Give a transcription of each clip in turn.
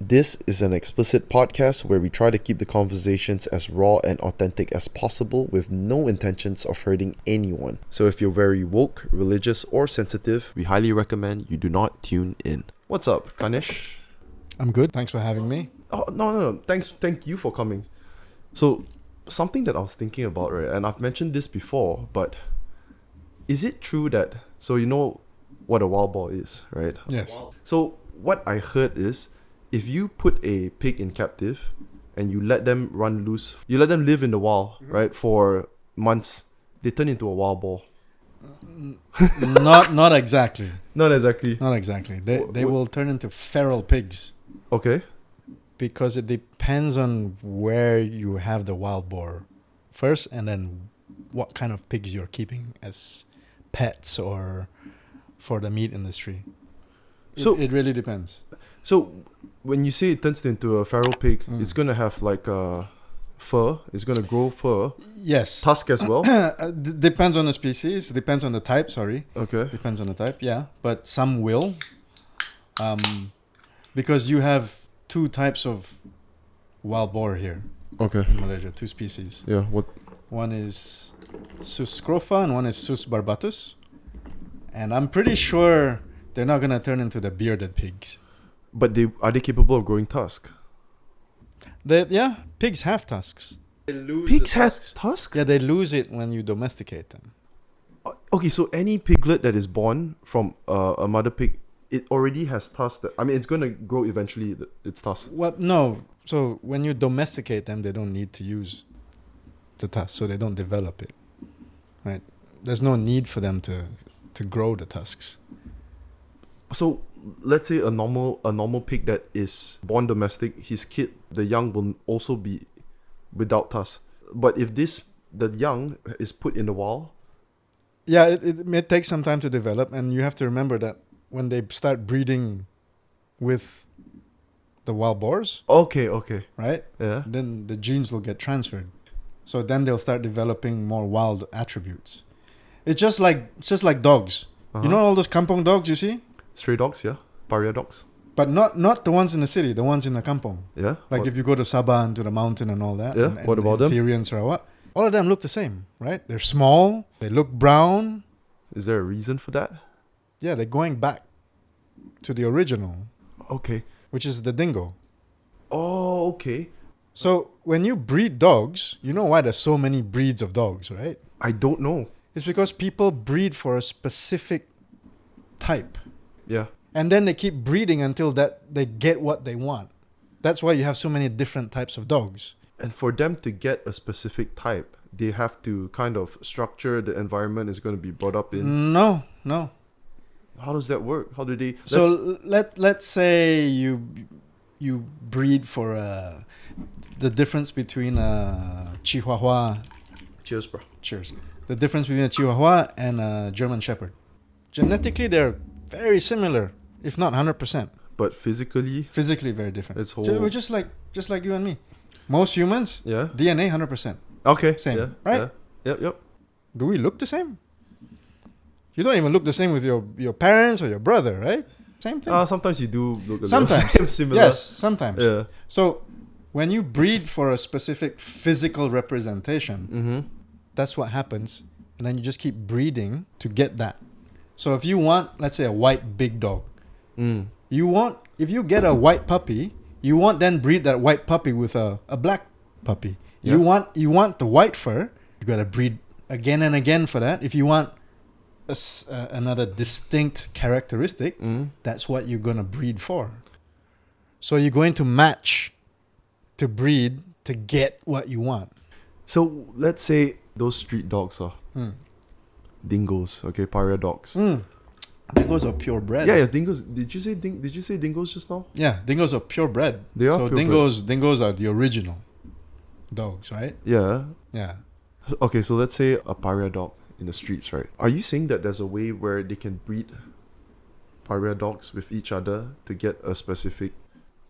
This is an explicit podcast where we try to keep the conversations as raw and authentic as possible with no intentions of hurting anyone. So if you're very woke, religious, or sensitive, we highly recommend you do not tune in. What's up, Kennesh? I'm good. Thanks for having me. Oh, no. Thank you for coming. So, something that I was thinking about, right, and I've mentioned this before, but is it true that, so you know what a wild boar is, right? Yes. So, what I heard is, if you put a pig in captive and you let them run loose, you let them live in the wild, right, for months, they turn into a wild boar. Not exactly. Not exactly. Not exactly. They will turn into feral pigs Okay. because it depends on where you have the wild boar first and then what kind of pigs you're keeping as pets or for the meat industry. It really depends. So when you say it turns into a feral pig, it's going to have like fur. It's going to grow fur. Yes. Tusk as well. Depends on the species. Depends on the type, sorry. Okay. Depends on the type, yeah. But some will. Because you have two types of wild boar here Okay. in Malaysia, two species. Yeah. What? One is Sus scrofa and one is Sus barbatus. And I'm pretty sure they're not going to turn into the bearded pigs. But are they capable of growing tusk? Pigs have tusks. Pigs have tusk? Yeah, they lose it when you domesticate them. Okay, so any piglet that is born from a mother pig, it already has tusk. It's going to grow eventually, its tusk. Well, no. So when you domesticate them, they don't need to use the tusk, so they don't develop it. Right? There's no need for them to grow the tusks. So let's say a normal pig that is born domestic, his kid, the young, will also be without tusk. But if the young is put in the wild, yeah, it may take some time to develop, and you have to remember that when they start breeding with the wild boars, okay, right? yeah, Then the genes will get transferred. So then they'll start developing more wild attributes. It's just like dogs. You know all those kampong dogs you see? Stray dogs, yeah, paria dogs, But not the ones in the city, the ones in the kampong. yeah. Like if you go to Sabah and to the mountain and all that. Yeah, and what about them? Tyrian Sarawak. All of them look the same, right? They're small. They look brown. Is there a reason for that? Yeah, they're going back to the original, Okay. which is the dingo. Oh, okay. So when you breed dogs, you know why there's so many breeds of dogs, right? I don't know. It's because people breed for a specific type. Yeah. And then they keep breeding until that they get what they want. That's why you have so many different types of dogs. And for them to get a specific type, they have to kind of structure the environment is going to be brought up in. No. How does that work? How do they? So let's say you breed for the difference between a Chihuahua. Cheers, bro. Cheers. The difference between a Chihuahua and a German Shepherd. Genetically, they're very similar, if not 100%. But physically Very different. It's whole. We're just like you and me. Most humans, Yeah. DNA 100%. Okay. Same, Yeah. right? Yeah. Yep. Do we look the same? You don't even look the same with your parents or your brother, right? Same thing. Sometimes you do look a Sometimes. little similar. Yes, sometimes. Yeah. So when you breed for a specific physical representation, Mm-hmm. that's what happens. And then you just keep breeding to get that. So if you want, let's say, a white big dog, if you get a white puppy, you won't then breed that white puppy with a black puppy. Yeah. You want the white fur, you got to breed again and again for that. If you want another distinct characteristic, that's what you're going to breed for. So you're going to match to breed to get what you want. So let's say those street dogs are dingoes, okay, paria dogs. Dingoes are purebred. Yeah, dingoes. Did you say dingoes just now? Yeah, dingoes are purebred. They are so purebred. dingoes are the original dogs, right? Yeah. Yeah. Okay, so let's say a paria dog in the streets, right? Are you saying that there's a way where they can breed paria dogs with each other to get a specific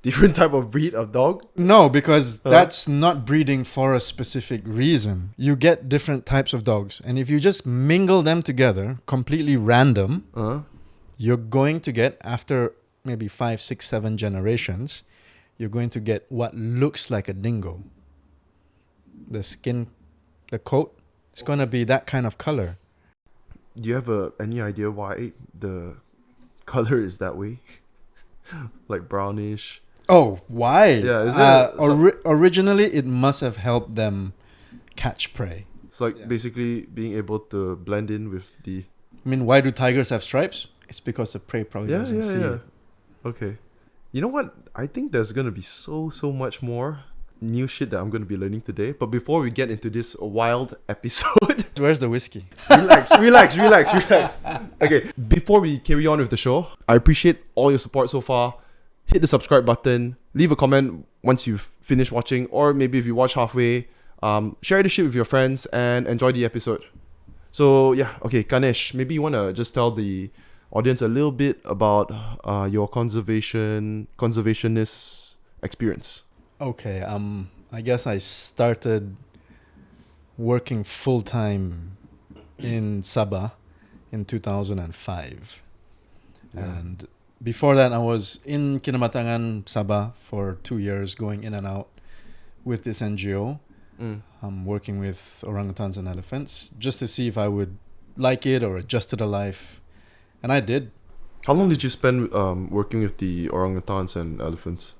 different type of breed of dog? No, because that's not breeding for a specific reason. You get different types of dogs, and if you just mingle them together, completely random, you're going to get, after maybe 5, 6, 7 generations, you're going to get what looks like a dingo. The skin, the coat, it's going to be that kind of color. Do you have any idea why the color is that way? Like brownish. Oh, why? Yeah, is it originally it must have helped them catch prey. it's like basically being able to blend in with the I mean, why do tigers have stripes? It's because the prey probably doesn't see it. Okay. You know what? I think there's gonna be so much more new shit that I'm gonna be learning today. But before we get into this wild episode, Where's the whiskey? relax. Okay, before we carry on with the show, I appreciate all your support so far. Hit the subscribe button, leave a comment once you've finished watching, or maybe if you watch halfway, share the shit with your friends and enjoy the episode. So yeah, okay, Kennesh, maybe you wanna just tell the audience a little bit about your conservationist experience. Okay, I guess I started working full time in Sabah in 2005. Yeah. And before that, I was in Kinabatangan, Sabah for 2 years, going in and out with this NGO. I'm working with orangutans and elephants just to see if I would like it or adjust to the life. And I did. How long did you spend working with the orangutans and elephants?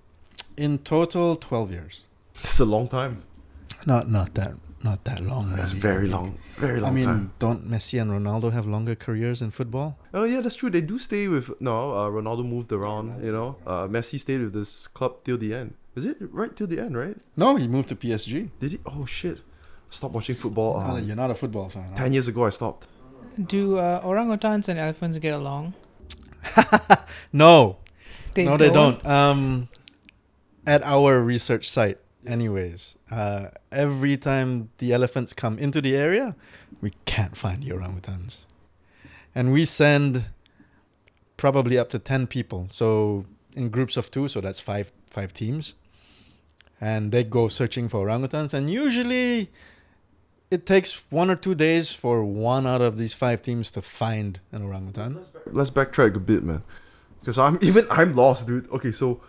In total, 12 years. That's a long time. Not that long. That's really. very long. Very long I mean, time. don't Messi and Ronaldo have longer careers in football? Oh yeah, that's true. They do stay with Ronaldo moved around. Messi stayed with this club till the end. Is it right till the end? Right? No, he moved to PSG. Did he? Oh shit! Stop watching football. You're not a football fan. 10 years ago, I stopped. Do orangutans and elephants get along? No, They they don't. At our research site, anyways, every time the elephants come into the area, we can't find the orangutans, and we send probably up to 10 people. So in groups of 2, so that's five teams, and they go searching for orangutans, and usually it takes 1 or 2 days for one out of these 5 teams to find an orangutan. Let's backtrack a bit, man, because I'm lost, dude. Okay, so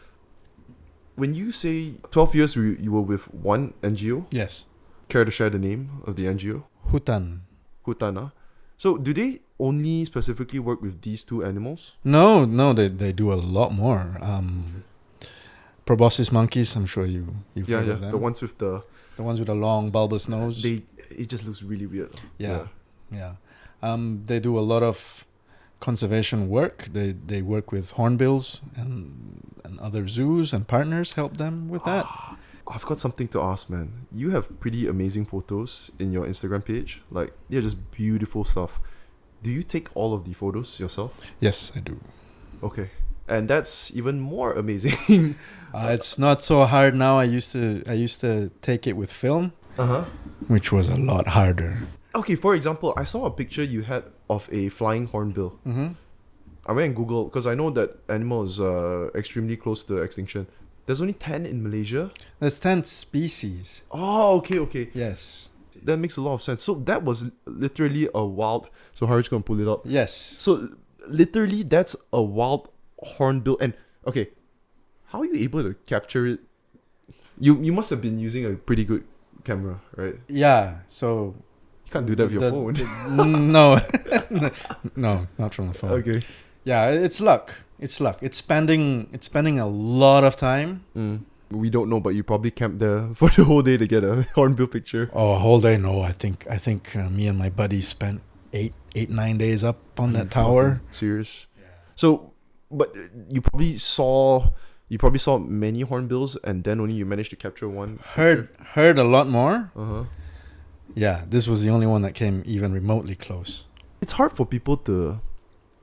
when you say 12 years you were with one NGO, Yes. care to share the name of the NGO? Hutan. Hutana. So do they only specifically work with these 2 animals? No, they do a lot more. Proboscis monkeys, I'm sure you've heard of them. The ones with the ones with a long bulbous nose. it just looks really weird. Yeah. They do a lot of conservation work. They work with hornbills and other zoos, and partners help them with that. I've got something to ask, man. You have pretty amazing photos in your Instagram page. Like, they're just beautiful stuff. Do you take all of the photos yourself? Yes, I do. Okay. And that's even more amazing. It's not so hard now. I used to take it with film, which was a lot harder. Okay, for example, I saw a picture you had of a flying hornbill. Mm-hmm. I went and Googled, because I know that animal is extremely close to extinction. There's only 10 in Malaysia. There's 10 species. Oh, okay. Yes. That makes a lot of sense. So that was literally a wild... So Harish's going to pull it up. Yes. So literally that's a wild hornbill. And okay, how are you able to capture it? You must have been using a pretty good camera, right? Yeah. So you can't do that with your phone. No. No, not from the phone. Okay. Yeah, it's luck. It's spending a lot of time. We don't know, but you probably camped there for the whole day to get a hornbill picture. Oh, a whole day? No, I think me and my buddies spent 9 days up on that tower. Serious. Yeah. So, but you probably saw many hornbills, and then only you managed to capture one. Heard a lot more. Yeah, this was the only one that came even remotely close. It's hard for people to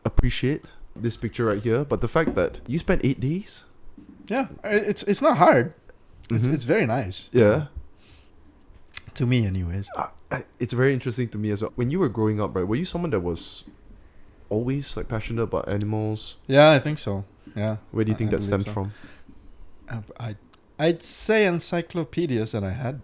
appreciate this picture right here, but the fact that you spent 8 days. Yeah, it's not hard. It's very nice. Yeah. To me, anyways. It's very interesting to me as well. When you were growing up, right, were you someone that was always like passionate about animals? Yeah, I think so. Yeah. Where do you think that stemmed from? I'd say encyclopedias that I had.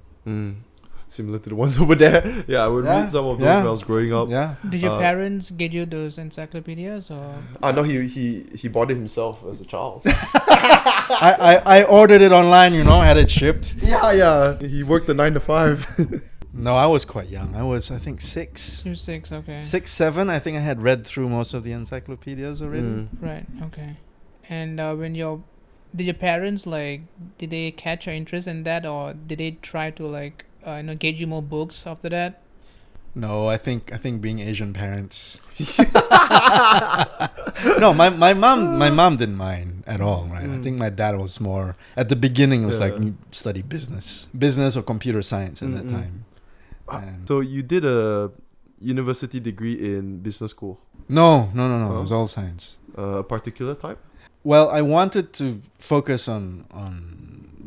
similar to the ones over there. Yeah, I would Yeah, read some of those yeah. when I was growing up. Yeah. Did your Uh, parents get you those encyclopedias or? No, he bought it himself as a child. I ordered it online, had it shipped. yeah. He worked the 9 to 5. No, I was quite young. I was, I think, 6. You 6, okay. 6, 7. I think I had read through most of the encyclopedias already. Mm. Right, okay. And did your parents did they catch your interest in that, or did they try to get you more books after that? No, I think being Asian parents. No, my mom didn't mind at all, right? I think my dad was more at the beginning. It was like study business or computer science at that time. And So you did a university degree in business school? no, it was all science. A particular type? Well, I wanted to focus on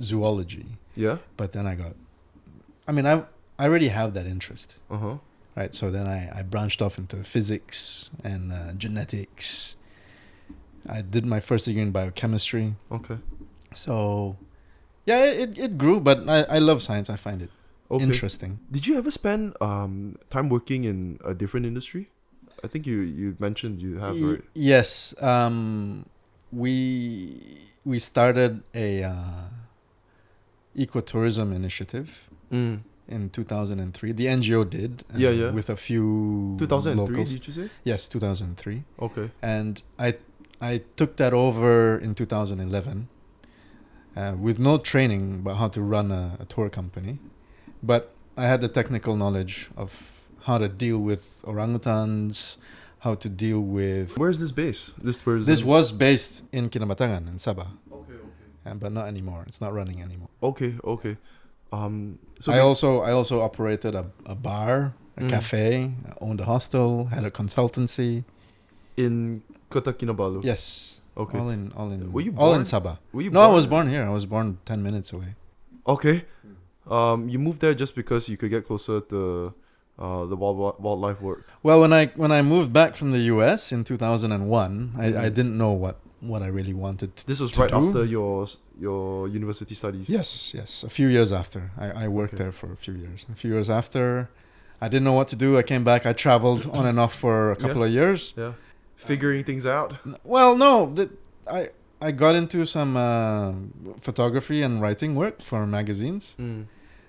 zoology, Yeah. but then I already have that interest. Uh-huh. Right, so then I branched off into physics and genetics. I did my first degree in biochemistry. Okay. So, yeah, it grew, but I love science. I find it interesting. Did you ever spend time working in a different industry? I think you mentioned you have, right? Yes. We started a ecotourism initiative in 2003. The NGO did. Yeah. With a few 2003, locals. did you say? Yes, 2003. Okay. And I took that over in 2011 with no training about how to run a tour company. But I had the technical knowledge of how to deal with orangutans, how to deal with... Where's this base? This was based in Kinabatangan, in Sabah. Okay. But not anymore. It's not running anymore. Okay. So I also operated a bar, a cafe, owned a hostel, had a consultancy. in Kota Kinabalu? Yes. Okay. All in Were you all born? in Sabah. Were you No, I was born here. I was born 10 minutes away. Okay. You moved there just because you could get closer to the wildlife work. Well, when I moved back from the US in 2001, I didn't know what I really wanted to This was to right do. after your university studies. Yes. A few years after. I worked there for a few years. A few years after, I didn't know what to do. I came back. I traveled on and off for a couple of years. Yeah. Figuring things out. Well, no. I got into some photography and writing work for magazines.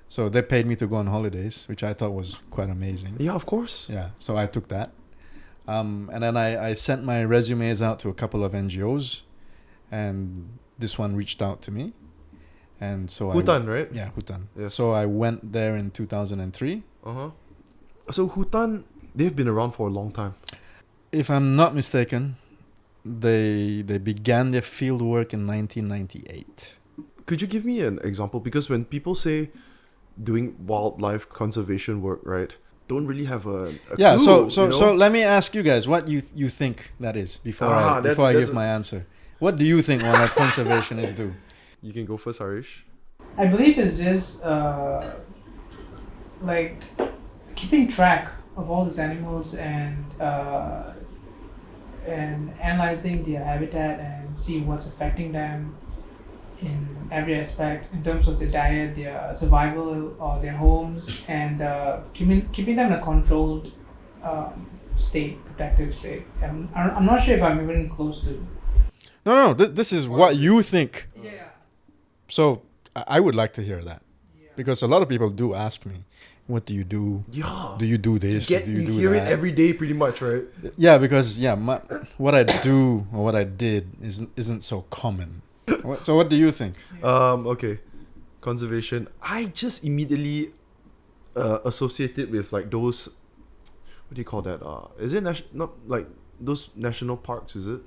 So they paid me to go on holidays, which I thought was quite amazing. Yeah, of course. Yeah, so I took that. And then I sent my resumes out to a couple of NGOs, and this one reached out to me. And so Hutan, right? Yeah, Hutan. Yes. So I went there in 2003. Uh-huh. So Hutan, they've been around for a long time. If I'm not mistaken, they began their field work in 1998. Could you give me an example? Because when people say doing wildlife conservation work, right, don't really have a Yeah, clue, so let me ask you guys what you think that is before I give my answer. What do you think wildlife conservationists do? You can go first, Harish. I believe it's just keeping track of all these animals and analyzing their habitat and see what's affecting them in every aspect in terms of their diet, their survival, or their homes, and keeping them in a controlled state, protective state. I'm not sure if I'm even close to. No, this is what you think. Yeah. So I would like to hear that, because a lot of people do ask me, "What do you do? Yeah. Do you do this? Do you do hear that?" it every day, pretty much, right? Yeah, because what I do or what I did isn't so common. So what do you think? Okay, conservation. I just immediately associate it with like those. What do you call that? Is it not like those national parks? Is it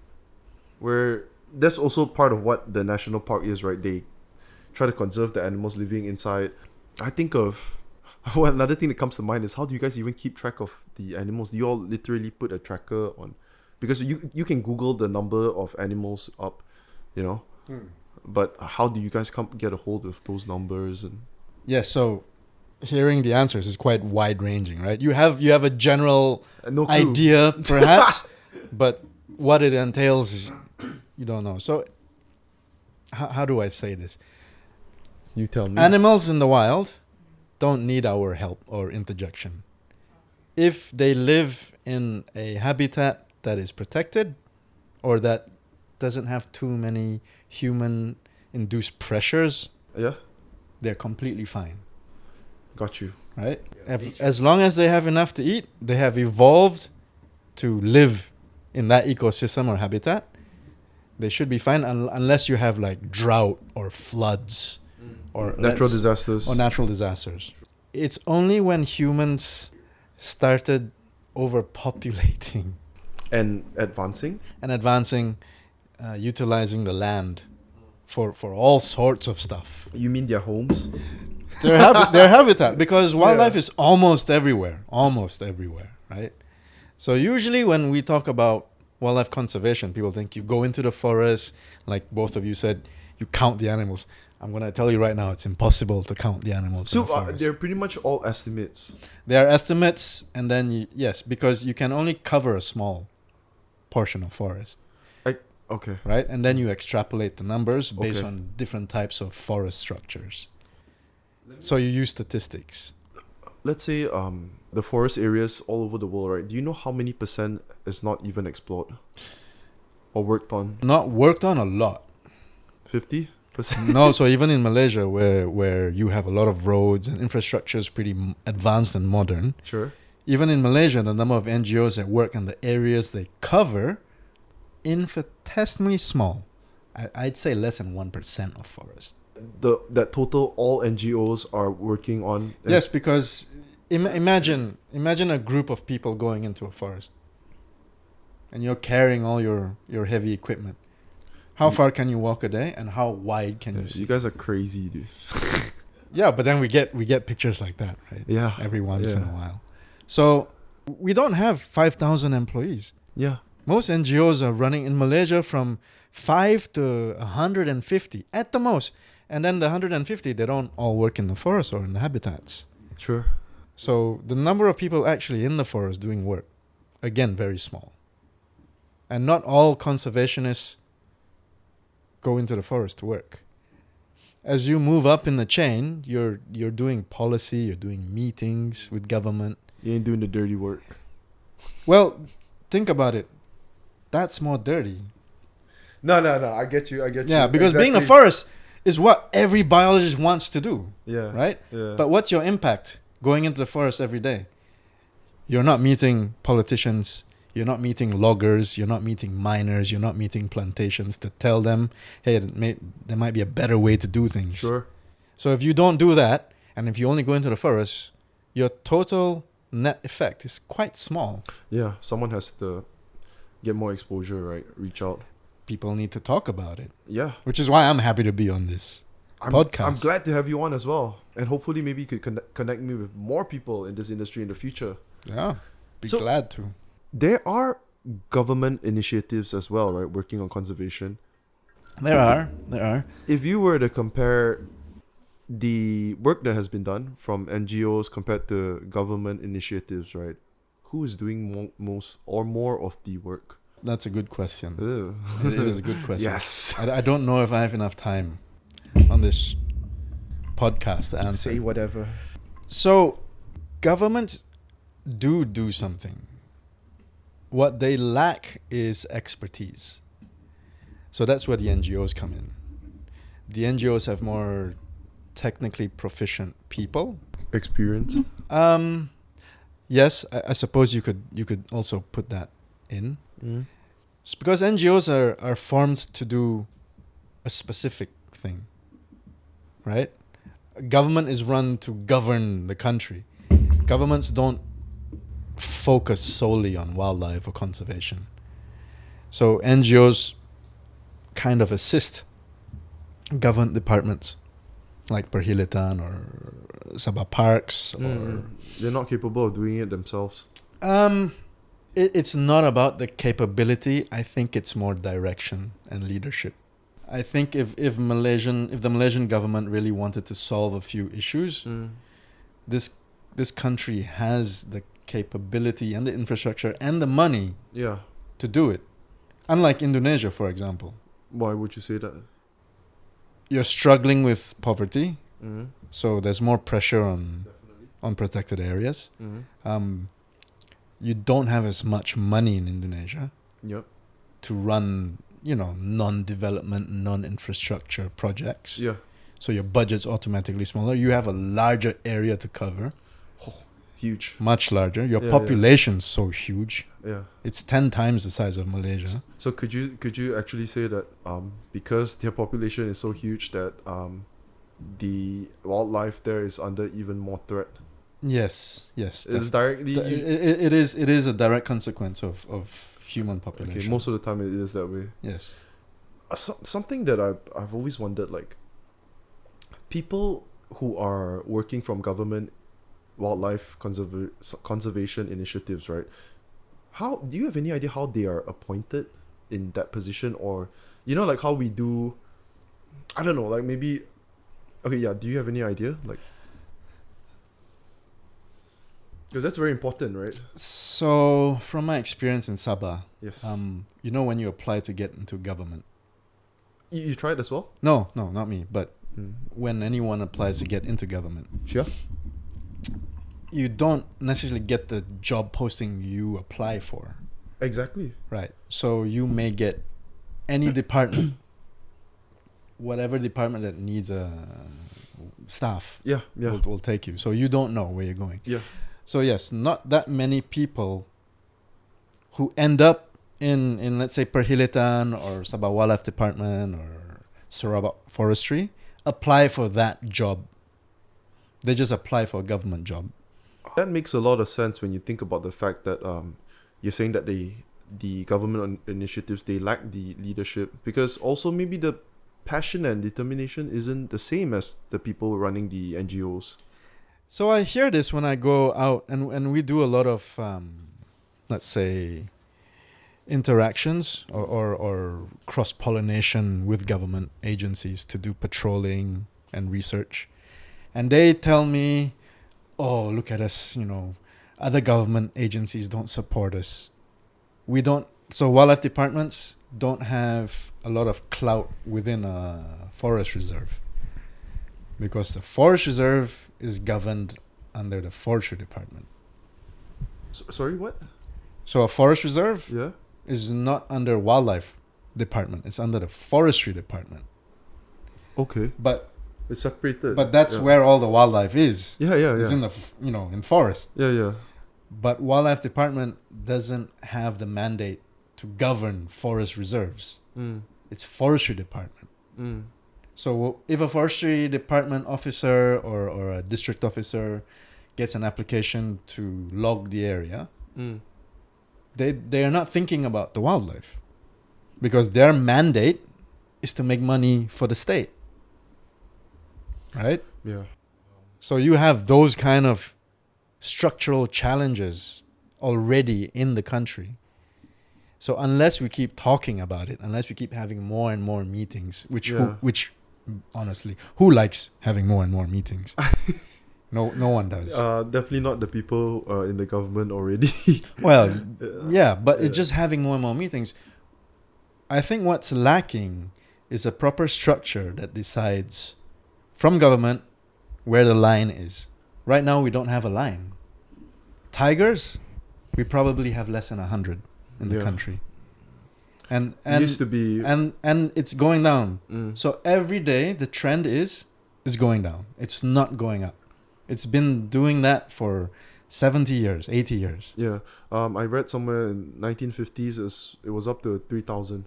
where that's also part of what the national park is, right? They try to conserve the animals living inside. I think of another thing that comes to mind is, how do you guys even keep track of the animals? Do you all literally put a tracker on? Because you can Google the number of animals up, but how do you guys get a hold of those numbers? And So hearing the answers is quite wide ranging, right? You have a general no clue. idea perhaps, but what it entails, you don't know. So how do I say this? You tell me. Animals in the wild don't need our help or interjection. If they live in a habitat that is protected or that doesn't have too many human-induced pressures, Yeah, they're completely fine, got you. right? Yeah, As long as they have enough to eat, they have evolved to live in that ecosystem or habitat. They should be fine unless you have like drought or floods or Natural disasters. or natural disasters. It's only when humans started overpopulating And advancing. and advancing, utilizing the land for all sorts of stuff. You mean their homes? Their habitat, because wildlife Yeah. is almost everywhere, right? So usually when we talk about wildlife conservation, people think you go into the forest, like both of you said, you count the animals. I'm going to tell you right now, it's impossible to count the animals in So the forest. they're pretty much all estimates. They are estimates, and then, yes, because you can only cover a small portion of forest, Okay. right? And then you extrapolate the numbers based Okay. on different types of forest structures. So you use statistics. Let's say the forest areas all over the world, right? Do you know how many % is not even explored or worked on? Not worked on a lot. 50%? No, so even in Malaysia, where you have a lot of roads and infrastructure is pretty advanced and modern, Sure. even in Malaysia, the number of NGOs that work in the areas they cover, infinitesimally small. I'd say less than 1% of forest. That total all NGOs are working on. Yes, because imagine a group of people going into a forest, and you're carrying all your heavy equipment. How far can you walk a day, and how wide can you see? You guys are crazy, dude. Yeah, but then we get pictures like that, right? Yeah. Every once in a Yeah. while. So we don't have 5,000 employees. Yeah. Most NGOs are running in Malaysia from 5 to 150 at the most. And then the 150, they don't all work in the forest or in the habitats. Sure. So the number of people actually in the forest doing work, again, very small. And not all conservationists go into the forest to work. As you move up in the chain, you're doing policy, you're doing meetings with government. You ain't doing the dirty work. Well, think about it. That's more dirty. No. I get you. Yeah, because being in the forest is what every biologist wants to do, Yeah. right? Yeah. But what's your impact going into the forest every day? You're not meeting politicians. You're not meeting loggers. You're not meeting miners. You're not meeting plantations to tell them, hey, there might be a better way to do things. Sure. So if you don't do that, and if you only go into the forest, your total net effect is quite small. Yeah. Someone has to get more exposure, right? Reach out. People need to talk about it, Yeah. which is why I'm happy to be on this podcast. I'm glad to have you on as well. And hopefully maybe you could connect me with more people in this industry in the future. Yeah, be So- glad to. There are government initiatives as well, right? Working on conservation. There are. If you were to compare the work that has been done from NGOs compared to government initiatives, right? Who is doing most or more of the work? That's a good question. Ew. It is a good question. Yes. I don't know if I have enough time on this podcast to answer. Say whatever. So, governments do something. What they lack is expertise. So that's where the NGOs come in. The NGOs have more technically proficient people. Experience. Yes, I suppose you could also put that in. Mm. It's because NGOs are formed to do a specific thing, right? Government is run to govern the country. Governments don't focus solely on wildlife or conservation. So NGOs kind of assist government departments like Perhilitan or Sabah Parks or... They're not capable of doing it themselves. It's not about the capability. I think it's more direction and leadership. I think if the Malaysian government really wanted to solve a few issues, this country has the capability and the infrastructure and the money Yeah. to do it. Unlike Indonesia, for example. Why would you say that? You're struggling with poverty, So there's more pressure Definitely. on protected areas. You don't have as much money in Indonesia Yep. to run, non-development, non-infrastructure projects. Yeah. So your budget's automatically smaller. You have a larger area to cover, Huge. much larger. Your Yeah, population's so huge. Yeah. It's 10 times the size of Malaysia. So could you actually say that because their population is so huge that the wildlife there is under even more threat? Yes. It's directly. It is a direct consequence of human population. Okay, most of the time it is that way. Yes. Something that I've always wondered, like, people who are working from government wildlife conservation initiatives, right? How do you have any idea how they are appointed in that position, or like how we do? I don't know, like maybe. Okay, yeah. Do you have any idea, like? Because that's very important, right? So, from my experience in Sabah, Yes. when you apply to get into government. You tried as well? No, not me. But when anyone applies to get into government, Sure. you don't necessarily get the job posting you apply for, Exactly. right? So you may get any department, whatever department that needs a staff. Yeah. Yeah. Will take you. So you don't know where you're going. Yeah. So yes, not that many people who end up in let's say Perhilitan or Sabah Wildlife Department or Sarawak Forestry apply for that job. They just apply for a government job. That makes a lot of sense when you think about the fact that you're saying that the government initiatives, they lack the leadership, because also maybe the passion and determination isn't the same as the people running the NGOs. So I hear this when I go out and we do a lot of let's say interactions or cross-pollination with government agencies to do patrolling and research. And they tell me, oh, look at us, other government agencies don't support us. So wildlife departments don't have a lot of clout within a forest reserve, because the forest reserve is governed under the forestry department. Sorry, what? So a forest reserve Yeah. is not under wildlife department. It's under the forestry department. Okay. But It's separated. that's Yeah. where all the wildlife is. Yeah. It's in the in forest. Yeah. But wildlife department doesn't have the mandate to govern forest reserves. It's forestry department. So if a forestry department officer or a district officer gets an application to log the area, they are not thinking about the wildlife, because their mandate is to make money for the state. Right? Yeah. So you have those kind of structural challenges already in the country. So unless we keep talking about it, unless we keep having more and more meetings, which honestly, who likes having more and more meetings? No one does. Definitely not the people in the government already. Well, yeah, but it's just having more and more meetings. I think what's lacking is a proper structure that decides from government where the line is. Right now, we don't have a line. Tigers, we probably have less than 100 in the country. And it used to be... And it's going down. So every day, the trend is going down. It's not going up. It's been doing that for 70 years, 80 years. Yeah. I read somewhere in 1950s it was up to 3,000.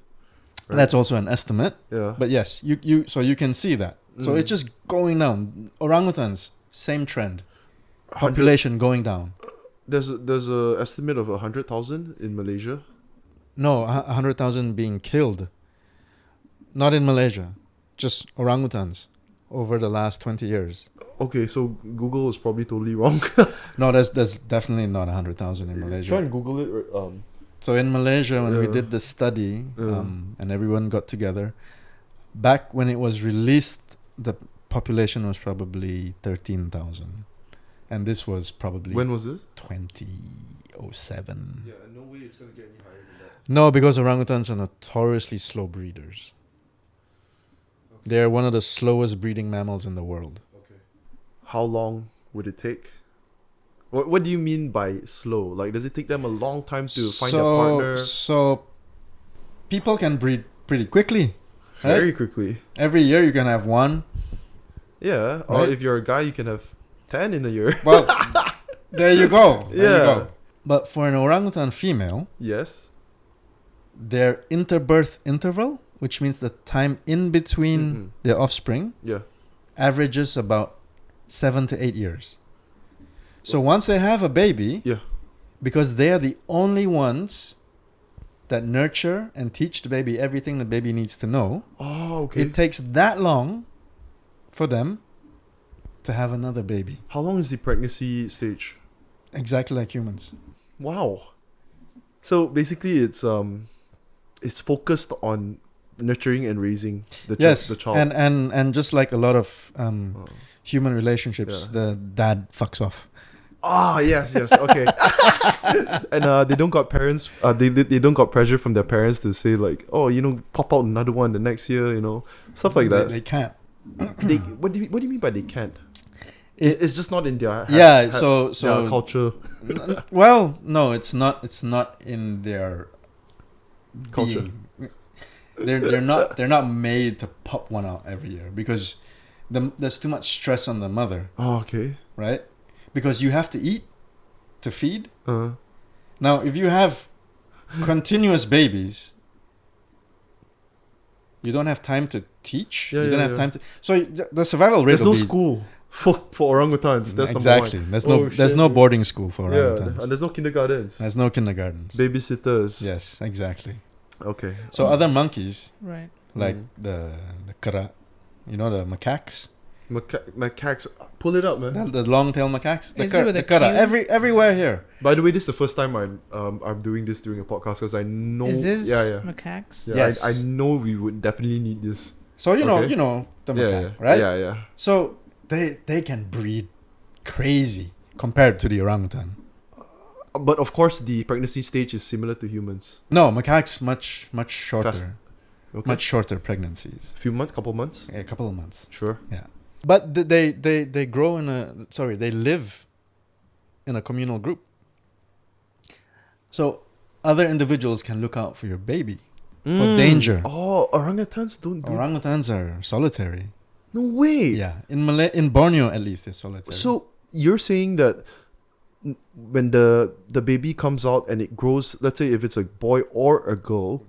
Right? That's also an estimate. Yeah. But yes, so you can see that. So it's just going down. Orangutans, same trend. Population going down. There's a estimate of 100,000 in Malaysia. No, 100,000 being killed. Not in Malaysia. Just orangutans over the last 20 years. Okay, so Google is probably totally wrong. No, there's definitely not 100,000 in Malaysia. Try and Google it. So in Malaysia, when we did the study, and everyone got together, back when it was released, the population was probably 13,000. And this was probably... When was this? 2007. Yeah, no way it's going to get any higher than that. No, because orangutans are notoriously slow breeders. Okay. They're one of the slowest breeding mammals in the world. Okay. how long would it take? What do you mean by slow? Like, does it take them a long time to find their partner? So people can breed pretty quickly. Right? Very quickly. Every year you can have one. Yeah. Or Right? if you're a guy, you can have 10 in a year. Well, there you go. There you Yeah. go. But for an orangutan female, Yes. their interbirth interval, which means the time in between their offspring, Yeah. averages about 7 to 8 years. So once they have a baby, Yeah. because they are the only ones that nurture and teach the baby everything the baby needs to know, Oh, okay. it takes that long for them to have another baby. How long is the pregnancy stage? Exactly like humans. Wow. So basically, it's focused on nurturing and raising the child. And just like a lot of Oh. human relationships, Yeah. the dad fucks off. Ah, yes, okay. And they don't got parents. They don't got pressure from their parents to say like, oh, pop out another one the next year, stuff like that. They can't. What do you mean by they can't? It- It's just not in their so culture. well, no, it's not. It's not in their Culture. being. They're not made to pop one out every year because there's too much stress on the mother, Oh, okay. right? Because you have to eat to feed. Uh, Now, if you have continuous babies, you don't have time to teach. Yeah, you don't yeah, have yeah. time to. So the survival rate. there's no will be, school for orangutans. That's exactly. number one. There's no shit. boarding school for Yeah, orangutans. and there's no kindergartens. There's no kindergartens. Babysitters. Yes, exactly. Okay. So other monkeys Right. like Mm. the kera, the macaques, Macaques. Pull it up, man. the long-tailed macaques, Is it with the a kera, Q? everywhere here. By the way, this is the first time I'm doing this during a podcast because I know. Is this Yeah. macaques? Yeah, Yes. I know we would definitely need this. So Okay. the Yeah, macaque, yeah. right? Yeah. So they can breed crazy compared to the orangutan. But of course, the pregnancy stage is similar to humans. No, macaques much shorter, Fast. Okay. much shorter pregnancies. Few months, couple months. A couple of months. Sure. But they grow they live in a communal group. So other individuals can look out for your baby for danger. Oh, orangutans don't do. Orangutans are solitary. No way. Yeah, in Borneo at least they're solitary. So you're saying that when the baby comes out and it grows, let's say if it's a boy or a girl,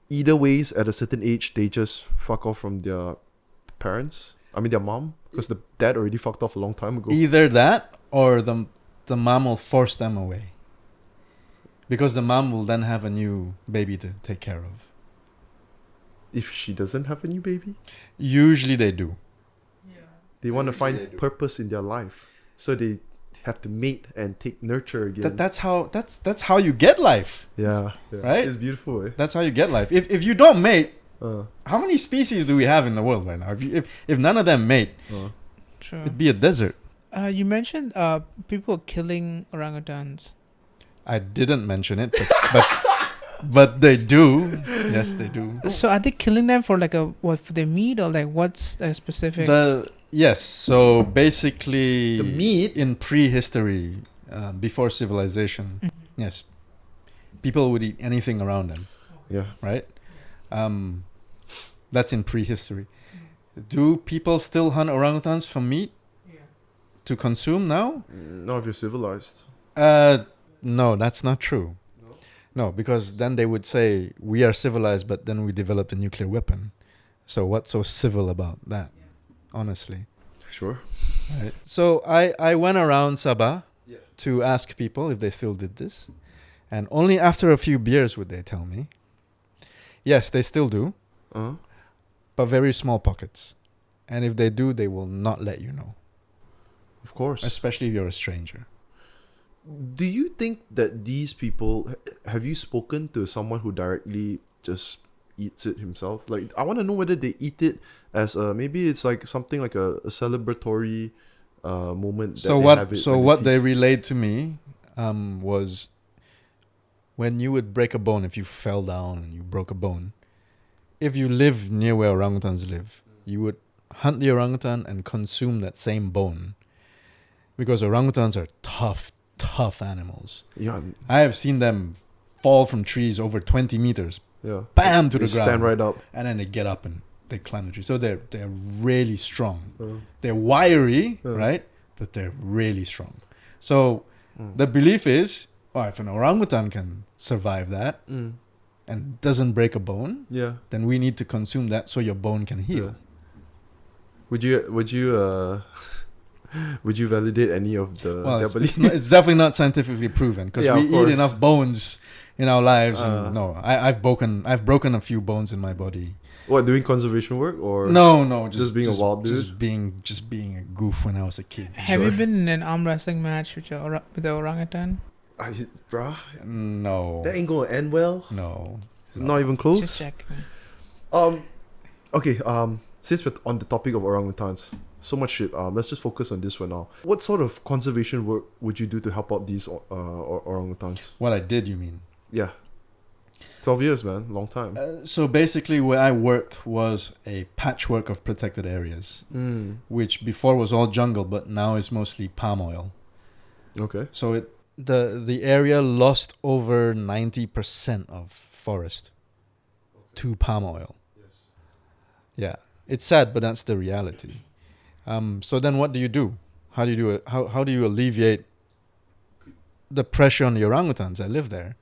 either ways at a certain age they just fuck off from their parents. I mean their mom, because the dad already fucked off a long time ago. either that or the mom will force them away. Because the mom will then have a new baby to take care of. If she doesn't have a new baby, Usually they do. they want to Usually they find do. purpose in their life, so they have to mate and take nurture again. That's how you get life. yeah, Right? It's beautiful. That's how you get life. If you don't mate, Uh, how many species do we have in the world right now? If none of them mate, True. it'd be a desert. You mentioned people killing orangutans. I didn't mention it, but they do. Yes, they do. So are they killing them for for their meat or what's a specific? So basically, The meat? in prehistory, before civilization, Mhm. yes, people would eat anything around them, yeah. right? That's in prehistory. Do people still hunt orangutans for meat to consume now? Not if you're civilized. No, that's not true. No, because then they would say we are civilized, but then we developed a nuclear weapon. So what's so civil about that? Honestly. Sure. Right. So I went around Sabah to ask people if they still did this. And only after a few beers would they tell me. Yes, they still do, Uh-huh. but very small pockets. And if they do, they will not let you know, Of course. especially if you're a stranger. Do you think that these people, have you spoken to someone who directly just eats it himself? Like, I want to know whether they eat it as maybe it's like something like a celebratory moment. So what they relayed to me was when you would break a bone, if you fell down and you broke a bone, if you live near where orangutans live, you would hunt the orangutan and consume that same bone. because orangutans are tough animals. Yeah. I have seen them fall from trees over 20 meters, Yeah. bam, to They the ground. stand right up. And then they get up and they climb the tree. So they're really strong. Uh, They're wiry, Yeah. right? But they're really strong. So the belief is, if an orangutan can survive that and doesn't break a bone, Yeah. then we need to consume that so your bone can heal. Yeah. Would you would you validate any of the Well, their beliefs? it's definitely not scientifically proven because Yeah, we of eat course. enough bones in our lives. Uh. And no, I've broken a few bones in my body. What, doing conservation work or No, just being a wild dude? just being a goof when I was a kid. Have you been in an arm wrestling match with the orangutan? Bruh, No, that ain't gonna end well. no. It's not even close. Just checking. Okay. Since we're on the topic of orangutans, so much shit. Let's just focus on this for now. What sort of conservation work would you do to help out these orangutans? What I did, you mean? Yeah. 12 years, man. Long time. So basically, where I worked was a patchwork of protected areas, which before was all jungle, but now is mostly palm oil. Okay. So the area lost over 90% of forest to palm oil. Yeah, it's sad, but that's the reality. So then, what do you do? How do you do it? How do you alleviate the pressure on the orangutans that live there?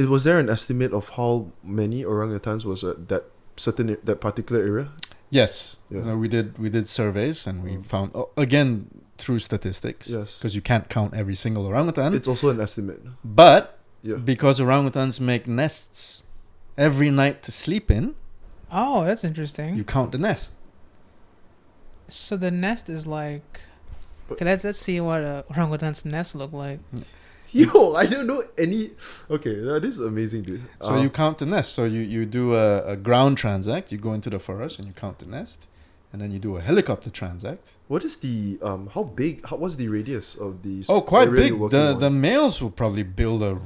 Was there an estimate of how many orangutans was at that particular area? Yes. Yeah. So we did surveys and we found again through statistics. Yes. Because you can't count every single orangutan. It's also an estimate. But Yeah. because orangutans make nests every night to sleep in, Oh, that's interesting. you count the nest. So the nest is like. Okay, let's see what a orangutan's nest look like. Yo, I don't know any. Okay, that is amazing, dude. So you count the nest. So you do a ground transact. You go into the forest and you count the nest, and then you do a helicopter transact. What is the how big? What's the radius of these? Oh, quite area big. you're working The on? males will probably build a.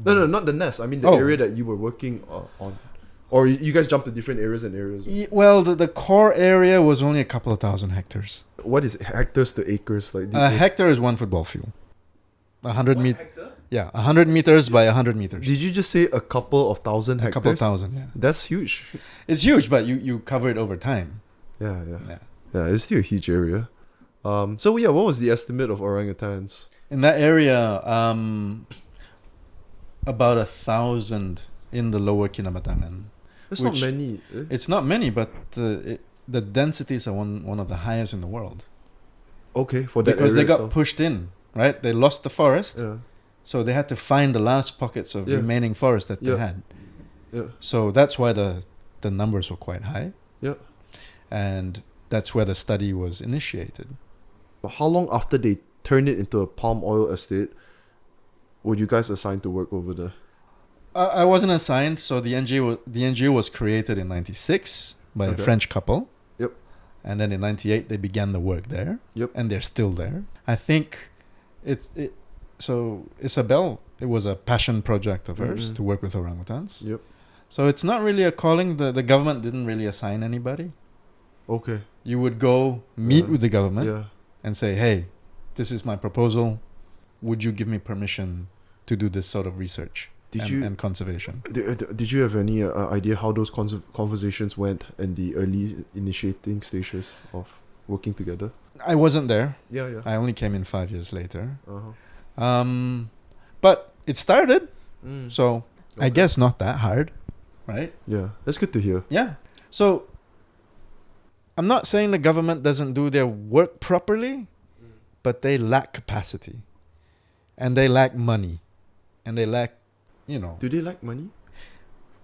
No, not the nest. I mean the Oh. area that you were working on, or you guys jumped to different areas and areas. Well, the core area was only a couple of thousand hectares. What is it, hectares to acres? Like A hectare is one football field. 100 meters. Yeah, 100 meters by 100 meters. Did you just say a couple of thousand A hectares? couple of thousand, yeah. That's huge. It's huge, but you cover it over time. Yeah. Yeah. It's still a huge area. So yeah, what was the estimate of orangutans? In that area, about 1,000 in the lower Kinabatangan. That's Which- not many. Eh? It's not many, but the densities are one of the highest in the world. Okay, for that Because they area got itself. pushed in, right? They lost the forest, Yeah. so they had to find the last pockets of Yeah. remaining forest that they Yeah. had. Yeah. So that's why the numbers were quite high. Yeah. And that's where the study was initiated. But how long after they turned it into a palm oil estate were you guys assigned to work over there? I wasn't assigned, so the NGO was created in '96 by a Okay. French couple. Yep. And then in '98 they began the work there. Yep. And they're still there. I think so Isabel, it was a passion project of hers Mhm. to work with orangutans. Yep. So it's not really a calling. The government didn't really assign anybody. Okay. You would go meet Yeah. with the government Yeah. and say, hey, this is my proposal. Would you give me permission to do this sort of research and conservation? Did you have any idea how those conversations went in the early initiating stages of working together? I wasn't there. Yeah. I only came in 5 years later. Uh-huh. But it started, Mm. so I Okay. guess not that hard, right? Yeah, that's good to hear. Yeah. So I'm not saying the government doesn't do their work properly, but they lack capacity. And they lack money. And they lack, Do they like money?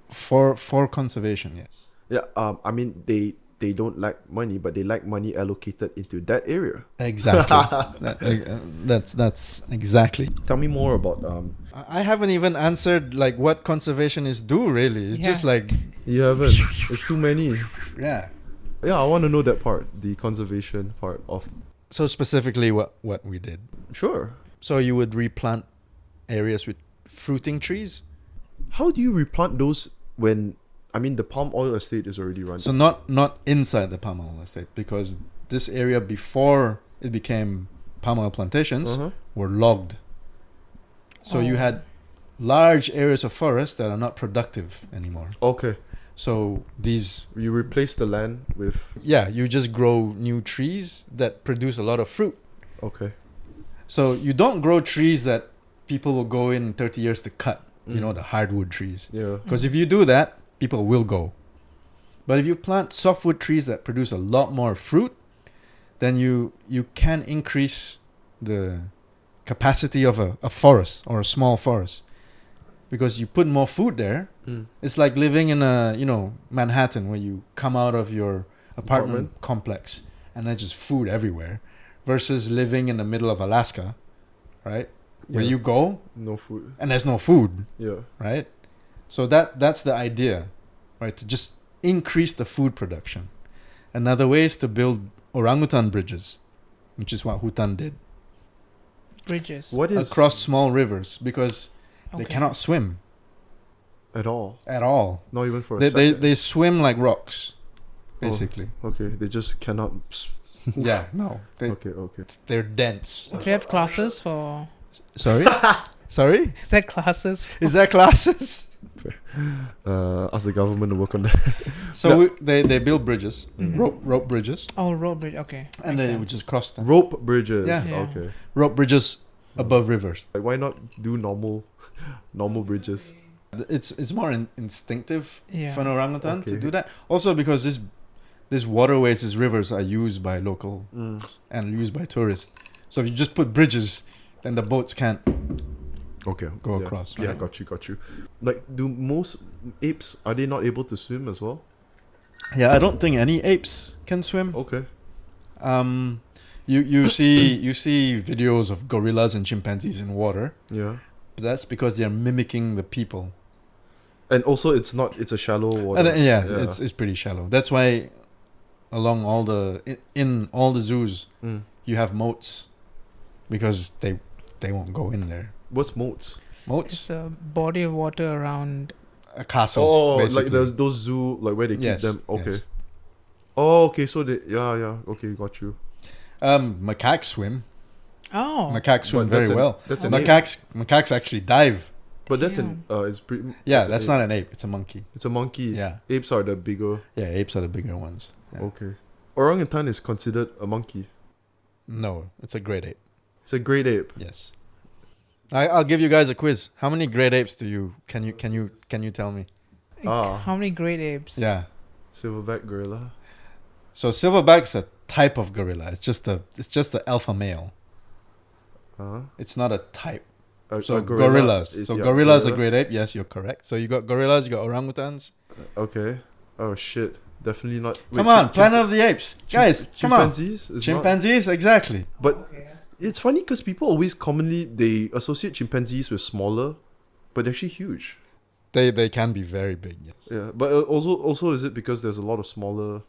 for conservation, yes. Yeah. I mean, they don't like money, but they like money allocated into that area. Exactly. That's exactly. Tell me more about I haven't even answered like what conservationists do really. It's just Yeah. like You haven't. It's too many. yeah. Yeah, I want to know that part, the conservation part of. So specifically what we did. Sure. So you would replant areas with fruiting trees. How do you replant those when? I mean, the palm oil estate is already run. So not inside the palm oil estate, because this area before it became palm oil plantations Uh-huh. were logged. So you had large areas of forest that are not productive anymore. Okay. So these, You replace the land with. yeah, you just grow new trees that produce a lot of fruit. Okay. So you don't grow trees that people will go in 30 years to cut, you Mm. know, the hardwood trees. Yeah. Because if you do that, people will go. But if you plant softwood trees that produce a lot more fruit, then you can increase the capacity of a forest or a small forest. Because you put more food there. Mm. It's like living in Manhattan, where you come out of your apartment complex and there's just food everywhere, versus living in the middle of Alaska, right? Where Yeah. you go No food. and there's no food, Yeah. right? So that's the idea, right? To just increase the food production. Another way is to build orangutan bridges, which is what Hutan did, Bridges. What is across small rivers, because they Okay. cannot swim at all? at all. Not even for a They second. they swim like rocks, Oh. basically. Okay, they just cannot. Yeah, no, Okay. they're dense. Do you have classes for? Sorry, sorry. Is that classes? Is that classes? Ask the government to work on that. So No. they build bridges, Mhm. rope bridges, Oh, road bridge. Okay. and Makes then we sense. just cross them. Rope bridges. Yeah. Yeah. Okay. Rope bridges above rivers. Like, why not do normal bridges? It's more instinctive Yeah. for an orangutan to Okay. do that. Also because these waterways, these rivers are used by local Mm. and used by tourists. So if you just put bridges, then the boats can't Okay. go yeah. across. Yeah, right? got you. Like, do most apes, are they not able to swim as well? Yeah, I don't think any apes can swim. Okay. You see videos of gorillas and chimpanzees in water, Yeah. but that's because they're mimicking the people. And also, it's a shallow water. And, it's pretty shallow. That's why along in all the zoos Mm. you have moats, because they won't go in there. What's moats? Moats, It's a body of water around. a castle. Oh, basically. like those zoo, like where they keep Yes, them. Okay. yes. Oh, okay. So they, yeah. Okay, got you. Macaques swim. Oh. Macaques swim But very that's well. That's an ape. Macaques actually dive. But that's Damn. it's pretty. Yeah, an that's ape. not an ape. It's a monkey. It's a monkey. Yeah, Apes are the bigger. yeah. Apes are the bigger ones. Yeah. Okay. Orangutan is considered a monkey. No, it's a great ape. It's a great ape. Yes. I'll give you guys a quiz. How many great apes can you tell me? Ah. How many great apes? Yeah. Silverback gorilla. So silverback's a type of gorilla. It's just the alpha male. Huh? It's not a type. A So gorilla gorillas. is- So yeah, gorillas are gorilla. great ape. Yes, you're correct. So you got gorillas, you got orangutans. Okay. Oh shit. Definitely not. Wait, Come on, Planet of the Apes, guys. Come on, Chimpanzees. Is chimpanzees. Exactly. Not, but it's funny because people always commonly they associate chimpanzees with smaller, but they're actually huge. They can be very big. Yes. Yeah. But also is it because there's a lot of smaller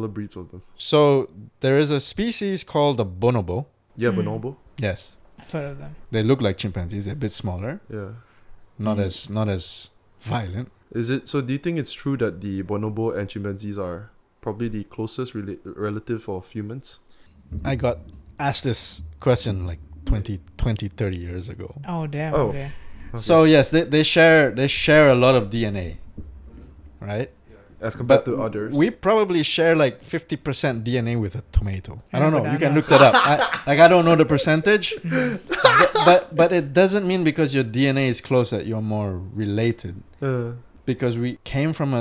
breeds of them? So there is a species called the bonobo. Yeah, Mm. bonobo. Yes. I've heard of them. They look like chimpanzees. They're a bit smaller. Yeah. Not as violent. Is it so? Do you think it's true that the bonobo and chimpanzees are probably the closest relative of humans? I got asked this question like 20, 30 years ago. Oh damn. Oh. Okay. Okay. So yes, they share a lot of DNA, right? As compared But to others. we probably share like 50% DNA with a tomato. I Yeah, don't know. You can bananas. look that up. I don't know the percentage, but it doesn't mean because your DNA is close that you're more related. Because we came from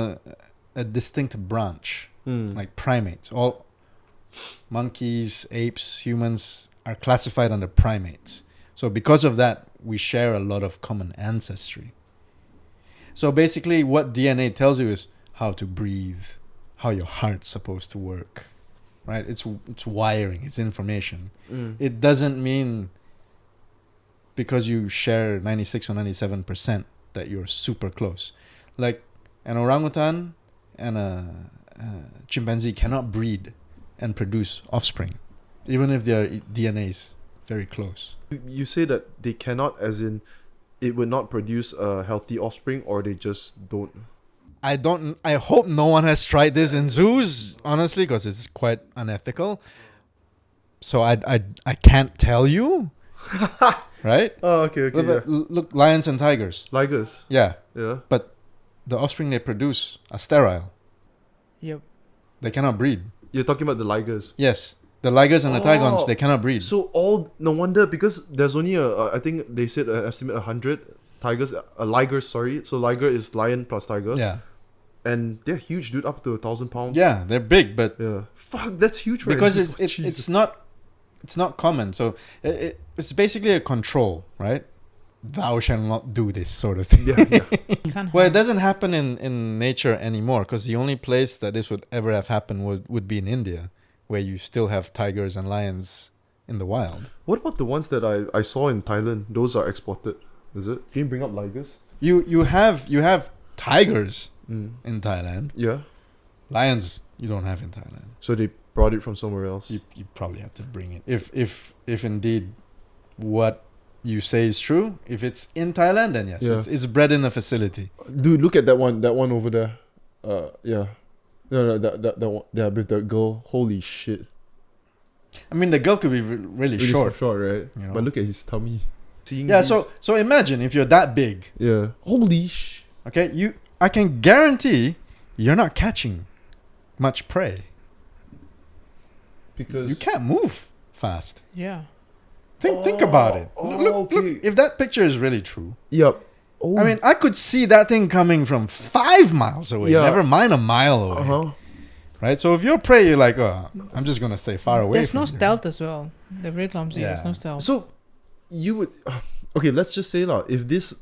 a distinct branch, like primates. All monkeys, apes, humans are classified under primates. So because of that, we share a lot of common ancestry. So basically what DNA tells you is how to breathe, how your heart's supposed to work, right? It's wiring, it's information. It doesn't mean because you share 96 or 97% that you're super close. Like an orangutan and a chimpanzee cannot breed and produce offspring, even if their DNA is very close. You say that they cannot, as in, it would not produce a healthy offspring, or they just don't. I hope no one has tried this in zoos, honestly, because it's quite unethical. So I can't tell you, right? Oh, okay, okay. Look, look, lions and tigers. Ligers. Yeah, Yeah. but the offspring they produce are sterile. Yep. They cannot breed. You're talking about the ligers. Yes, the ligers and the tigons, Oh, they cannot breed. So no wonder, because there's only I think they said estimate 100 tigers, ligers, sorry. So liger is lion plus tiger. Yeah, And they're huge, dude, up to 1,000 pounds. yeah, they're big, but Yeah. Fuck, that's huge. Right? because Jesus. it's not common. So it's basically a control, right? Thou shalt not do this sort of thing. Yeah, yeah. Can't Well, it have- doesn't happen in nature anymore, because the only place that this would ever have happened would be in India, where you still have tigers and lions in the wild. What about the ones that I saw in Thailand? Those are exported, is it? Can you bring up ligers? You have tigers Mm. in Thailand. Yeah. Lions you don't have in Thailand. So they brought it from somewhere else. You probably have to bring it if indeed what you say is true. If it's in Thailand, then yes, Yeah. it's bred in a facility. Dude, look at that one over there. Yeah. No, that one. Yeah, with the girl. Holy shit. I mean, the girl could be really short. Short, right? You know? But look at his tummy. Seeing Yeah, these- so imagine if you're that big, yeah. Holy sh. okay? I can guarantee you're not catching much prey. Because You can't move fast. Yeah. Think about it. Look, okay. if that picture is really true. Yep. Oh. I mean, I could see that thing coming from 5 miles away. Yeah. Never mind a mile away. Uh-huh. Right? So if you're prey, you're like, oh, I'm just gonna stay far away. There's from no you. stealth as well. They're very clumsy. There's Yeah. no stealth. So you would okay, let's just say if this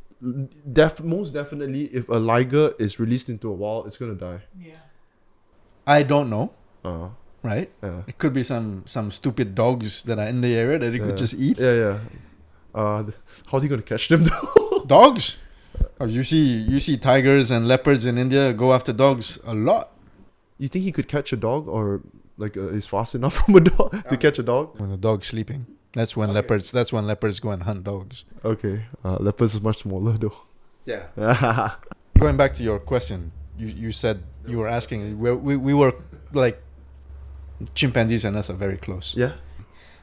most definitely if a liger is released into a wild, it's gonna die. Yeah. I don't know. Uh Right? yeah. It could be some stupid dogs that are in the area that it could just eat. Yeah, yeah. How are you gonna catch them though? Dogs. Oh, you see tigers and leopards in India go after dogs a lot. You think he could catch a dog, or like is fast enough from a dog to catch a dog? When the dog's sleeping, that's when leopards go and hunt dogs. Okay, leopards is much smaller though. Yeah. Going back to your question, you said you were asking we were like chimpanzees and us are very close. Yeah.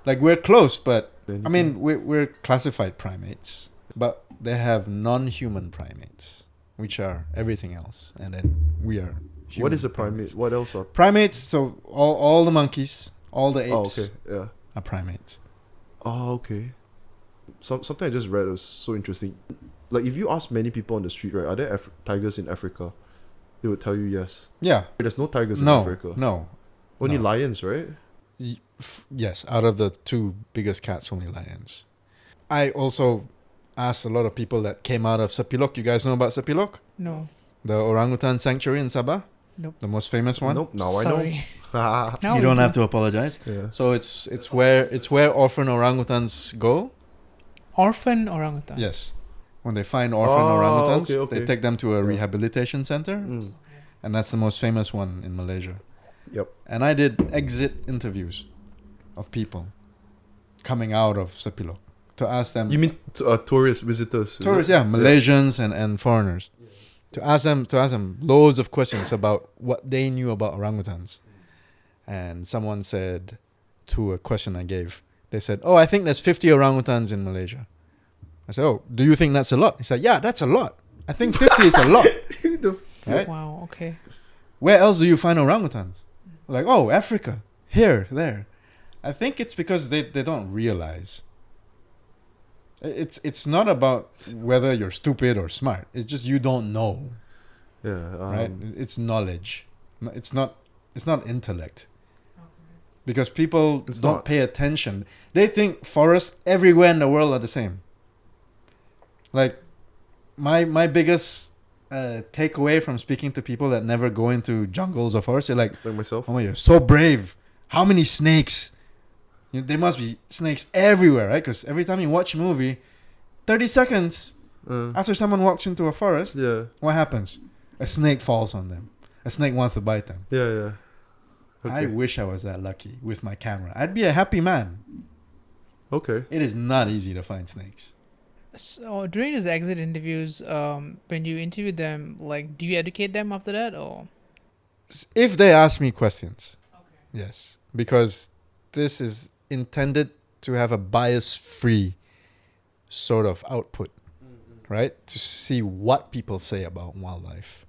Like we're close, but Then I mean we're classified primates, but they have non-human primates, which are everything else, and then we are. what is a primates. primate? What else are? Primates, so all the monkeys, all the apes Oh, okay. Yeah. are primates. Oh, okay. Something I just read was so interesting. Like, if you ask many people on the street, right, are there tigers in Africa? They would tell you yes. Yeah. There's no tigers in No. Africa. No. Only no. lions, right? Yes, out of the 2 biggest cats, only lions. I also asked a lot of people that came out of Sepilok. You guys know about Sepilok? No. The orangutan sanctuary in Sabah? Nope. The most famous one? Nope. Now Sorry. I know. Now You we don't do. have to apologize. Yeah. So it's where orphan orangutans go. Orphan orangutan. Yes. When they find orphan Oh, orangutans, okay. they take them to a Yeah. rehabilitation center, Mm. and that's the most famous one in Malaysia. Yep. And I did exit interviews of people coming out of Sepilok to ask them. You mean tourist visitors? is tourists? it? Yeah, Malaysians and foreigners. To ask them loads of questions about what they knew about orangutans. And someone said to a question I gave, they said, "Oh, I think there's 50 orangutans in Malaysia." I said, "Oh, do you think that's a lot?" He said, "Yeah, that's a lot. I think 50 is a lot." Right? Wow. Okay. Where else do you find orangutans? Like, oh, Africa, here, there. I think it's because they don't realize. It's not about whether you're stupid or smart. It's just you don't know, Yeah. right? It's knowledge. It's not intellect. Because people It's don't not. pay attention. They think forests everywhere in the world are the same. Like, my biggest takeaway from speaking to people that never go into jungles or forests, they're like, Like myself. "Oh, you're so brave. How many snakes? There must be snakes everywhere, right? Because every time you watch a movie, 30 seconds after someone walks into a forest, Yeah. what happens? A snake falls on them. A snake wants to bite them. Yeah. Yeah. I wish I was that lucky with my camera. I'd be a happy man. Okay. It is not easy to find snakes. So during these exit interviews, when you interview them, like, do you educate them after that, or? If they ask me questions, yes, because this is intended to have a bias-free sort of output, right? To see what people say about wildlife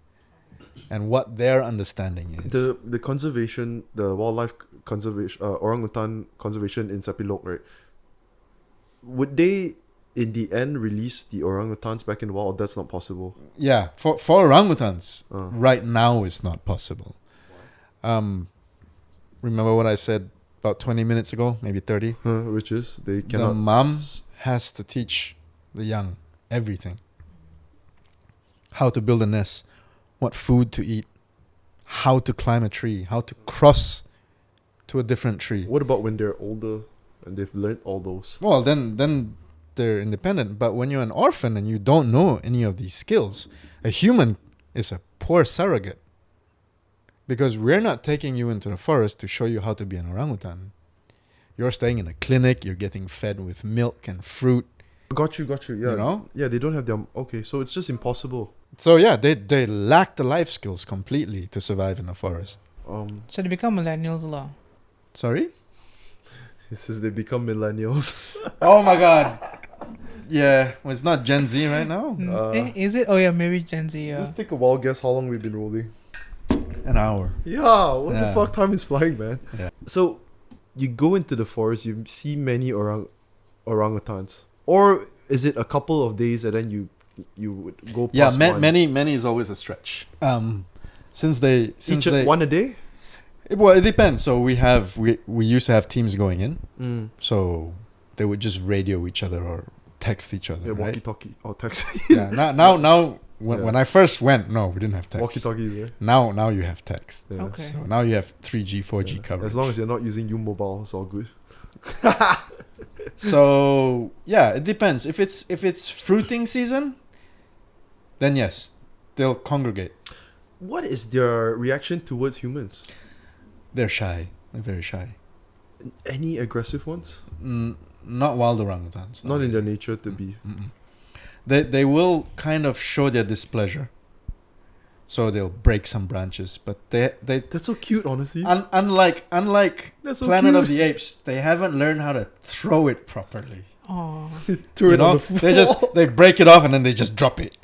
and what their understanding is. The conservation, the wildlife conservation, orangutan conservation in Sepilok, right? Would they, in the end, release the orangutans back in the wild? Or that's not possible. Yeah, for orangutans, right now it's not possible. Remember what I said about 20 minutes ago, maybe 30? Which is they cannot. The mom has to teach the young everything. How to build a nest, what food to eat, how to climb a tree, how to cross to a different tree. What about when they're older and they've learned all those? Well, then they're independent. But when you're an orphan and you don't know any of these skills, a human is a poor surrogate. Because we're not taking you into the forest to show you how to be an orangutan. You're staying in a clinic, you're getting fed with milk and fruit. Got you. Yeah. You know? Yeah, they don't have their... Okay, so it's just impossible. So yeah, they lack the life skills completely to survive in the forest. So they become millennials lah. Sorry? He says they become millennials. Oh my god. Yeah, well, it's not Gen Z right now. Is it? Oh yeah, maybe Gen Z. Just take a wild guess how long we've been rolling. An hour. Yeah, what the fuck? Time is flying, man. Yeah. So, you go into the forest, you see many orangutans. Or is it a couple of days and then you would go past one? Many is always a stretch. Since they one a day? It depends. So we used to have teams going in. So they would just radio each other or text each other. Yeah, right? walkie-talkie or text. Yeah. Now when I first went, no, we didn't have text. Walkie-talkies, yeah. Now you have text. Yeah. Okay. So now you have 3G, 4G coverage. As long as you're not using U-Mobile, it's all good. So yeah, it depends. If it's fruiting season, then yes, they'll congregate. What is their reaction towards humans? They're shy. They're very shy. Any aggressive ones? Not wild orangutans. Not in their nature to be. They will kind of show their displeasure. So they'll break some branches, but they That's so cute, honestly. unlike That's so Planet of cute. the Apes, they haven't learned how to throw it properly. Oh. Threw it on the floor. They break it off and then they just drop it.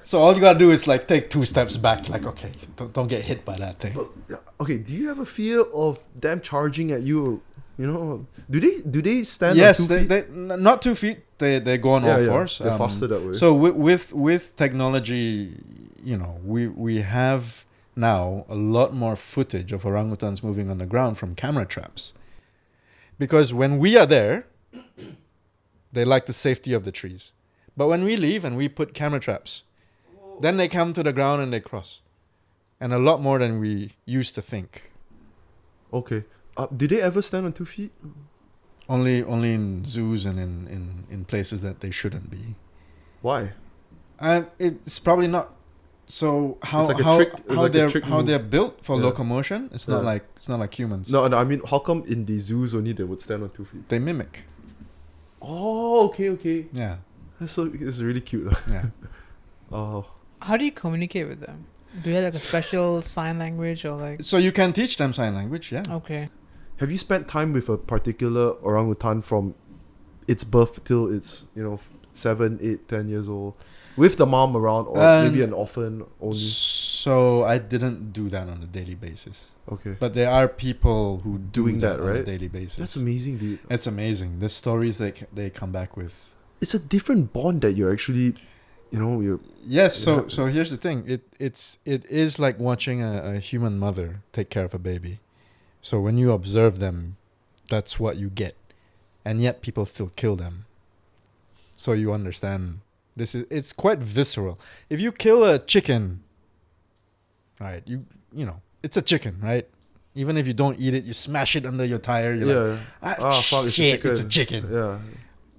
So all you gotta do is like take 2 steps back, like okay, don't get hit by that thing. But, okay, do you have a fear of them charging at you? You know, do they stand? Yes, on 2 feet? they not 2 feet. They go on all fours. They're faster that way. So with technology, you know, we have now a lot more footage of orangutans moving on the ground from camera traps. Because when we are there, they like the safety of the trees. But when we leave and we put camera traps, then they come to the ground and they cross. And a lot more than we used to think. Okay. Do they ever stand on 2 feet? Only in zoos and in places that they shouldn't be. Why? It's probably not. So how It's like a trick how move. they're built for Yeah. locomotion? It's not like humans. No, I mean, how come in the zoos only they would stand on 2 feet? They mimic. Oh, okay. Yeah. It's really cute. Yeah. Oh. How do you communicate with them? Do you have like a special sign language or like? So you can teach them sign language. Yeah. Okay. Have you spent time with a particular orangutan from its birth till it's 7, 8, 10 years old, with the mom around, or maybe an orphan only? So I didn't do that on a daily basis. Okay. But there are people who Doing do that that, on a right? daily basis. That's amazing, dude. It's amazing. The stories they come back with. It's a different bond that you're actually, you're... Yes. Yeah. So here's the thing. It is like watching a human mother take care of a baby. So when you observe them, that's what you get, and yet people still kill them. So you understand. It's quite visceral. If you kill a chicken, right? It's a chicken, right? Even if you don't eat it, you smash it under your tire. You're like, fuck, shit, it's a chicken. Yeah.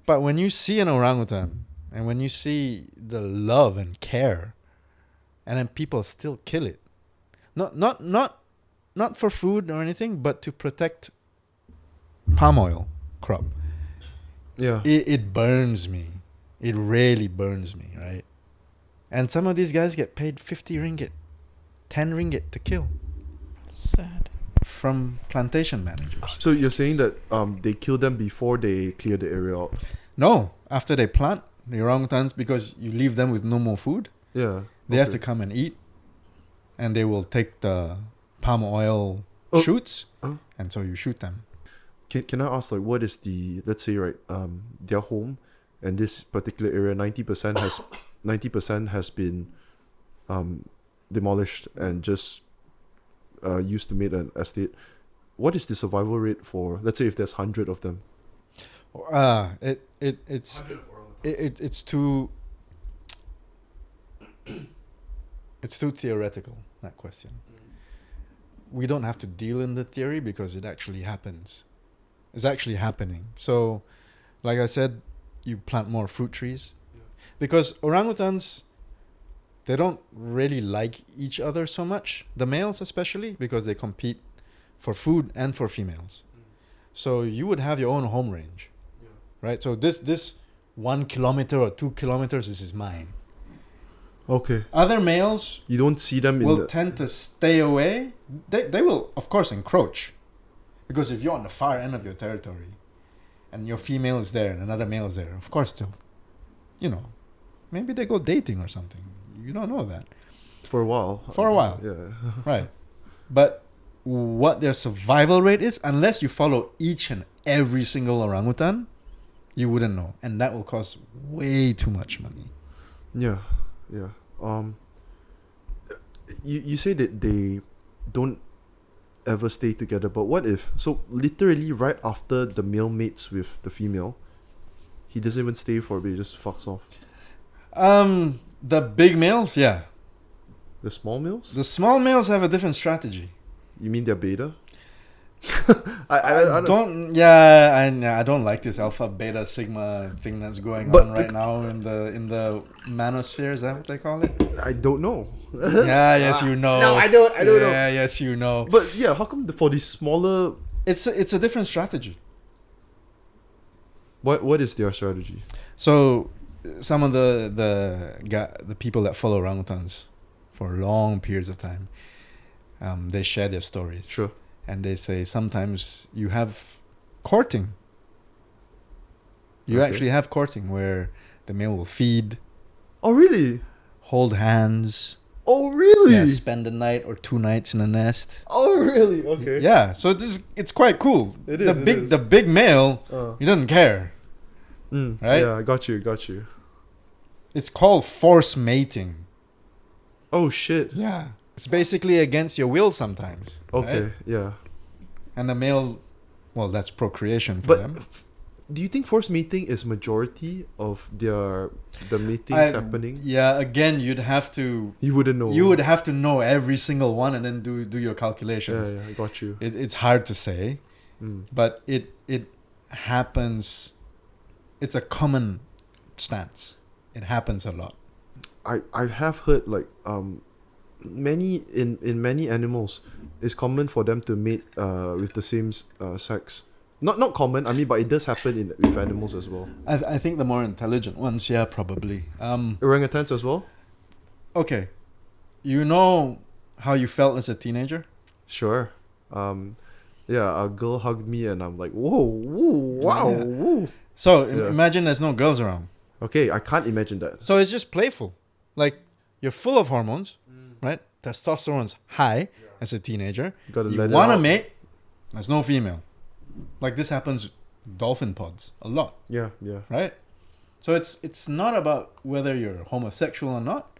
But when you see an orangutan, and when you see the love and care, and then people still kill it, not for food or anything, but to protect palm oil crop. Yeah. It burns me. It really burns me, right? And some of these guys get paid 50 ringgit, 10 ringgit to kill. Sad. from plantation managers. So you're saying that they kill them before they clear the area out? No, after they plant the orangutans, because you leave them with no more food, Yeah. they have to come and eat, and they will take the palm oil shoots, and so you shoot them. Can I ask, like, what is the, let's say, right, their home, and this particular area, 90% has been demolished and just used to make an estate. What is the survival rate for, let's say, if there's 100 of them? It's too theoretical, that question. We don't have to deal in the theory because it actually happens. It's actually happening. So, like I said, you plant more fruit trees. Yeah. Because orangutans, they don't really like each other so much, the males especially, because they compete for food and for females. So you would have your own home range, right? So this 1 kilometer or 2 kilometers, this is mine. Okay. Other males You don't see them will tend to stay away. They will, of course, encroach. Because if you're on the far end of your territory and your female is there and another male is there, of course they'll, maybe they go dating or something. You don't know that. For a while. Yeah. Right. But what their survival rate is, unless you follow each and every single orangutan, you wouldn't know. And that will cost way too much money. Yeah. You say that they don't ever stay together, but what if, so literally right after the male mates with the female, he doesn't even stay for a bit, he just fucks off? The big males, yeah. The small males? The small males have a different strategy. You mean they're beta? I don't like this alpha, beta, sigma thing that's going on right now in the manosphere. Is that what they call it? I don't know. Yes, you know. No, I don't know. Yeah, yes, you know. But yeah, how come for these smaller... It's a different strategy. What is their strategy? So some of the people that follow orangutans for long periods of time, they share their stories. Sure. And they say sometimes you have courting. You actually have courting where the male will feed. Oh, really? Hold hands. Oh, really? Yeah, spend a night or 2 nights in a nest. Oh, really? Okay. Yeah, so it's quite cool. The big male, he doesn't care. Right? Yeah, I got you. It's called force mating. Oh, shit. Yeah. It's basically against your will sometimes. Okay, right? yeah. And the male, well, that's procreation for them. Do you think forced mating is majority of the matings happening? Yeah, again, you'd have to... You wouldn't know. You would have to know every single one and then do your calculations. Yeah, I got you. It's hard to say, but it happens. It's a common stance. It happens a lot. I have heard like many animals, it's common for them to mate with the same sex. Not common, I mean, but it does happen with animals as well. I think the more intelligent ones, yeah, probably. Orangutans as well? Okay. You know how you felt as a teenager? Sure. Yeah, a girl hugged me and I'm like, whoa, wow, Yeah. whoa. So imagine there's no girls around. Okay, I can't imagine that. So it's just playful. Like, you're full of hormones, right? Testosterone's high as a teenager. You want to mate, there's no female. Like, this happens with dolphin pods a lot. Yeah. Right? So it's not about whether you're homosexual or not.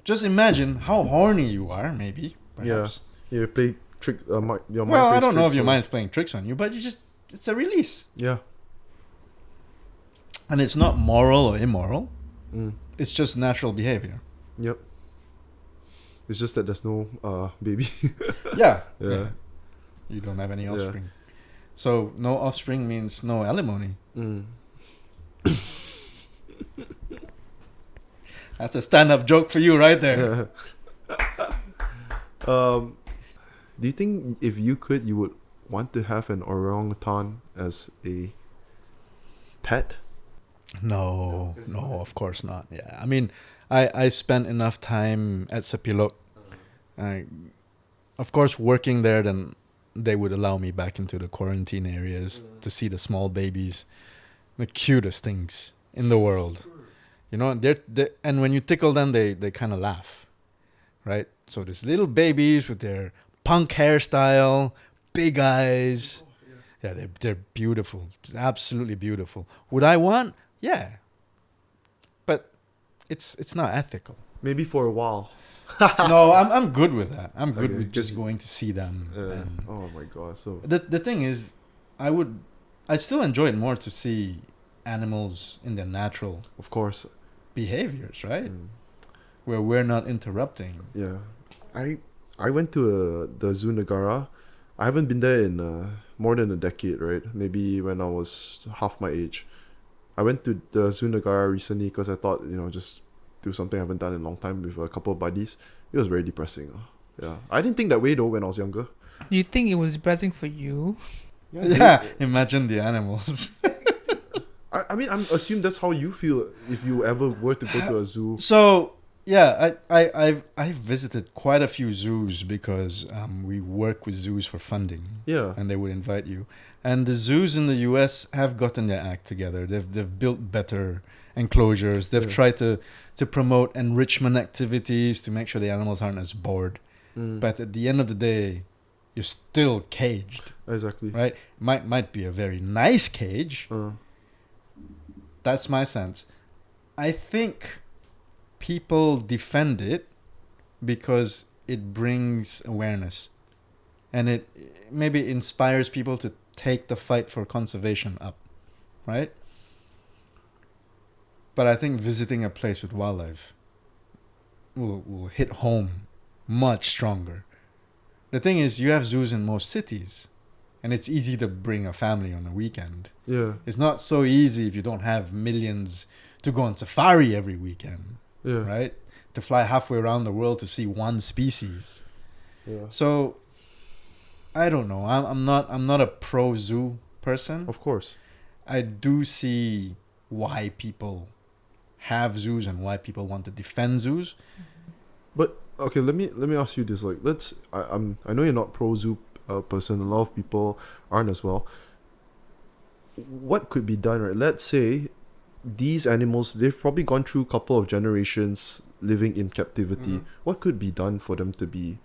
Just imagine how horny you are, maybe, perhaps. Yeah, you play trick. Your mind Well, I plays don't know if tricks your on- mind's playing tricks on you, but it's a release. Yeah. And it's not moral or immoral. It's just natural behavior. Yep. It's just that there's no baby. Yeah. Yeah. You don't have any offspring. So no offspring means no alimony. That's a stand-up joke for you right there. Do you think if you could, you would want to have an orangutan as a pet? No, of course not. Yeah, I mean, I spent enough time at Sepilok. Of course, working there, then they would allow me back into the quarantine areas to see the small babies, the cutest things in the world. You know, and when you tickle them, they kind of laugh, right? So these little babies with their punk hairstyle, big eyes. Yeah, they're beautiful. Absolutely beautiful. Would I want? Yeah. But it's not ethical. Maybe for a while. No, I'm good with that. I'm good Okay, with just going to see them. And Oh my god. So the thing is, I still enjoy it more to see animals in their natural of course. behaviors, right? Mm. Where we're not interrupting. Yeah. I went to the Zoo Negara. I haven't been there in more than a decade, right? Maybe when I was half my age. I went to the Zoo Negara recently because I thought, just do something I haven't done in a long time with a couple of buddies. It was very depressing. Yeah. I didn't think that way though when I was younger. You think it was depressing for you? Yeah, imagine the animals. I mean, I'm assume that's how you feel if you ever were to go to a zoo. So yeah, I've visited quite a few zoos because we work with zoos for funding. Yeah. And they would invite you. And the zoos in the US have gotten their act together. They've built better enclosures. They've tried to promote enrichment activities to make sure the animals aren't as bored. Mm. But at the end of the day, you're still caged, Exactly. right? Might be a very nice cage. That's my sense. I think people defend it because it brings awareness, and it maybe inspires people to take the fight for conservation up, right? But I think visiting a place with wildlife will hit home much stronger. The thing is, you have zoos in most cities, and it's easy to bring a family on a weekend. Yeah. It's not so easy if you don't have millions to go on safari every weekend, Yeah. right? To fly halfway around the world to see one species. Yeah. So I don't know. I'm not a pro zoo person. Of course. I do see why people have zoos and why people want to defend zoos. But okay, let me ask you this. Like, I know you're not pro zoo person. A lot of people aren't as well. What could be done, right? Let's say these animals, they've probably gone through a couple of generations living in captivity. What could be done for them to be,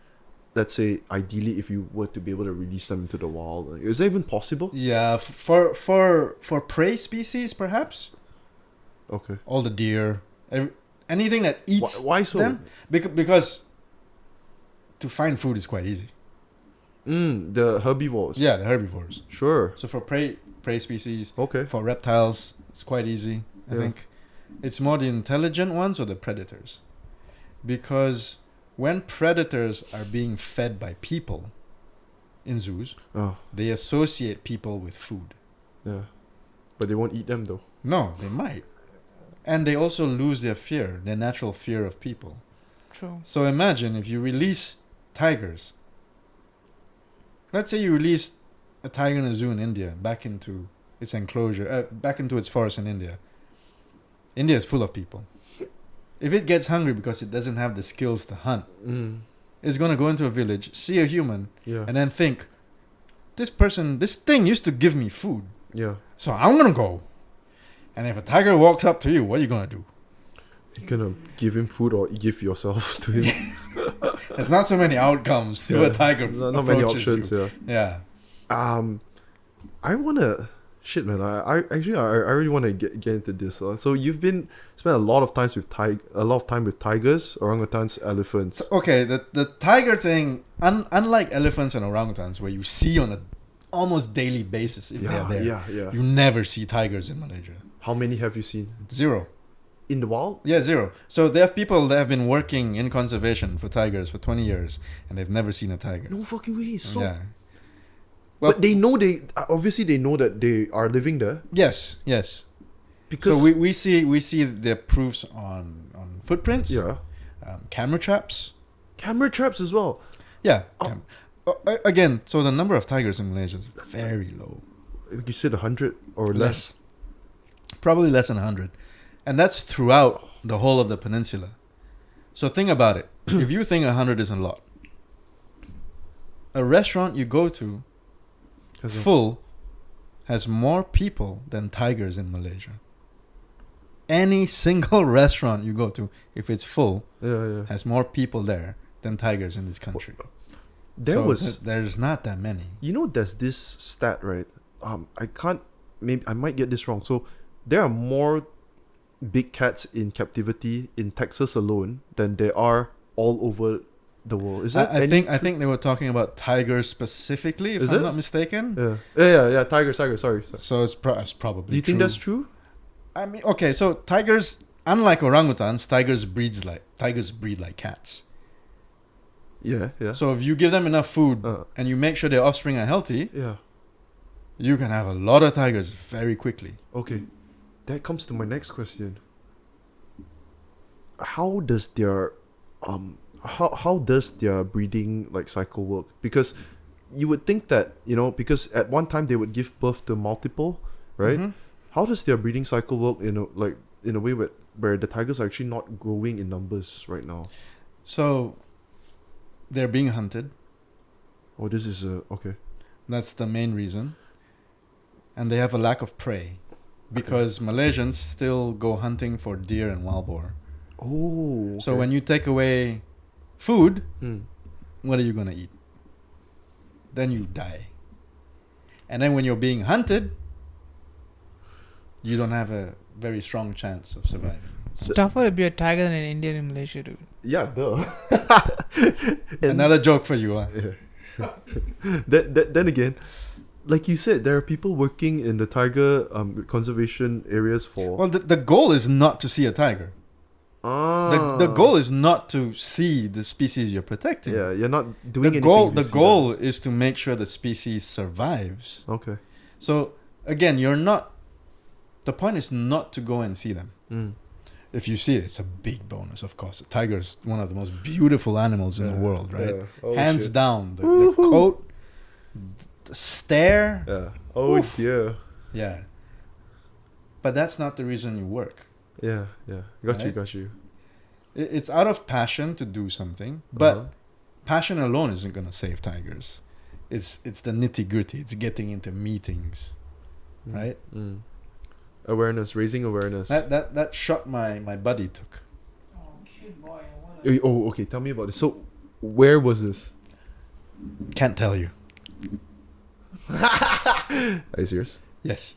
let's say, ideally, if you were to be able to release them into the wild? Like, is that even possible? Yeah, for prey species, perhaps. Okay. All the deer, anything that eats Why so? them, because to find food is quite easy. The herbivores. Yeah, the herbivores. Sure. So for prey species, Okay. for reptiles, it's quite easy. I think it's more the intelligent ones or the predators, because when predators are being fed by people in zoos, they associate people with food. Yeah. But they won't eat them though. No, they might. And they also lose their natural fear of people. True. So imagine if you release tigers. Let's say you release a tiger in a zoo in India back into its enclosure, back into its forest in India. India is full of people. If it gets hungry because it doesn't have the skills to hunt, it's going to go into a village, see a human, and then think, this thing used to give me food. Yeah. So I'm going to go. And if a tiger walks up to you, what are you going to do? You're gonna give him food or give yourself to him. There's not so many outcomes to a tiger. Not many options. You. Yeah. I wanna shit, man. I really wanna get into this. So you've spent a lot of time with tigers, orangutans, elephants. Okay, the tiger thing, unlike elephants and orangutans, where you see on an almost daily basis if they're there. Yeah. You never see tigers in Malaysia. How many have you seen? 0. In the wild? Yeah, 0. So there are people that have been working in conservation for tigers for 20 years, and they've never seen a tiger. No fucking way. So, yeah. Well, but they know that they are living there. Yes. Because so we see the proofs on footprints. Yeah. Camera traps. Camera traps as well. Yeah. Again, so the number of tigers in Malaysia is very low. Like you said, 100 or less. Probably less than 100. And that's throughout the whole of the peninsula. So think about it. If you think 100 is a lot, a restaurant you go to full has more people than tigers in Malaysia. Any single restaurant you go to, if it's full, has more people there than tigers in this country. There's not that many. You know, there's this stat, right? I might get this wrong. So there are more big cats in captivity in Texas alone than there are all over the world. Is that I think they were talking about tigers specifically, if I'm not mistaken. Yeah. Tigers. Sorry. So it's probably. Do you think that's true? I mean, okay. So tigers, unlike orangutans, tigers breed like cats. Yeah. So if you give them enough food and you make sure their offspring are healthy, you can have a lot of tigers very quickly. Okay, that comes to my next question. How does their how does their breeding like cycle work? Because you would think that, you know, because at one time they would give birth to multiple, right? Mm-hmm. How does their breeding cycle work in a way where the tigers are actually not growing in numbers right now? So they're being hunted. Oh, this is okay. That's the main reason. And they have a lack of prey because Malaysians still go hunting for deer and wild boar. Oh. Okay. So when you take away food, what are you going to eat? Then you die. And then when you're being hunted, you don't have a very strong chance of surviving. It's tougher to be a tiger than an Indian in Malaysia, dude. Yeah, duh. Another joke for you, huh? Yeah. Then again, like you said, there are people working in the tiger conservation areas for... Well, the goal is not to see a tiger. The goal is not to see the species you're protecting. Yeah, you're not doing anything. The goal is to make sure the species survives. Okay. So, again, the point is not to go and see them. If you see it, it's a big bonus, of course. A tiger is one of the most beautiful animals in the world, right? Yeah. Oh, hands down. The coat, the stare. Yeah. Oh, oof. Dear. Yeah. But that's not the reason you work. Yeah. Got you. It's out of passion to do something, but passion alone isn't going to save tigers. It's the nitty-gritty. It's getting into meetings, right? Raising awareness. That shot my buddy took. Oh, cute boy. Oh, okay. Tell me about this. So, where was this? Can't tell you. Are you serious? Yes.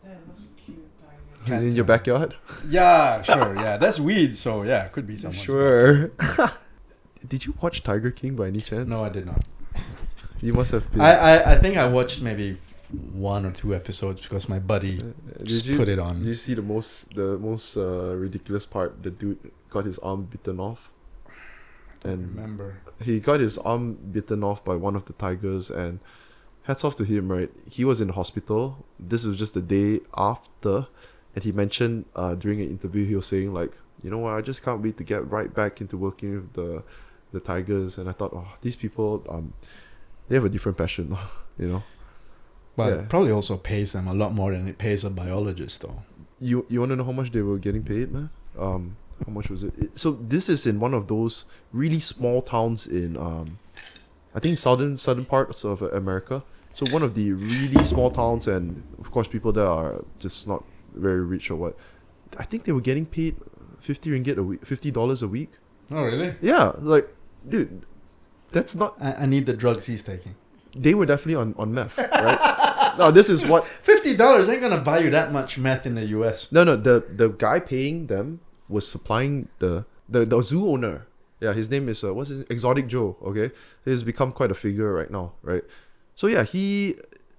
That's a cute tiger. In your backyard? Yeah, sure. Yeah, that's weed, so yeah, could be someone's sure. Did you watch Tiger King by any chance? No, I did not. You must have been. I think I watched maybe 1 or 2 episodes because my buddy put it on. Did you see the most ridiculous part? The dude got his arm bitten off. I don't remember. He got his arm bitten off by one of the tigers, and hats off to him, right? He was in the hospital. This was just the day after, and he mentioned during an interview, he was saying like, you know what, I just can't wait to get right back into working with the tigers. And I thought, these people, they have a different passion, you know. But it probably also pays them a lot more than it pays a biologist, though. You want to know how much they were getting paid, man? How much was it? So this is in one of those really small towns in, I think southern parts of America. So one of the really small towns, and of course people there are just not very rich or what. I think they were getting paid 50 ringgit a week, $50 a week. Oh, really? Yeah, like, dude, that's not... I need the drugs he's taking. They were definitely on meth, right? No, this is what... $50 ain't gonna buy you that much meth in the US. No, the guy paying them was supplying the zoo owner. Yeah, his name is, what's his name? Exotic Joe, okay? He's become quite a figure right now, right? So yeah, he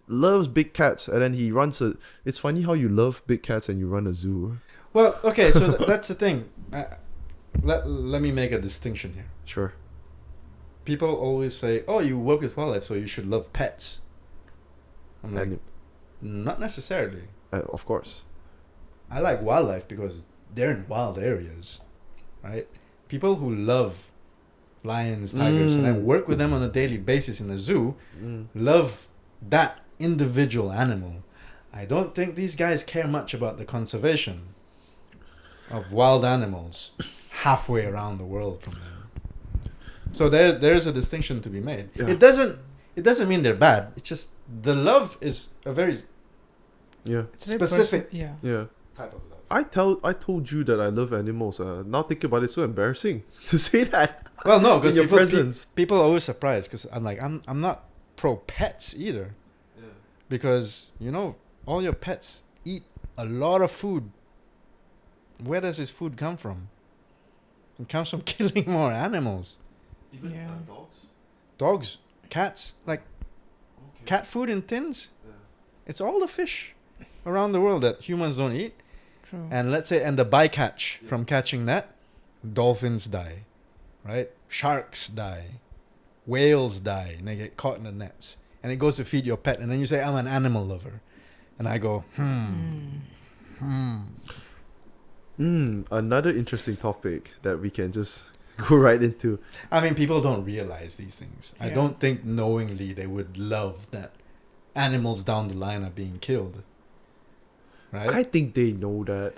loves big cats, and then he runs a... It's funny how you love big cats and you run a zoo. Well, okay, so that's the thing. Let me make a distinction here. Sure. People always say, oh, you work with wildlife, so you should love pets. I'm like, not necessarily. Of course. I like wildlife because they're in wild areas, right? People who love lions, tigers, and then work with them on a daily basis in a zoo love that individual animal. I don't think these guys care much about the conservation of wild animals halfway around the world from them. So there's a distinction to be made. Yeah. It doesn't mean they're bad. It's just the love is a very Yeah. It's a very specific yeah. Yeah. type of love. I told you that I love animals. Now thinking about it, it's so embarrassing to say that. Well, no, because In your presence. people are always surprised because I'm not pro pets either, Yeah. because all your pets eat a lot of food. Where does this food come from? It comes from killing more animals. Even Yeah. dogs. Dogs, cats, like Okay. cat food in tins. Yeah. It's all the fish around the world that humans don't eat. True. And let's say, and the bycatch Yeah. from catching that, dolphins die, right? Sharks die, whales die, and they get caught in the nets. And it goes to feed your pet, and then you say, I'm an animal lover. And I go, Another interesting topic that we can just go right into. I mean, people don't realize these things. I Yeah. don't think knowingly they would love that animals down the line are being killed. Right? I think they know that,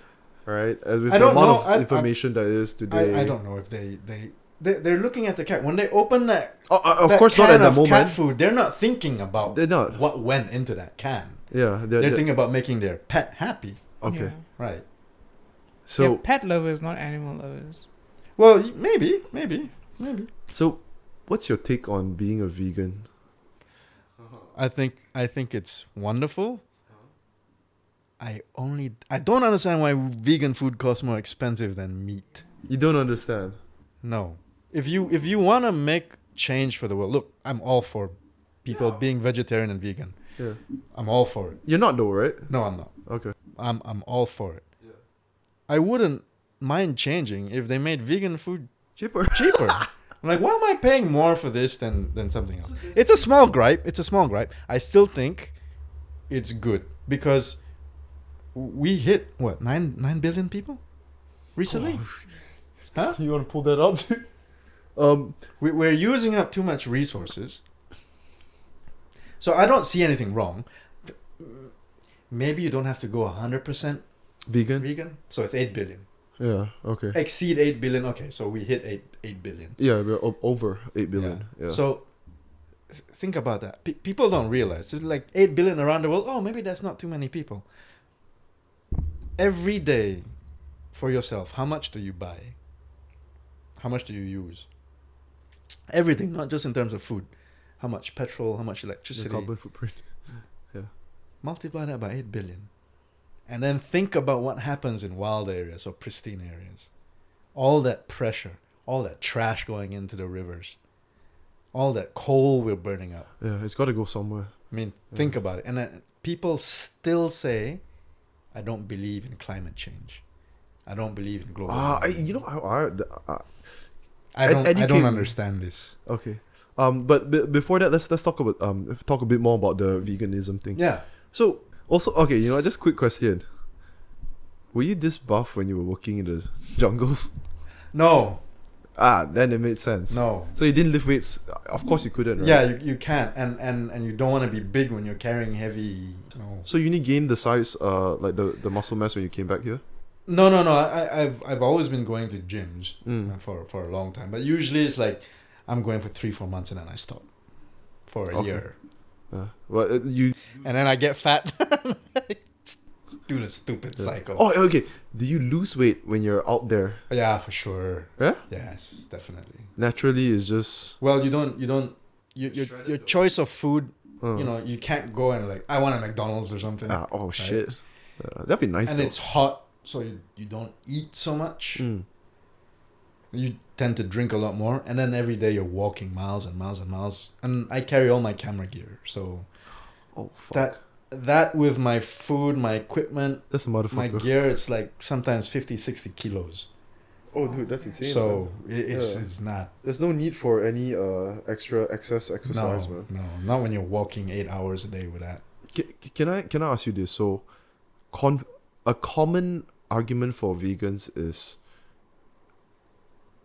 right? As with I the don't amount know. of information that is today. I don't know if they're looking at the cat. When they open that, Of that course, not can at the of moment. cat food, they're not thinking about They're not. what went into that can. Yeah. They're thinking about making their pet happy. Okay. Yeah. Right. So Yeah, pet lovers, not animal lovers. Well, maybe. so, what's your take on being a vegan? I think it's wonderful. I don't understand why vegan food costs more expensive than meat. You don't understand. No. If you want to make change for the world, look, I'm all for people being vegetarian and vegan. Yeah. I'm all for it. You're not though, right? No, I'm not. Okay. I'm all for it. Yeah. I wouldn't mind changing if they made vegan food Cheaper. cheaper. I'm like, why am I paying more for this than something else? It's a small gripe. I still think it's good because we hit what 9 billion people recently. Huh? You want to pull that up? We're using up too much resources. So I don't see anything wrong. Maybe you don't have to go 100% Vegan. vegan. So it's 8 billion. Yeah. Okay. Exceed 8 billion. Okay, so we hit 8 billion. Yeah, we're over 8 billion. Yeah. So think about that. People don't realize. It's like 8 billion around the world. Oh, maybe that's not too many people. Every day for yourself, how much do you buy? How much do you use? Everything, not just in terms of food. How much petrol, how much the electricity. carbon footprint. Multiply that by 8 billion. And then think about what happens in wild areas or pristine areas. All that pressure, all that trash going into the rivers, all that coal we're burning up. Yeah, it's got to go somewhere. I mean, think about it. And then people still say, I don't believe in climate change. I don't believe in global warming. I don't educate me. understand this. Okay. But before that, let's talk about talk a bit more about the veganism thing. Yeah. So also, okay, just quick question. Were you this buff when you were working in the jungles? No. Then it made sense. No. So you didn't lift weights. Of course you couldn't, right? Yeah, you can't. And you don't want to be big when you're carrying heavy. No. So you only gained the size, like the muscle mass when you came back here? No. I've always been going to gyms for a long time. But usually it's like I'm going for 3-4 months and then I stop for a year. Well, you. And then I get fat. Do the stupid cycle. Oh, okay. Do you lose weight when you're out there? Yeah, for sure. Yeah. Yes, definitely. Naturally, it's just. Well, your choice of food, you can't go and like, I want a McDonald's or something. Oh shit. That'd be nice. And though. it's hot, so you don't eat so much. You tend to drink a lot more, and then every day you're walking miles and miles and miles. And I carry all my camera gear, so Oh fuck. that with my food, my equipment, That's a motherfucker. my gear, it's like sometimes 50-60 kilos. Oh, dude, that's insane. So man. it's not. There's no need for any excess exercise, No, man. not when you're walking 8 hours a day with that. Can I ask you this? So, a common argument for vegans is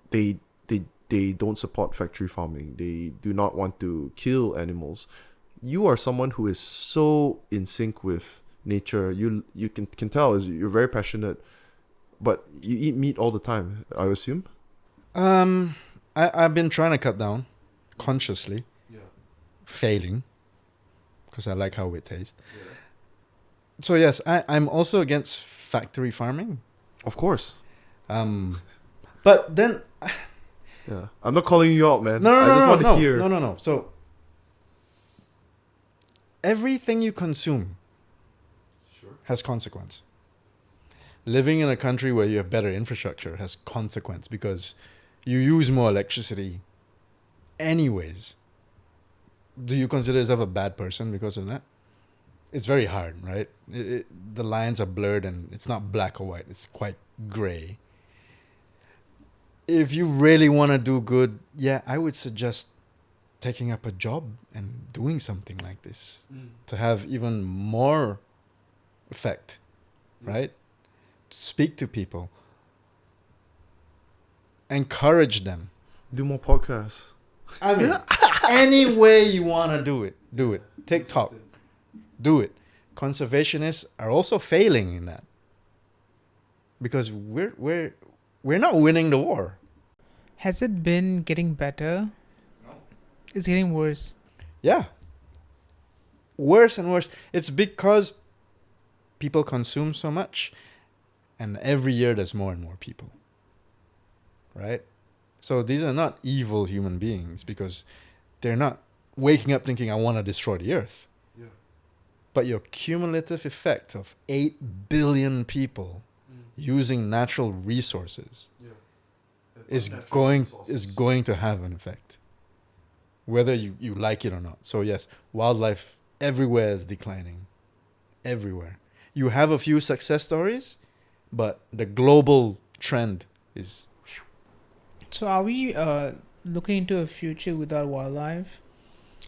they don't support factory farming. They do not want to kill animals. You are someone who is so in sync with nature. You can tell you're very passionate, but you eat meat all the time, I assume. I've been trying to cut down consciously, Yeah. failing, because I like how it tastes. Yeah. So yes, I'm also against factory farming. Of course. But then Yeah. I'm not calling you out, man. no, I just want to hear. No. So everything you consume has consequence. Living in a country where you have better infrastructure has consequence because you use more electricity anyways. Do you consider yourself a bad person because of that? It's very hard, right? The lines are blurred and it's not black or white. It's quite gray. If you really want to do good, yeah, I would suggest taking up a job and doing something like this to have even more effect, right? Speak to people. Encourage them. Do more podcasts. I mean, any way you want to do it, do it. TikTok, do it. Conservationists are also failing in that because we're not winning the war. Has it been getting better? No. It's getting worse. Yeah. Worse and worse. It's because people consume so much, and every year there's more and more people. Right? So these are not evil human beings because they're not waking up thinking, I want to destroy the earth. Yeah. But your cumulative effect of 8 billion people using natural resources is going to have an effect. Whether you like it or not. So yes, wildlife everywhere is declining. Everywhere. You have a few success stories, but the global trend is... So are we looking into a future without wildlife?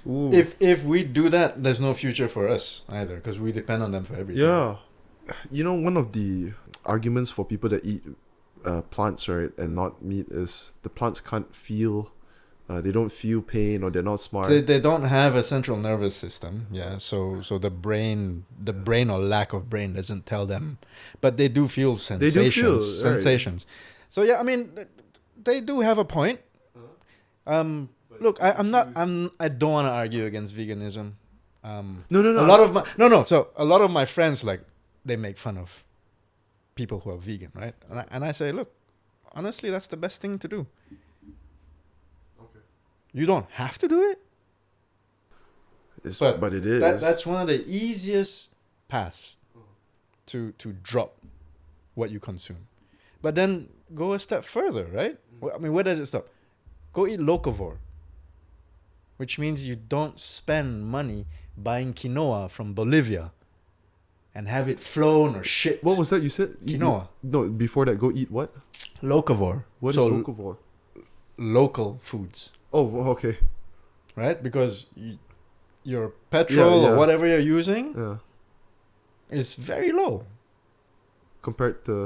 Ooh. If we do that, there's no future for us either, because we depend on them for everything. Yeah. You know, one of the arguments for people that eat plants, right, and not meat is the plants can't feel, they don't feel pain, or they're not smart. They don't have a central nervous system, yeah. So the brain or lack of brain doesn't tell them, but they do feel sensations. Sensations. Right. So yeah, I mean, they do have a point. Look, I don't want to argue against veganism. No. So a lot of my friends, like, they make fun of people who are vegan, right? And I say, look, honestly, that's the best thing to do. Okay. You don't have to do it. But it is. That's one of the easiest paths to drop what you consume. But then go a step further, right? I mean, where does it stop? Go eat locavore, which means you don't spend money buying quinoa from Bolivia and have it flown or shipped. What was that you said? Quinoa. No, before that, go eat what? Locavore. What is locavore? Local foods. Oh, okay. Right? Because your petrol or whatever you're using is very low. Compared to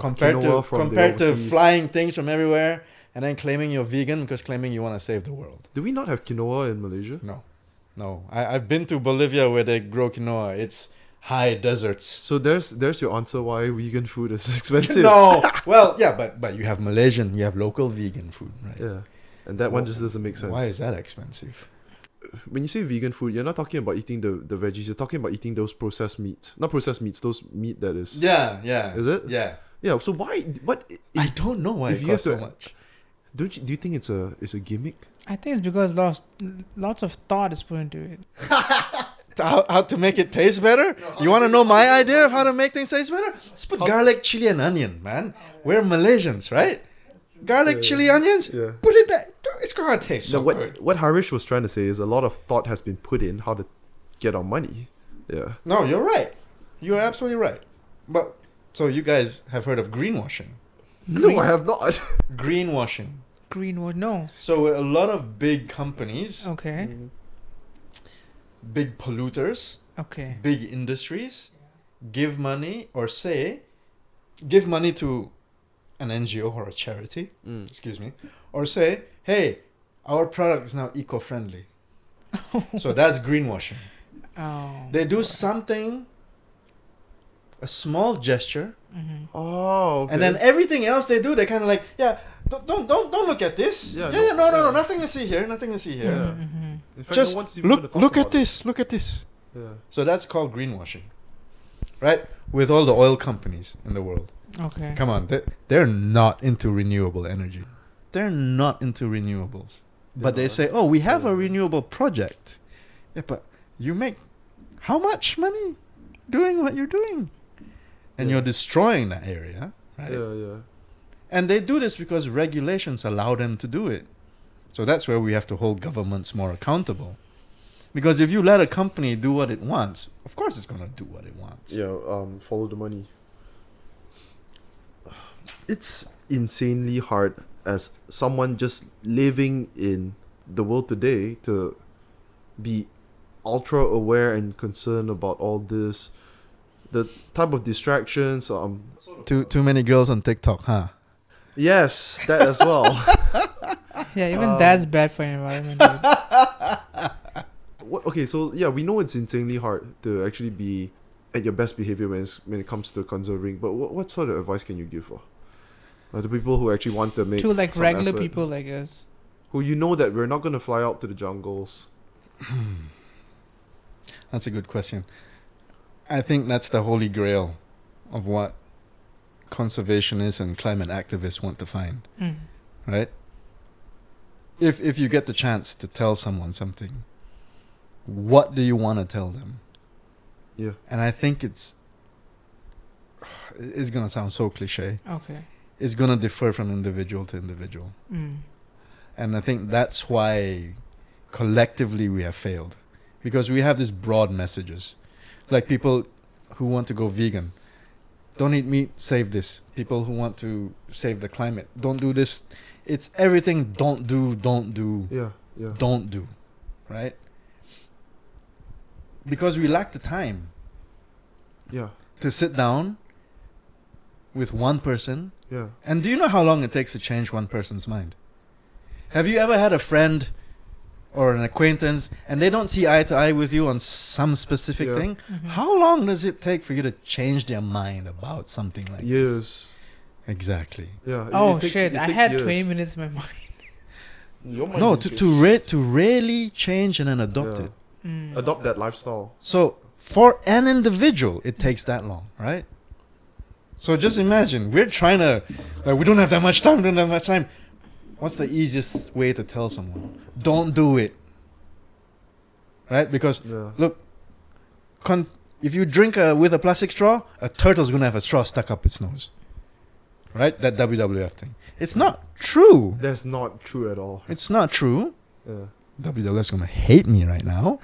flying things from everywhere and then claiming you're vegan because claiming you want to save the world. Do we not have quinoa in Malaysia? No. I've been to Bolivia where they grow quinoa. It's high deserts. So there's your answer why vegan food is expensive. No. Well, yeah, but you have Malaysian, you have local vegan food, right? Yeah. And that one just doesn't make sense. Why is that expensive? When you say vegan food, you're not talking about eating the veggies. You're talking about eating those processed meats. Not processed meats, those meat that is... Yeah. Is it? Yeah. Yeah, so why... I don't know why it costs so much. Do you think it's a gimmick? I think it's because lots of thought is put into it. How to make it taste better? You want to know my idea of how to make things taste better? Let's put garlic, chili, and onion, man. We're Malaysians, right? Garlic, chili, onions. Yeah. Put it there. It's gonna taste so good. What Harish was trying to say is a lot of thought has been put in how to get our money. Yeah. No, you're right. You're absolutely right. But so you guys have heard of greenwashing? No, I have not. Greenwashing. No. So a lot of big companies. Okay. Big polluters. Okay. Big industries give money to an NGO or a charity, or say, hey, our product is now eco-friendly. So that's greenwashing. They do something, a small gesture, Oh, okay. and then everything else they do, they kind of like, don't look at this. Yeah, No, nothing to see here. Nothing to see here. Yeah. In fact, Just no one's even gonna talk look at about it. this. Look at this. Yeah. So that's called greenwashing, right? With all the oil companies in the world. Okay. Come on, they're not into renewable energy. They're not into renewables. But they say, oh, we have a renewable project. Yeah, but you make how much money doing what you're doing? And you're destroying that area, right? Yeah. And they do this because regulations allow them to do it. So that's where we have to hold governments more accountable. Because if you let a company do what it wants, of course it's going to do what it wants. Yeah, follow the money. It's insanely hard as someone just living in the world today to be ultra aware and concerned about all this. The type of distractions. Too many girls on TikTok, huh? Yes, that as well. Yeah, even that's bad for environment. Dude. Okay, so yeah, we know it's insanely hard to actually be at your best behavior when it comes to conserving. But what sort of advice can you give for the people who actually want to make To like some regular effort, people like us. who you know that we're not going to fly out to the jungles? That's a good question. I think that's the holy grail of what conservationists and climate activists want to find, right? If you get the chance to tell someone something, what do you want to tell them? Yeah. And I think it's going to sound so cliche. Okay. It's going to differ from individual to individual. And I think that's why collectively we have failed. Because we have these broad messages. Like people who want to go vegan. Don't eat meat, save this. People who want to save the climate. Don't do this. It's everything don't do. Yeah. Don't do. Right? Because we lack the time Yeah. to sit down with one person. Yeah. And do you know how long it takes to change one person's mind? Have you ever had a friend or an acquaintance and they don't see eye to eye with you on some specific thing? How long does it take for you to change their mind about something like this? Years. Exactly. Yeah. Oh it takes- shit! it I takes had years. 20 minutes in my mind. Your mind No, is to good. to really change and then adopt Yeah. it. Adopt that lifestyle. So for an individual, it takes that long, right? So just imagine, we're trying to, we don't have that much time, What's the easiest way to tell someone? Don't do it. Right? Because, Yeah. look, if you drink with a plastic straw, a turtle's going to have a straw stuck up its nose. Right? That WWF thing. It's not true. That's not true at all. It's not true. Yeah. WWF's going to hate me right now.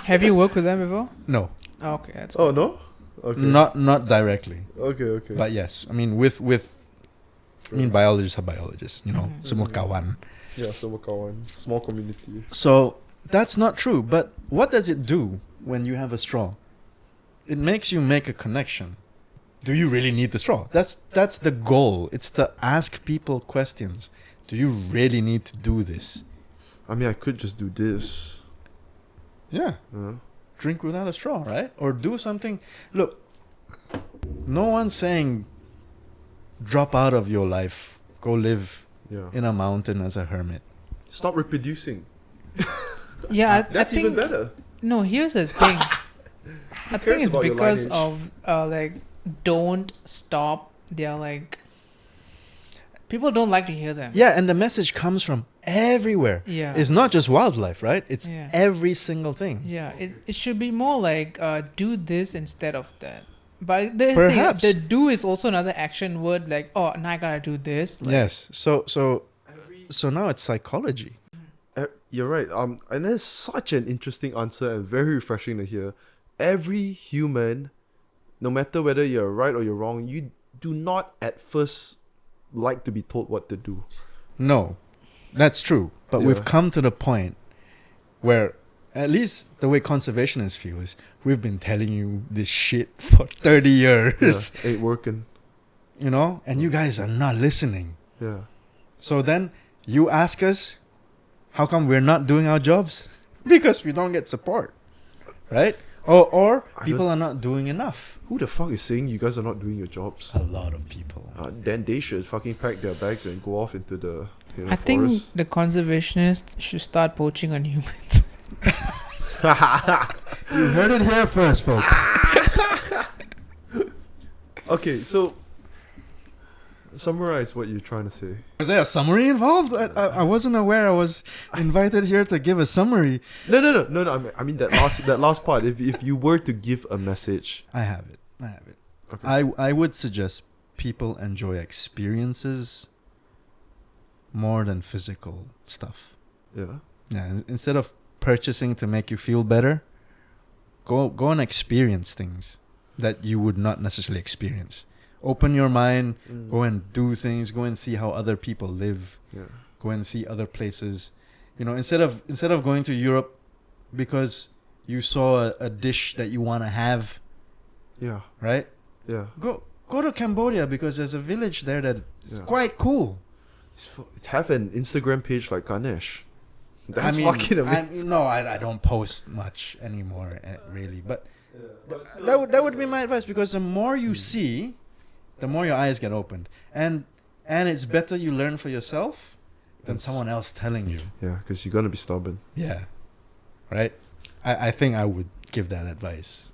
Have you worked with them before? No. Oh, okay, that's Oh no. Okay. Not directly. Okay. But yes, I mean biologists are biologists, semua kawan. Yeah. So kawan, small community. So that's not true. But what does it do when you have a straw? It makes you make a connection. Do you really need the straw? That's the goal. It's to ask people questions. Do you really need to do this? I mean, I could just do this. Yeah. Drink without a straw, right? Or do something. Look, no one's saying drop out of your life, go live Yeah. in a mountain as a hermit. Stop reproducing. Yeah, I That's think even better. no. Here's the thing. I think it's about your because lineage? of like don't stop. They're like people don't like to hear them. Yeah, and the message comes from everywhere. Yeah. It's not just wildlife, right? It's Yeah. every single thing. Yeah, it should be more like do this instead of that. But Perhaps. the do is also another action word like, oh, now I gotta do this. Like, Yes. So now it's psychology. You're right. And it's such an interesting answer and very refreshing to hear. Every human, no matter whether you're right or you're wrong, you do not at first like to be told what to do. No, that's true. But Yeah. we've come to the point where, at least the way conservationists feel is, we've been telling you this shit for 30 years, Ain't working. and you guys are not listening. Yeah. So then you ask us, how come we're not doing our jobs? Because we don't get support, right? Or I people are not doing enough. Who the fuck is saying you guys are not doing your jobs? A lot of people. Then they should fucking pack their bags and go off into the I think forest. the conservationists should start poaching on humans. You heard it here first, folks. Okay, so summarize what you're trying to say. Was there a summary involved? I wasn't aware I was invited here to give a summary. No. I mean that last part. If you were to give a message, I have it. okay. I would suggest people enjoy experiences more than physical stuff. Yeah. Yeah, instead of purchasing to make you feel better, go and experience things that you would not necessarily experience. Open your mind, go and do things, go and see how other people live, Yeah. go and see other places. You know, instead of going to Europe because you saw a dish that you want to have, Yeah. right? Yeah. Go to Cambodia because there's a village there that is Yeah. quite cool. Have an Instagram page like Kennesh. That's I mean, fucking amazing. I don't post much anymore, really. But that would be my advice, because the more you see, the more your eyes get opened, and it's better you learn for yourself than someone else telling you. Yeah, because you're gonna be stubborn. Yeah, right. I think I would give that advice.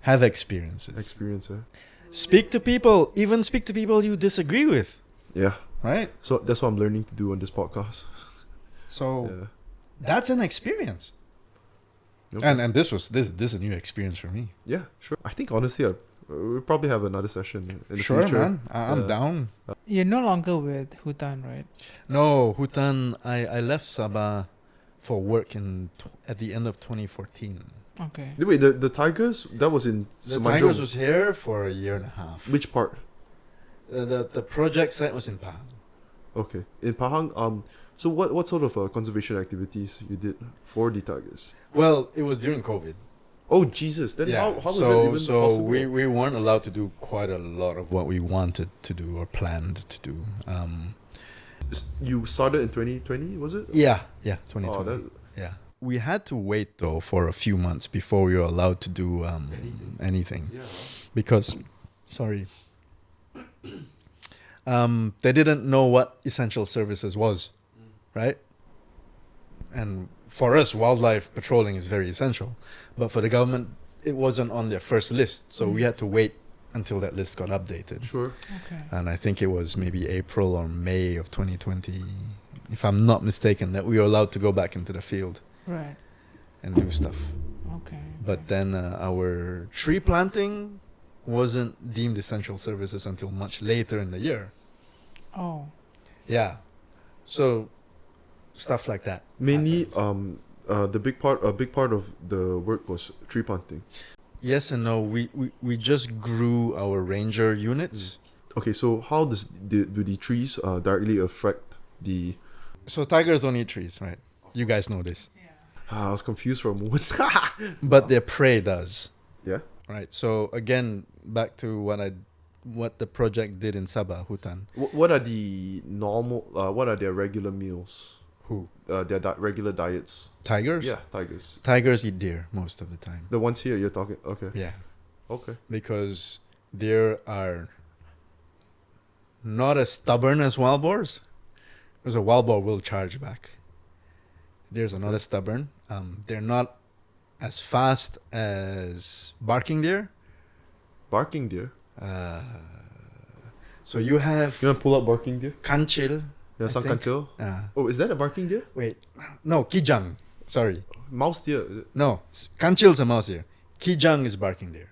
Have experiences. Experience, eh? Speak to people. Even speak to people you disagree with. Yeah. Right. So that's what I'm learning to do on this podcast. So Yeah. that's an experience. Okay. And this is a new experience for me. Yeah, sure. I think honestly, we'll probably have another session in the Sure, future. man. I'm down. You're no longer with Hutan, right? No, Hutan. I left Sabah for work at the end of 2014. Okay. Wait, the tigers, that was in The Semenjung. Tigers was here for a year and a half. Which part? The project site was in Pahang. Okay, in Pahang. So what sort of conservation activities you did for the tigers? Well, it was during COVID. Oh Jesus! Then how was that even so possible? we weren't allowed to do quite a lot of what we wanted to do or planned to do. You started in 2020, was it? Yeah, 2020. Oh, that, Yeah. We had to wait though for a few months before we were allowed to do anything. yeah. Because they didn't know what essential services was, right? And for us, wildlife patrolling is very essential, but for the government, it wasn't on their first list, so we had to wait until that list got updated. Sure. Okay. And I think it was maybe April or May of 2020, if I'm not mistaken, that we were allowed to go back into the field Right. and do stuff. Okay. But then our tree planting wasn't deemed essential services until much later in the year. Oh. Yeah. So stuff like that. Mainly, happened. a big part of the work was tree planting. Yes and no. We just grew our ranger units. Okay, so how do the trees directly affect the? So tigers don't eat trees, right? You guys know this. I was confused for a moment. But their prey does. Yeah. Right. So again, back to what the project did in Sabah, Hutan. What are the normal? What are their regular meals? Who? Their regular diets. Tigers? Yeah, tigers. Tigers eat deer most of the time. The ones here you're talking. Okay. Yeah. Okay. Because deer are not as stubborn as wild boars. Because a wild boar will charge back. Deers are not as stubborn. They're not as fast as barking deer. Barking deer. So you have You wanna pull up barking deer? kancil. Yeah, I think. sangkantil. Oh, is that a barking deer? Wait. No, kijang. Sorry. Mouse deer. Is it? No, kancil's a mouse deer. Kijang is barking deer.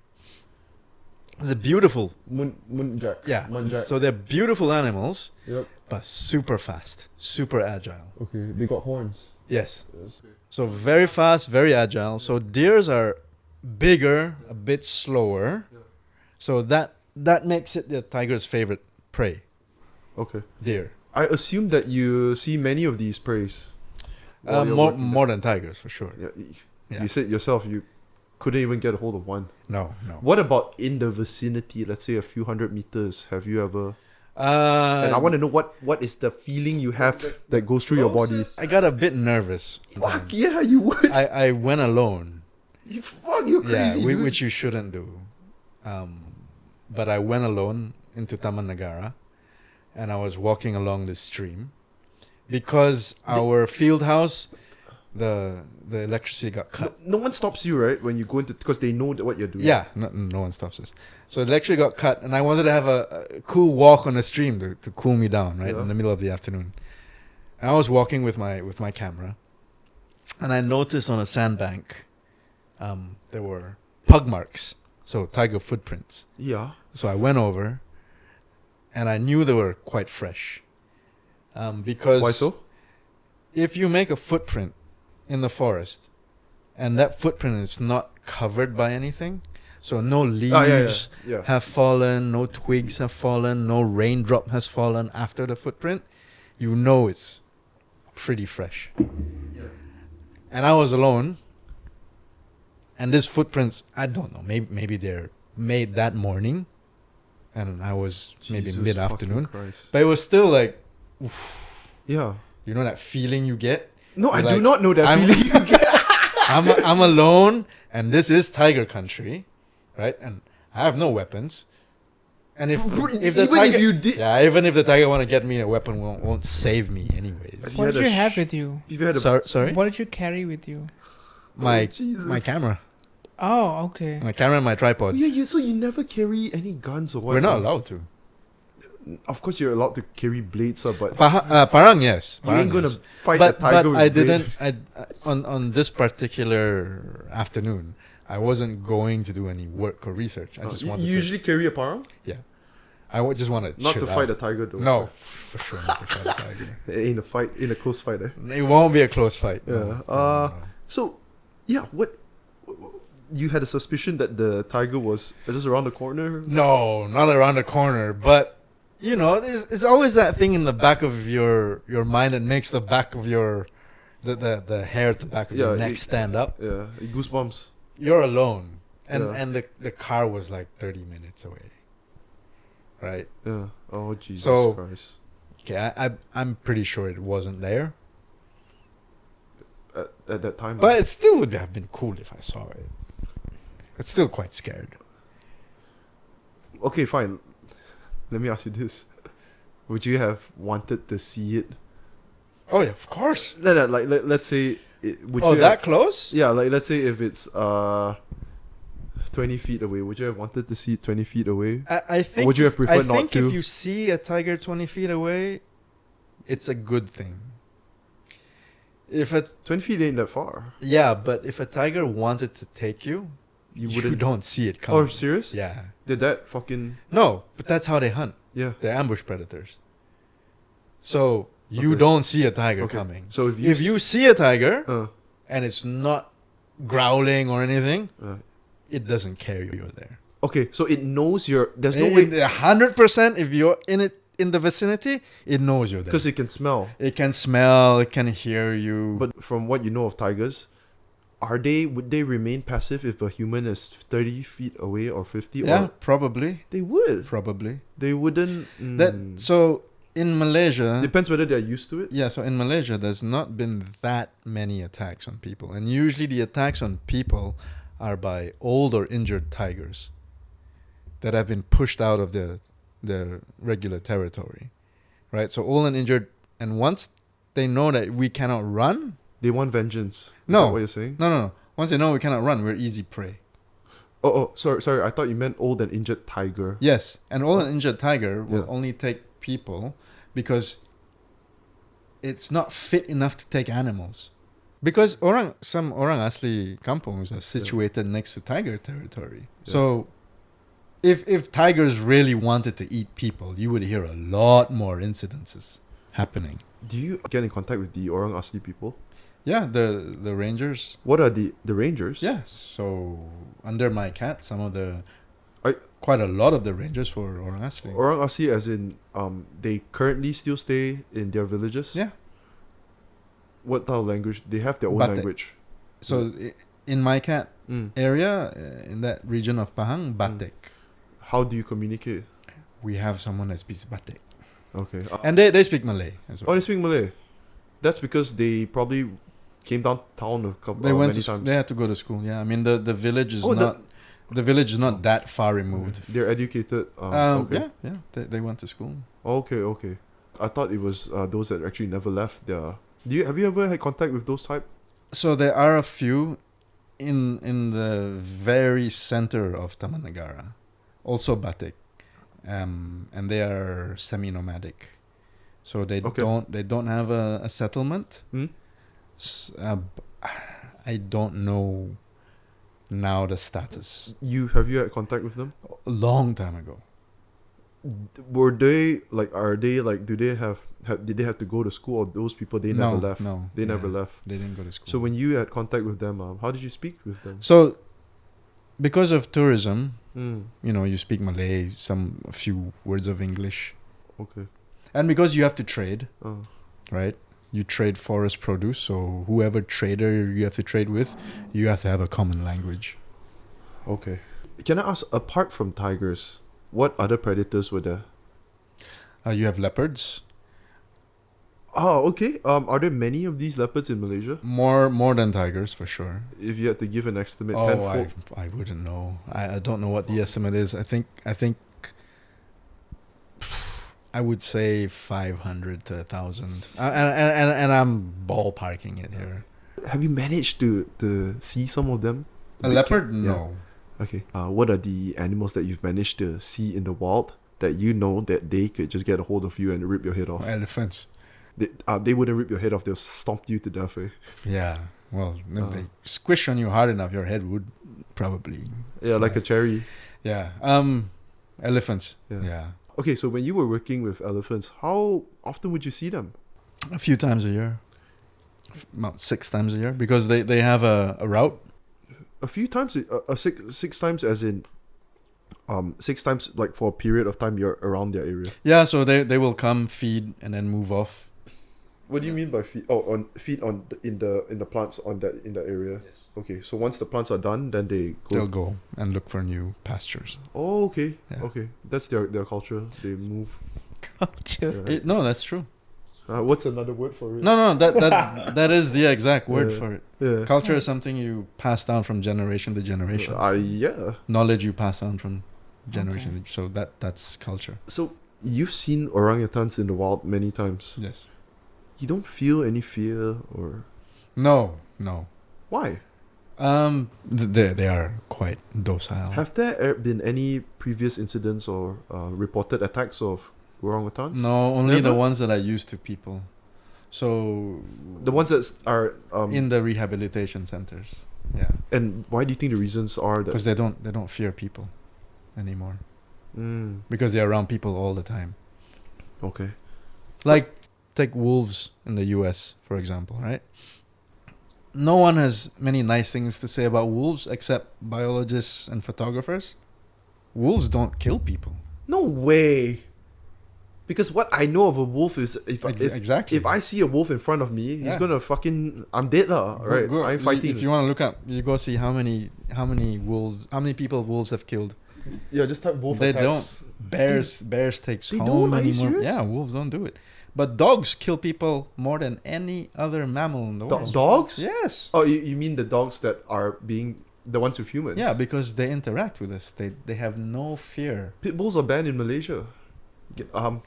It's a beautiful. Munjak. Yeah. Munjak. So they're beautiful animals, Yep. but super fast, super agile. Okay, they got horns. Yes. So very fast, very agile. So deers are bigger, a bit slower. So that makes it the tiger's favorite prey. Okay. Deer. I assume that you see many of these preys. while you're working More than tigers for sure. there. Yeah. Yeah. You said yourself you couldn't even get a hold of one. No. What about in the vicinity? Let's say a few hundred meters. Have you ever? And And I want to know what is the feeling you have that goes through your bodies. I got a bit nervous. Fuck yeah, you would. I went alone, You're crazy, dude. which you shouldn't do. But I went alone into Taman Negara, and I was walking along the stream because our field house, the electricity got cut. No one stops you, right, when you go into, because they know what you're doing. Yeah, no one stops us. So the electricity got cut, and I wanted to have a cool walk on the stream to cool me down, right, in the middle of the afternoon. And I was walking with my camera, and I noticed on a sandbank, there were pug marks, so tiger footprints. Yeah. So I went over, and I knew they were quite fresh. Because why so? If you make a footprint in the forest, and that footprint is not covered by anything, so no leaves have fallen, no twigs have fallen, no raindrop has fallen after the footprint, you know it's pretty fresh. Yeah. And I was alone, and these footprints, I don't know, maybe they're made that morning, and I was maybe mid-afternoon, but it was still like, oof. Yeah. You know that feeling you get? No, I do not know that feeling you get. I'm alone, and this is tiger country, right? And I have no weapons. And if the tiger want to get me, a weapon won't save me anyways. What did you have with you? Sorry? What did you carry with you? My camera. Oh, okay. My camera and my tripod. Yeah, so you never carry any guns or what? We're not allowed to. Of course, you're allowed to carry blades, but parang yes. You ain't gonna fight a tiger with I blade. didn't. On this particular afternoon, I wasn't going to do any work or research. I just wanted. You usually carry a parang? Yeah, just want to not chill to fight out. a tiger, though. No, for sure not to fight a tiger. It ain't a close fight. It won't be a close fight. Yeah. No. So, yeah. What? You had a suspicion that the tiger was just around the corner? No, not around the corner, but. You know, it's always that thing in the back of your mind that makes the back of your the hair at the back of your neck stand up. Yeah, goosebumps. You're alone, and the car was like 30 minutes away, right? Yeah. Oh Jesus Christ. Okay, I'm pretty sure it wasn't there. At that time, but it still would have been cool if I saw it. It's still quite scared. Okay, fine. Let me ask you this: would you have wanted to see it? Oh yeah, of course. Let's say. Would you that close? Yeah, like let's say if it's 20 feet away, would you have wanted to see it 20 feet away? I think. Or would you have preferred not to? I think if you see a tiger 20 feet away, it's a good thing. If 20 feet ain't that far. Yeah, but if a tiger wanted to take you, you don't see it coming. Oh, serious? Yeah. Did that fucking... No, but that's how they hunt. Yeah. They're ambush predators. So you don't see a tiger coming. So if you see a tiger and it's not growling or anything, it doesn't care you're there. Okay, so it knows you're... There's no way... 100% if you're in the vicinity, it knows you're there. Because it can smell. It can smell, it can hear you. But from what you know of tigers... Would they remain passive if a human is 30 feet away or 50? Yeah, or probably. They would. Probably. They wouldn't... So, in Malaysia... Depends whether they're used to it. Yeah, so in Malaysia, there's not been that many attacks on people. And usually the attacks on people are by old or injured tigers that have been pushed out of the regular territory. Right? So old and injured. And once they know that we cannot run... They want vengeance. Is that what you're saying? No. Once they know we cannot run, we're easy prey. Oh, sorry. I thought you meant old and injured tiger. Yes, an old and injured tiger will only take people because it's not fit enough to take animals. Because some orang asli kampungs are situated next to tiger territory. Yeah. So if tigers really wanted to eat people, you would hear a lot more incidences happening. Do you get in contact with the orang asli people? Yeah, the rangers. What are the rangers? Yeah, so under my cat, quite a lot of the rangers were Orang Asli. Orang Asli as in they currently still stay in their villages? Yeah. What type of language? They have their own language. So in my cat area, in that region of Pahang, Batek. How do you communicate? We have someone that speaks Batek. Okay. And they speak Malay as well. Oh, they speak Malay. That's because they probably came downtown a couple They went many to times. they had to go to school. Yeah, I mean the village is Oh, not the village is not that far removed. They're educated. Okay. Yeah, they went to school. Okay. I thought it was those that actually never left their. Have you ever had contact with those type? So there are a few in the very center of Taman Negara, also Batik, and they are semi-nomadic. So they don't have a settlement. Hmm? I don't know now the status. Have you had contact with them? A long time ago. Were they like? Are they like? Do they did they have to go to school? Or those people never left? No, They never left. They didn't go to school. So when you had contact with them, how did you speak with them? So because of tourism, Mm. you speak Malay, a few words of English, Okay. and because you have to trade, Oh. right? You trade forest produce, so whoever trader you have to trade with, you have to have a common language. Okay. Can I ask, apart from tigers, what other predators were there? You have leopards, Oh, okay. Are there many of these leopards in Malaysia? more than tigers for sure. If you had to give an estimate, Oh, tenfold. I wouldn't know. I don't know what the estimate is. I think I would say 500 to 1,000. And I'm ballparking it here. Have you managed to see some of them? A leopard? No. Okay. What are the animals that you've managed to see in the wild that you know that they could just get a hold of you and rip your head off? Elephants. They wouldn't rip your head off. They'll stomp you to death. Eh? Yeah. Well, if they squish on you hard enough, your head would probably. Yeah, like a cherry. Yeah. Elephants. Yeah. Yeah. Okay, so when you were working with elephants, how often would you see them? A few times a year. About 6 times a year, because they have a route. A few times, six times, as in, 6 times like for a period of time you're around their area. Yeah, so they will come, feed, and then move off. What do you mean by feed? Feed in the plants in that area. Yes. Okay, so once the plants are done, then They'll go and look for new pastures. Oh, okay, Yeah. okay, that's their culture. They move. Culture. Yeah. No, that's true. What's another word for it? No, that is the exact word Yeah. for it. Yeah. Culture is something you pass down from generation to generation. Yeah. Knowledge you pass down from generation. So that's culture. So you've seen orangutans in the wild many times. Yes. You don't feel any fear or No. why? They are quite docile. Have there been any previous incidents or reported attacks of orangutans? No, only the Never? ones that are used to people. So The ones that are in the rehabilitation centers. Yeah. and why do you think the reasons are that? Because they don't fear people anymore. Mm, Because they're around people all the time. okay. Like, take wolves in the US, for example, right? No one has many nice things to say about wolves except biologists and photographers. Wolves don't kill people. No way. Because what I know of a wolf is Exactly. if I see a wolf in front of me, he's Yeah. gonna fucking I'm dead lah. Right? I'm fighting. If you want to look up, you go see how many people wolves have killed. Yeah, just type wolf They attacks. don't. Bears take They so don't? Are many you more. serious? Yeah, wolves don't do it. But dogs kill people more than any other mammal in the world. Dogs? Yes. Oh, you mean the dogs that are being the ones with humans? Yeah, because they interact with us. They have no fear. Pit bulls are banned in Malaysia.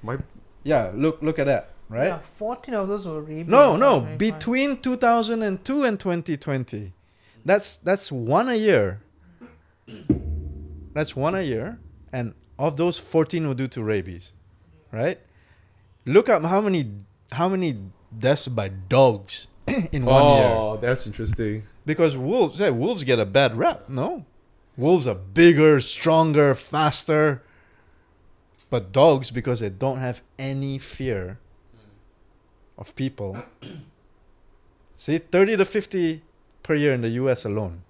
My Yeah, look at that, right? Yeah, 14 of those were rabies. No, Right, between 2002 and 2020. That's one a year. That's one a year, and of those 14 were due to rabies, right? Look up how many deaths by dogs in 1 year. Oh, that's interesting. Because wolves get a bad rap, no? Wolves are bigger, stronger, faster. But dogs, because they don't have any fear of people. See, 30 to 50 per year in the US alone.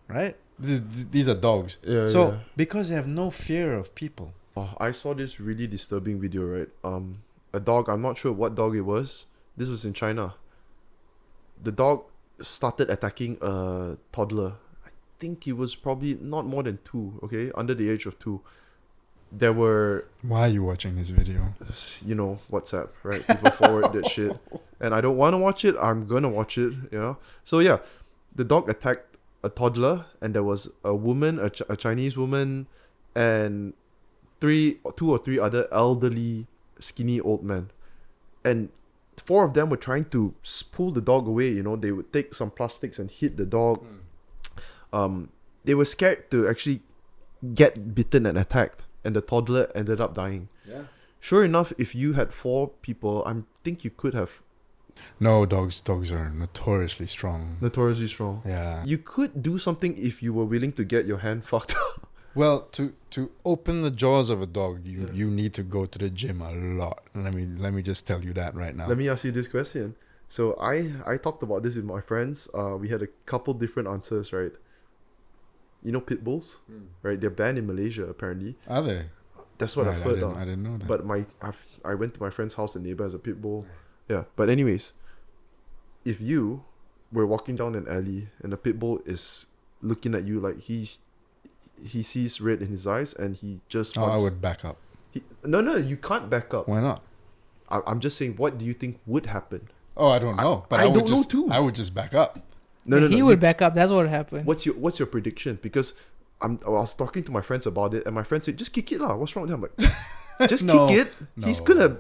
Right? These are dogs. Yeah. So, yeah. because they have no fear of people. Oh, I saw this really disturbing video, right? A dog, I'm not sure what dog it was. This was in China. The dog started attacking a toddler. I think he was probably not more than 2, okay? Under the age of 2. there were, Why are you watching this video? you know, WhatsApp, right? People forward that shit. And I don't want to watch it. I'm going to watch it, you know? So, yeah, the dog attacked a toddler, and there was a woman, a Chinese woman, and two or three other elderly, skinny old men. And 4 of them were trying to pull the dog away, you know? They would take some plastics and hit the dog. They were scared to actually get bitten and attacked, and the toddler ended up dying. Yeah. Sure enough, if you had 4 people, I think you could have No, dogs are notoriously strong. notoriously strong. Yeah. You could do something if you were willing to get your hand fucked up. Well, to open the jaws of a dog, you need to go to the gym a lot. Let me just tell you that right now. Let me ask you this question. So I talked about this with my friends. We had a couple different answers, right? You know pit bulls, right? They're banned in Malaysia apparently. Are they? That's what I've heard. I didn't know that. But I went to my friend's house. The neighbor has a pit bull. Yeah. But anyways, if you were walking down an alley and the pit bull is looking at you like he sees red in his eyes and he just I wants, would back up. No, you can't back up. Why not? I'm just saying, what do you think would happen? Oh, I don't know. But I would don't know just, too. I would just back up. No. He would back up. That's what happened. What's your prediction? Because I was talking to my friends about it, and my friend said, "Just kick it lah. What's wrong with him?" I'm like, just No, kick it. no. He's gonna.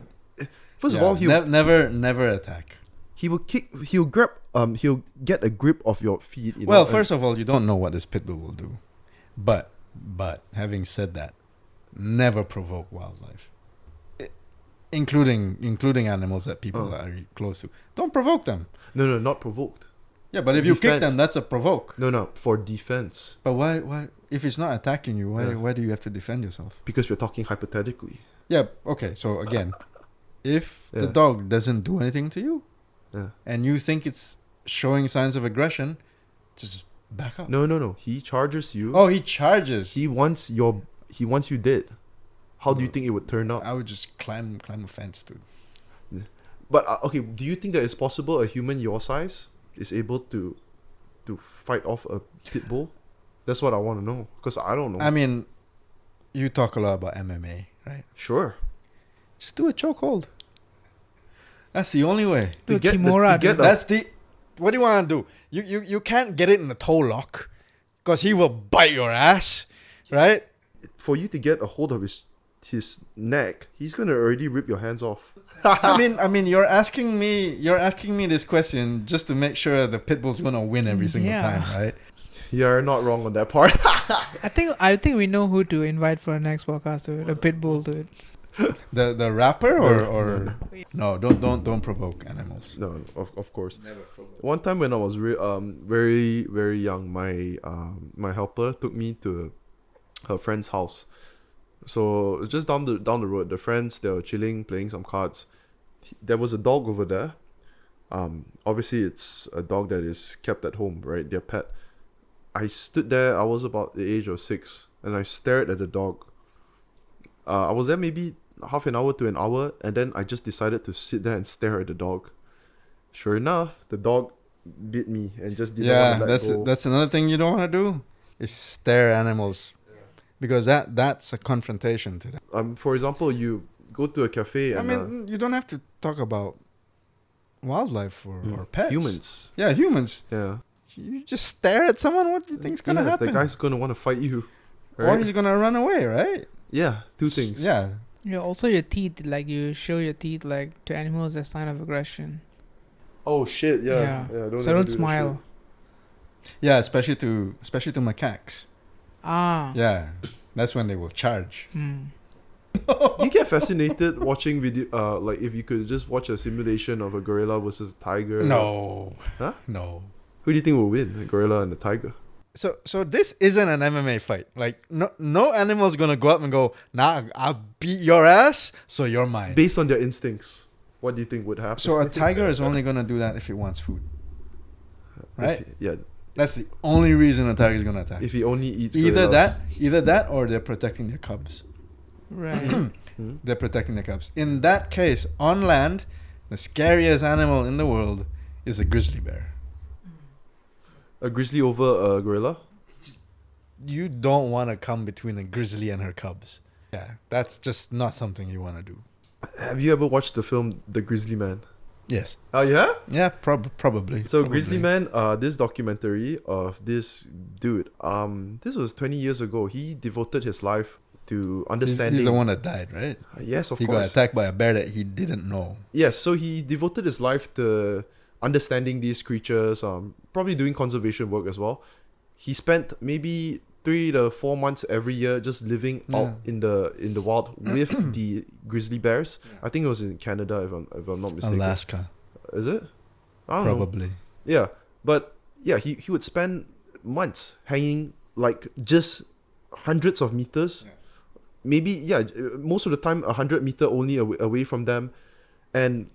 First of all, never attack. he will kick. He'll grab. He'll get a grip of your feet. You Well, know, first of all, you don't know what this pit bull will do. But having said that, never provoke wildlife. Including animals that people are close to. Don't provoke them. No, not provoked. Yeah, but if you kick Defense. them, that's a provoke. No, for defense. But why if it's not attacking you, why do you have to defend yourself? Because we're talking hypothetically. Yeah, okay. So again, if the dog doesn't do anything to you, and you think it's showing signs of aggression, just back up. No. He charges you. Oh, he charges. He wants you dead. How do you think it would turn out? I would just climb a fence, dude. But okay, do you think that it's possible a human your size is able to fight off a pit bull? That's what I want to know, because I don't know. I mean, you talk a lot about MMA, right? Sure. Just do a chokehold. That's the only way. Do Kimura, dude. That's the. What do you want to do? You can't get it in a toe lock, because he will bite your ass, right? For you to get a hold of his neck, he's gonna already rip your hands off. I mean, you're asking me this question just to make sure the pit bull's gonna win every single time, right? You're not wrong on that part. I think we know who to invite for our next podcast to it. A pit bull to it. The rapper or no, don't provoke animals. No, of course. Never provoke. One time when I was very very young, my helper took me to her friend's house. So just down the road, the friends, they were chilling, playing some cards. There was a dog over there. Obviously it's a dog that is kept at home, right? Their pet. I stood there. I was about the age of 6, and I stared at the dog. I was there maybe half an hour to an hour, and then I just decided to sit there and stare at the dog. Sure enough, the dog bit me and just didn't want to let go. That's another thing you don't want to do is stare at animals. Because that's a confrontation to them. For example, you go to a cafe and... I mean, you don't have to talk about wildlife or pets. Humans. Yeah, humans. Yeah. You just stare at someone, what do you think's going to happen? The guy's going to want to fight you. Right? Or he's going to run away, right? Yeah, two things. Yeah. Yeah, also your teeth, like you show your teeth like to animals as sign of aggression. Oh shit, yeah. So don't smile. Yeah, especially to macaques. Yeah, that's when they will charge. You get fascinated watching video, like if you could just watch a simulation of a gorilla versus a tiger. No. Huh? No. Who do you think will win, the gorilla and the tiger? So this isn't an MMA fight. Like no animal's gonna go up and go, nah, I'll beat your ass, so you're mine. Based on their instincts, what do you think would happen? So a tiger is only gonna do that if it wants food, right? Yeah. That's the only reason a tiger is gonna attack. If he only eats either gorillas. that, or they're protecting their cubs. Right. They're protecting their cubs. In that case, on land, the scariest animal in the world is a grizzly bear. A grizzly over a gorilla? You don't want to come between a grizzly and her cubs. Yeah, that's just not something you want to do. Have you ever watched the film The Grizzly Man? Yes. Oh yeah. Yeah, probably. So probably. Grizzly Man, this documentary of this dude, this was 20 years ago. He devoted his life to understanding. He's the one that died, right? Yes, of He course. got attacked by a bear that he didn't know. Yes, so he devoted his life to understanding these creatures, probably doing conservation work as well. He spent maybe 3 to 4 months every year just living out in the wild with the grizzly bears. I think it was in Canada, if I'm not mistaken. Alaska, Is it? I don't know. probably. Yeah, but yeah, he would spend months hanging like just hundreds of meters, maybe most of the time 100 meter only away from them, and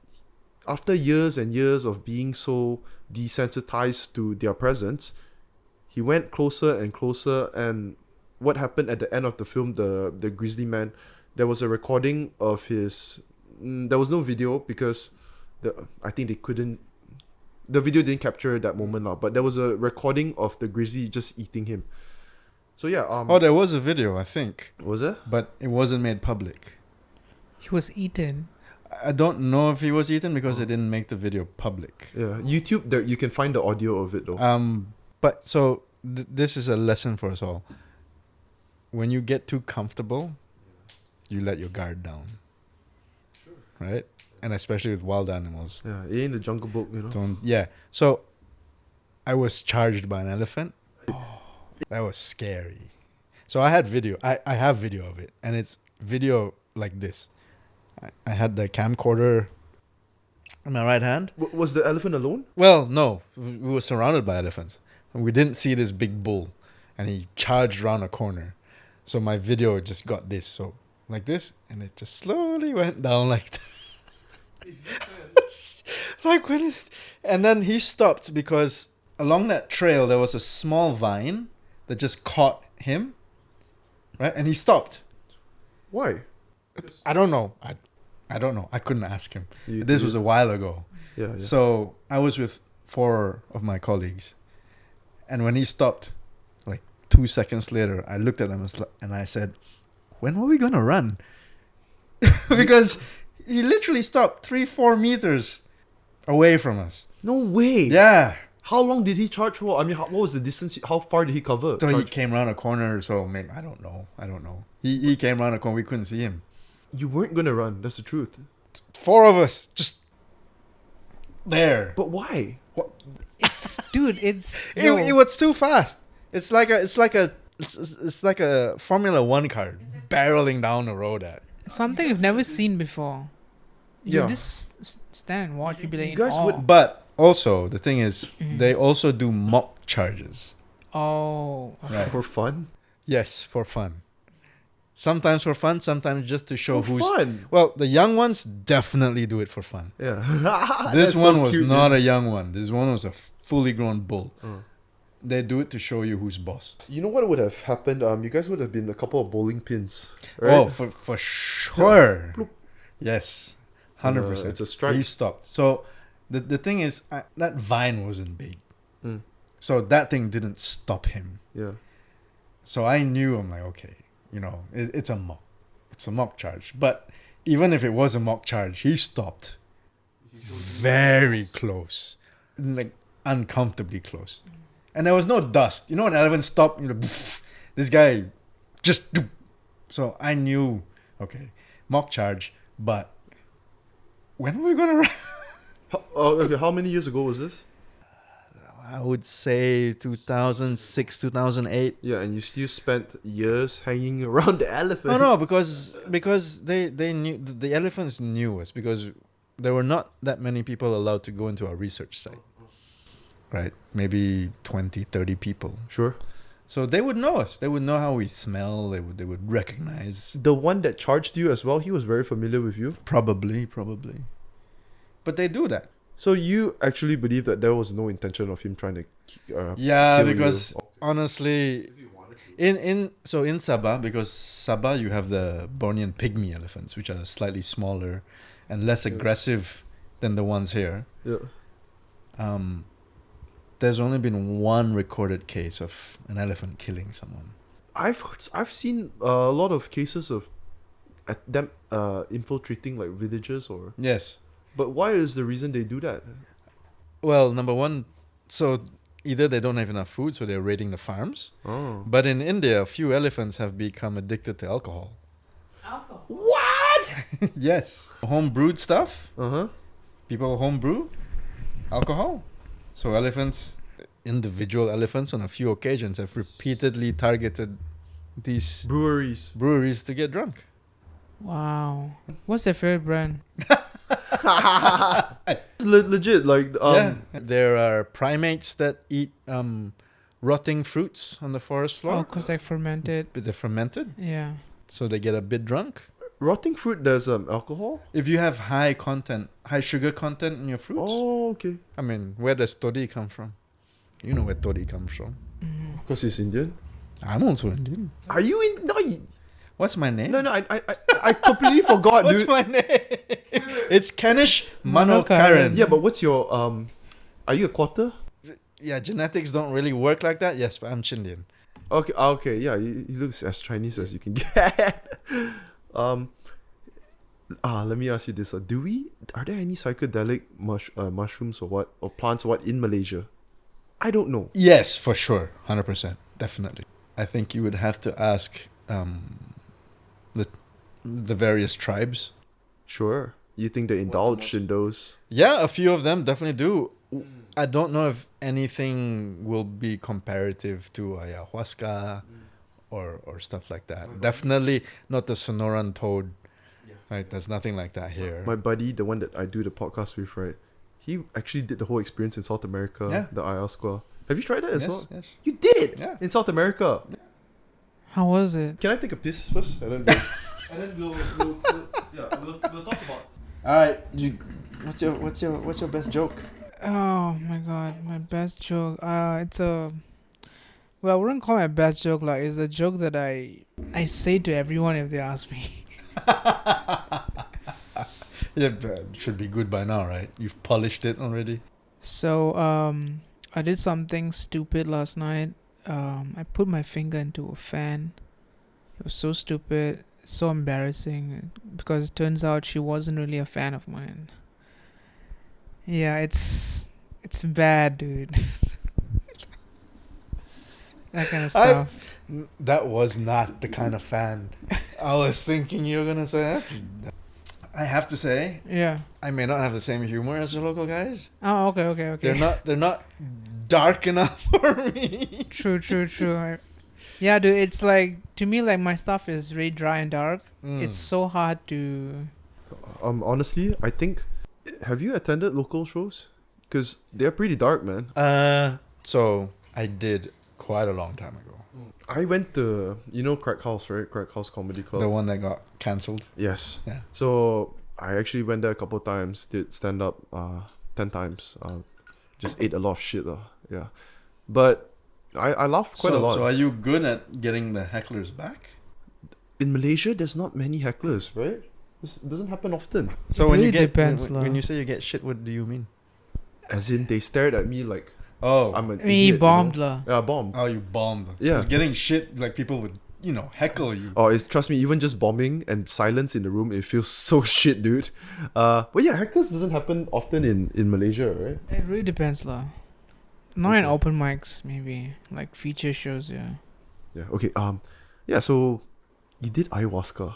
after years and years of being so desensitized to their presence, he went closer and closer. And what happened at the end of the film, the Grizzly Man, there was a recording of his. There was no video because I think they couldn't. The video didn't capture that moment now, but there was a recording of the grizzly just eating him. So yeah. There was a video, I think, Was it? but it wasn't made public. He was eaten. I don't know if he was eaten because they didn't make the video public. Yeah, YouTube. There you can find the audio of it though. But so this is a lesson for us all. When you get too comfortable, you let your guard down. Sure. Right? And especially with wild animals. Yeah, it ain't the Jungle Book, you know. So I was charged by an elephant. That was scary. So I had video. I have video of it, and it's video like this. I had the camcorder in my right hand. Was the elephant alone? Well, no, we were surrounded by elephants, and we didn't see this big bull, and he charged around a corner. So my video just got this, so like this, and it just slowly went down like that. Like when it, and then he stopped because along that trail there was a small vine that just caught him, right? And he stopped. Why? I don't know. I don't know. I couldn't ask him. This was a while ago. Yeah. So I was with 4 of my colleagues, and when he stopped, like 2 seconds later, I looked at him and I said, "When were we gonna run?" Because he literally stopped 3-4 meters away from us. No way. Yeah. How long did he charge for? I mean, what was the distance? How far did he cover? So he came around a corner. So maybe I don't know. He came around a corner. We couldn't see him. You weren't gonna run. That's the truth. 4 of us just there. But why? It's dude. It's It was too fast. It's like a Formula 1 car barreling down the road at. something you've never seen before. You Yeah. just stand and watch. You'd be like, You guys in awe. would- But also the thing is, they also do mock charges. Oh, Right. For fun? Yes, for fun. Sometimes for fun, sometimes just to show For who's. fun. Well, the young ones definitely do it for fun. Yeah. This That's one so was cute, not man. a young one. This one was a fully grown bull. Oh. They do it to show you who's boss. You know what would have happened? You guys would have been a couple of bowling pins, right? Oh, for sure. Yes, 100%. It's a strike. He stopped. So the thing is, that vine wasn't big, Mm. so that thing didn't stop him. Yeah. So I knew, I'm like, okay, it's a mock charge. But even if it was a mock charge, he stopped very close, like uncomfortably close. And there was no dust. You know, when elephants stop, this guy just. So I knew, okay, mock charge. But when were we gonna run? Okay, how many years ago was this? I would say 2006, 2008. Yeah, and you still spent years hanging around the elephant. No, because they knew, the elephants knew us, because there were not that many people allowed to go into our research site. Right? Maybe 20, 30 people. Sure. So they would know us. They would know how we smell. They would recognize. The one that charged you as well, he was very familiar with you. Probably. But they do that. So you actually believe that there was no intention of him trying to Yeah, kill because you? honestly, in Sabah, because Sabah you have the Bornean pygmy elephants, which are slightly smaller and less aggressive than the ones here. Yeah. There's only been one recorded case of an elephant killing someone. I've seen a lot of cases of at them infiltrating like villages or? Yes. But why is the reason they do that? Well, number one, so either they don't have enough food, so they're raiding the farms. Oh. But in India, a few elephants have become addicted to alcohol. Alcohol. What? Yes. Home brewed stuff. Uh-huh. People home brew alcohol. So elephants, individual elephants on a few occasions have repeatedly targeted these breweries to get drunk. Wow. What's their favorite brand? Legit, like Yeah. There are primates that eat rotting fruits on the forest floor. Oh, because they're fermented. But they're fermented, Yeah. so they get a bit drunk. rotting fruit. There's alcohol. If you have high sugar content in your fruits. Oh, okay. I mean, where does toddy come from? You know where toddy comes from. Because he's Indian. I'm also Indian. Are you in? No, What's my name? no. I completely forgot, What's dude. my name? It's Kennesh Manokaran. Yeah, but what's your Are you a quarter? Yeah, genetics don't really work like that. Yes, but I'm Chindian. Okay, okay, yeah, he looks as Chinese as you can get. Let me ask you this: are there any psychedelic mushrooms or plants in Malaysia? I don't know. Yes, for sure, 100%, definitely. I think you would have to ask the various tribes. Sure, you think they indulged in those? Yeah, a few of them definitely do. I don't know if anything will be comparative to ayahuasca or stuff like that. Definitely not the Sonoran toad. Right, there's nothing like that here. My buddy, the one that I do the podcast with, right? He actually did the whole experience in South America. Yeah. The ayahuasca. Have you tried that as well? Yes. You did. Yeah. In South America. How was it? Can I take a piss first? And then we'll talk about. All right, what's your best joke? Oh my god, my best joke. It's a. Well, I wouldn't call it my best joke. Like, it's a joke that I say to everyone if they ask me. Yeah, but it should be good by now, right? You've polished it already. So, I did something stupid last night. I put my finger into a fan. It was so stupid, so embarrassing, because it turns out she wasn't really a fan of mine. Yeah, it's bad, dude. That kind of stuff. That was not the kind of fan I was thinking you were gonna say. I have to say, Yeah. I may not have the same humor as the local guys. Oh, okay. They're not dark enough for me. True. Yeah, dude, it's like, to me, like, my stuff is really dry and dark. It's so hard to... Honestly, I think. Have you attended local shows? Because they're pretty dark, man. So I did quite a long time ago. I went to Crack House, right? Crack House Comedy Club. The one that got cancelled. Yes. Yeah. So I actually went there a couple of times. Did stand up 10 times. Just ate a lot of shit. Yeah. But I laughed quite a lot. So are you good at getting the hecklers back? In Malaysia, there's not many hecklers, right? This doesn't happen often. So It when really you get depends, when lah. you say you get shit, what do you mean? As in, they stared at me like Oh, I'm an I mean, he idiot, bombed, you know? lah. Yeah, bombed. you bombed. Yeah. 'Cause getting shit, like people would, heckle you. Oh, trust me, even just bombing and silence in the room, it feels so shit, dude. But yeah, hecklers doesn't happen often in Malaysia, right? It really depends, lah. Not in open mics, maybe. Like, feature shows, yeah. Yeah. Okay. Yeah. So you did ayahuasca.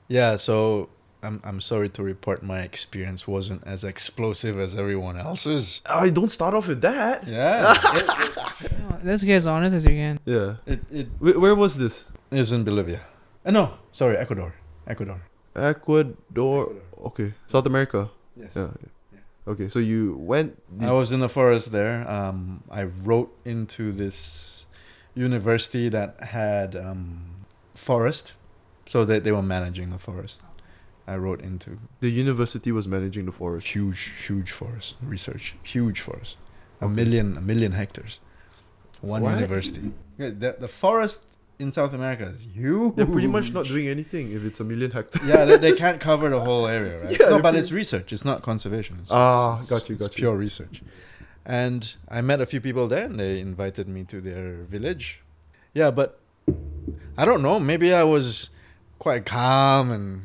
Yeah, so I'm sorry to report my experience wasn't as explosive as everyone else's. I don't start off with that. Yeah. Let's get as honest as you can. Yeah. it Where was this? is in Bolivia. No, sorry, Ecuador. Ecuador. Okay. South America. Yes. Yeah. Okay. So you went. I was in the forest there. I wrote into this university that had forest, so they were managing the forest. I wrote into The university was managing the forest. huge forest research, huge forest, a million hectares, one What? university. The forest in South America is huge. They're pretty much not doing anything if it's 1 million hectares. Yeah, they can't cover the whole area, right? Yeah, no, they're but pretty- it's research. It's not conservation. It's, got you. It's pure research. And I met a few people there, and they invited me to their village. Yeah, but I don't know. Maybe I was quite calm, and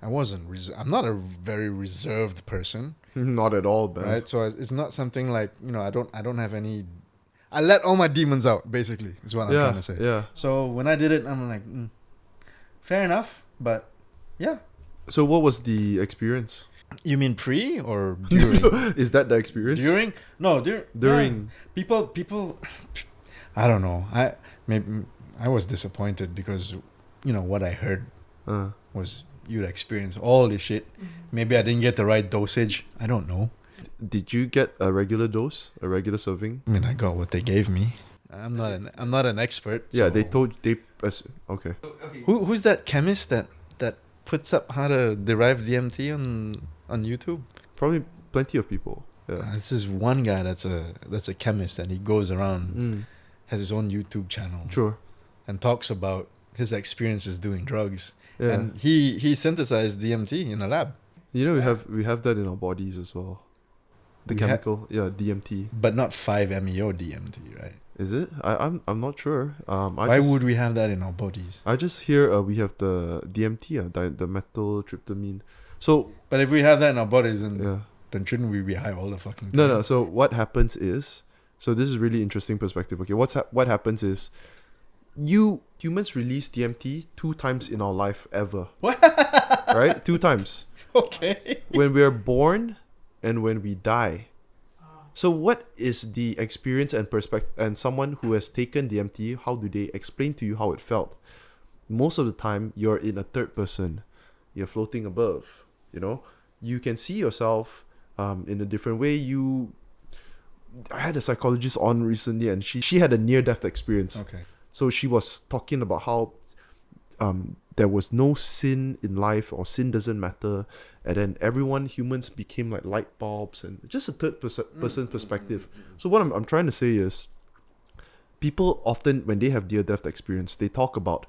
I'm not a very reserved person, Not at all, man. right? So it's not something like, I don't have any. I let all my demons out, basically, is what I'm trying to say. Yeah. So when I did it, I'm like, fair enough, but yeah. So what was the experience? You mean pre or during? Is that the experience? During? No, During. Yeah. People. I don't know. I was disappointed because, what I heard was you'd experience all this shit. Maybe I didn't get the right dosage. I don't know. Did you get a regular dose, a regular serving? I mean, I got what they gave me. I'm not an expert. Yeah, so. Okay. Who's that chemist that puts up how to derive DMT on YouTube? Probably plenty of people. Yeah. This is one guy that's a chemist, and he goes around, has his own YouTube channel, Sure. and talks about his experiences doing drugs. Yeah. And he synthesized DMT in a lab. We have that in our bodies as well. The We chemical, DMT. But not 5-MeO DMT, right? Is it? I'm not sure. Why would we have that in our bodies? I just hear we have the DMT, the methyltryptamine. So, But if we have that in our bodies, then yeah. shouldn't we be high all the fucking time? No. So what happens is, this is really interesting perspective. Okay, what happens is, humans release DMT 2 times in our life ever. What? Right? 2 times. Okay. When we are born and when we die. So what is the experience and perspective, and someone who has taken DMT, how do they explain to you how it felt? Most of the time, you're in a third person. You're floating above, You can see yourself in a different way. I had a psychologist on recently, and she had a near-death experience. Okay. So she was talking about how there was no sin in life, or sin doesn't matter, and then humans became like light bulbs, and just a third person perspective. So what I'm trying to say is, people often, when they have near-death experience, they talk about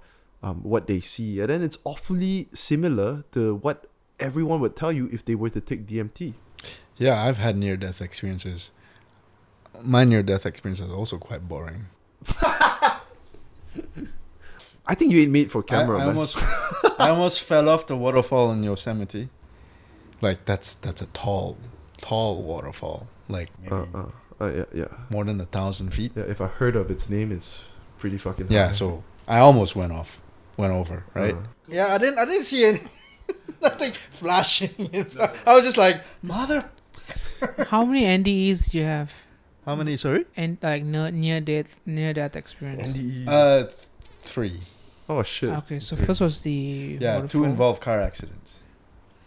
what they see, and then it's awfully similar to what everyone would tell you if they were to take DMT. Yeah, I've had near-death experiences. My near-death experience is also quite boring. I think you ain't made for camera, I man. I almost fell off the waterfall in Yosemite. Like that's a tall waterfall. Like maybe yeah. more than 1,000 feet. Yeah, if I heard of its name, it's pretty fucking Yeah, high. so I almost went over, right? Yeah, I didn't see any nothing flashing. I was just like, mother. How many NDEs do you have? How many? Sorry. And like near death experience. NDE. 3. Oh shit. Okay, so first was the 2 waterfall involved car accidents.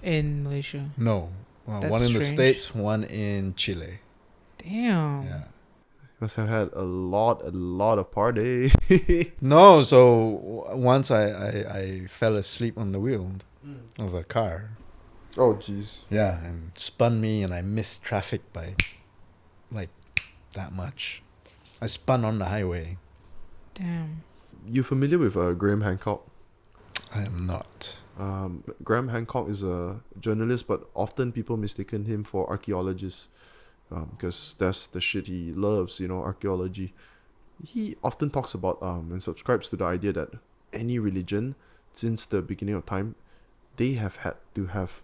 in Malaysia. No, That's one in the strange. States, one in Chile. Damn. Yeah. Must have had a lot of party. No, so once I fell asleep on the wheel of a car. Oh jeez. Yeah, and spun me, and I missed traffic by like that much. I spun on the highway. Damn. You familiar with Graham Hancock? I am not. Graham Hancock is a journalist, but often people mistaken him for archaeologist, because that's the shit he loves, archaeology. He often talks about and subscribes to the idea that any religion, since the beginning of time, they have had to have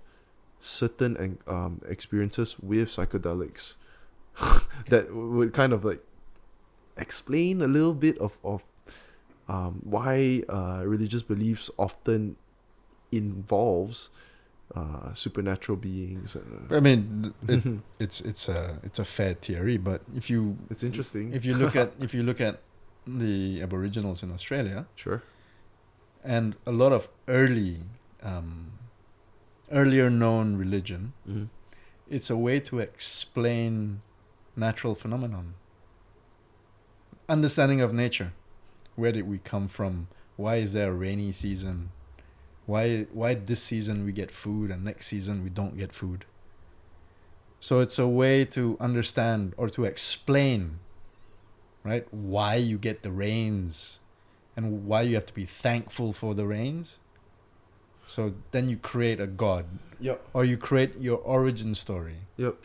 certain experiences with psychedelics that would kind of like explain a little bit of why religious beliefs often involves supernatural beings. I mean, it's a fair theory, but It's interesting. if you look at the Aboriginals in Australia, Sure. and a lot of earlier known religion, Mm-hmm. it's a way to explain natural phenomenon. Understanding of nature. Where did we come from? Why is there a rainy season? Why this season we get food and next season we don't get food? So it's a way to understand or to explain, right, why you get the rains and why you have to be thankful for the rains. So then you create a god. Yep. Or you create your origin story. Yep.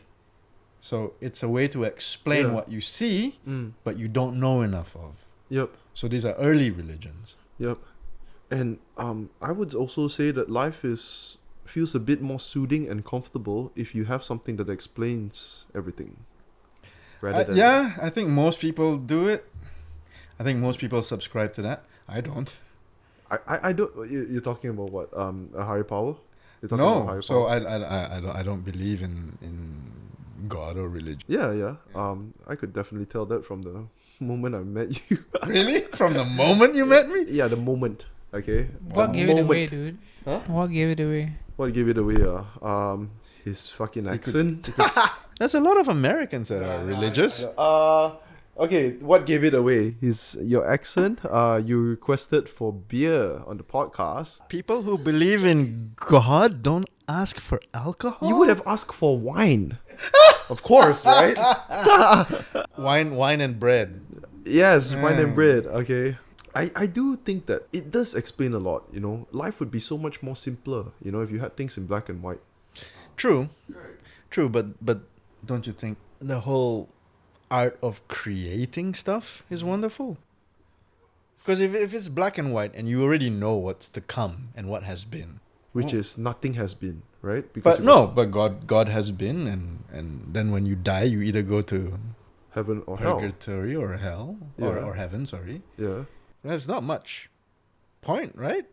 So it's a way to explain Yeah. what you see, Mm. but you don't know enough of. Yep. So these are early religions. Yep. And I would also say that life feels a bit more soothing and comfortable if you have something that explains everything. Rather than Yeah, I think most people do it. I think most people subscribe to that. I don't. I don't. You're talking about what? A higher power? You're talking about No, higher so power? I don't believe in God or religion. Yeah. I could definitely tell that from the moment I met you. Really? From the moment you met me? Yeah, the moment. Okay. What The gave it away, moment. dude? Huh? What gave it away? What gave it away? His fucking accent. There's a lot of Americans that are religious. Okay. What gave it away? Your accent. You requested for beer on the podcast. People who believe in God don't ask for alcohol. You would have asked for wine. Of course, right? wine and bread. Yes, wine and bread. Okay. I do think that it does explain a lot, you know. Life would be so much more simpler, you know, if you had things in black and white. True, but don't you think the whole art of creating stuff is wonderful? Because if it's black and white and you already know what's to come and what has been, Which is nothing has been, right? but God has been, and then when you die, you either go to Heaven or hell. purgatory or hell or heaven. Sorry, Yeah. there's not much point, right?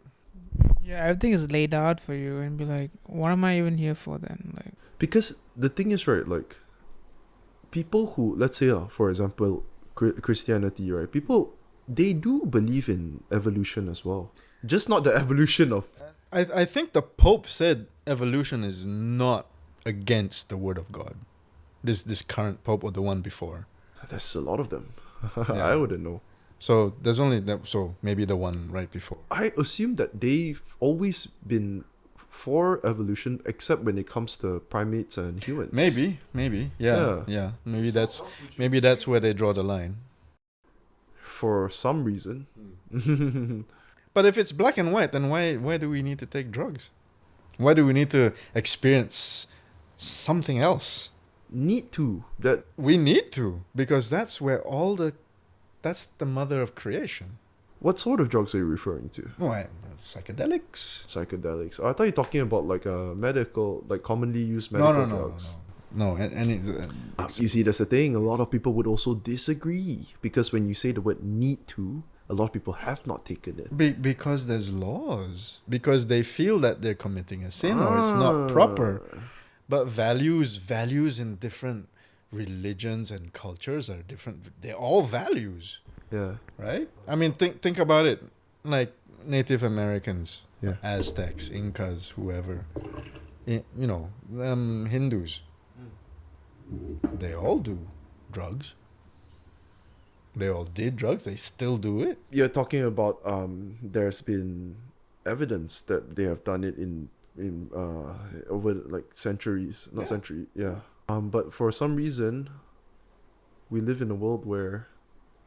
Yeah, everything is laid out for you, and be like, what am I even here for then? Like, Because the thing is, right, like, people who, let's say, for example, Christianity, right? People, they do believe in evolution as well. Just not the evolution of... I think the Pope said evolution is not against the word of God. This current Pope or the one before. There's a lot of them. Yeah. I wouldn't know. So there's only that. So maybe the one right before. I assume that they've always been for evolution, except when it comes to primates and humans. Maybe, yeah. Maybe that's where they draw the line. For some reason. But if it's black and white, then why do we need to take drugs? Why do we need to experience something else? Need to. That We need to, because that's where that's the mother of creation. What sort of drugs are you referring to? Why? Psychedelics. Psychedelics. Oh, I thought you were talking about like a medical, like commonly used medical drugs. No, You see, that's the thing. A lot of people would also disagree because when you say the word need to, a lot of people have not taken it. because there's laws. Because they feel that they're committing a sin or it's not proper. But values in different religions and cultures are different. They're all values, Yeah. right? I mean, think about it. Like Native Americans, Yeah. Aztecs, Incas, whoever, Hindus. They all do drugs. They all did drugs. They still do it. You're talking about there's been evidence that they have done it in over like centuries, not century, yeah. But for some reason, we live in a world where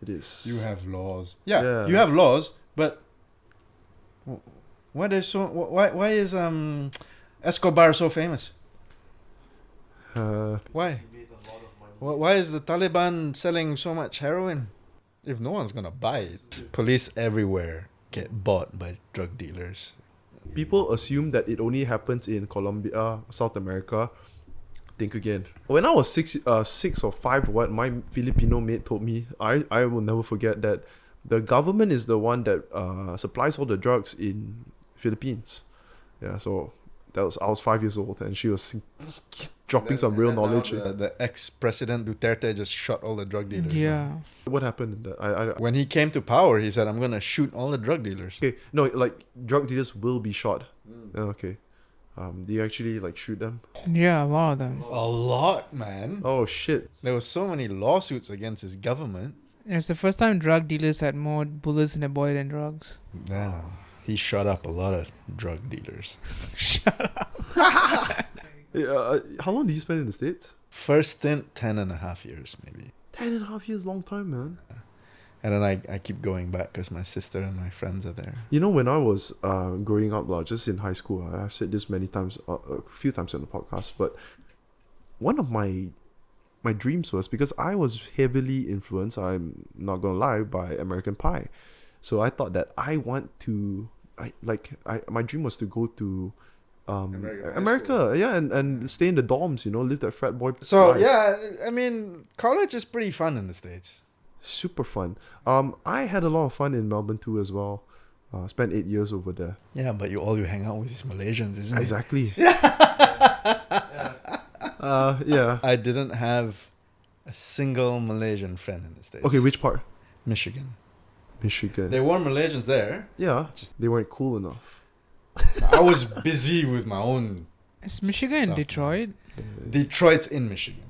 it is. You have laws. Yeah, Yeah. you have laws, but why is Escobar so famous? Why? Why is the Taliban selling so much heroin? If no one's gonna buy it, police everywhere get bought by drug dealers. People assume that it only happens in Colombia, South America. Think again. When I was 6 or 5, what my Filipino mate told me, I will never forget that the government is the one that supplies all the drugs in Philippines. Yeah, so I was 5 years old, and she was dropping some real knowledge. The ex-president Duterte just shot all the drug dealers. yeah. What happened in that? When he came to power, he said, "I'm gonna shoot all the drug dealers." Okay, no, like drug dealers will be shot. Okay. Do you actually like shoot them? Yeah, a lot of them. A lot, man. Oh shit. There were so many lawsuits against his government. It's the first time drug dealers had more bullets in their body than drugs. Yeah, he shot up a lot of drug dealers. How long did you spend in the States? First stint, 10.5 years, maybe. 10.5 years, long time, man. And then I keep going back because my sister and my friends are there. You know, when I was growing up, just in high school, I've said this many times, a few times on the podcast, but one of my dreams was, because I was heavily influenced, I'm not gonna lie, by American Pie. So I thought that I my dream was to go to America, high America, yeah, and stay in the dorms, live that frat boy. So life. yeah, I mean, college is pretty fun in the States. Super fun. I had a lot of fun in Melbourne too as well. Spent 8 years over there. Yeah, but all you hang out with is Malaysians, isn't it? Exactly. Yeah. I didn't have a single Malaysian friend in the States. Okay, which part? Michigan. Michigan. There were Malaysians there. Yeah, just they weren't cool enough. I was busy with my own. Is Michigan in Stuff. Detroit? Detroit's in Michigan.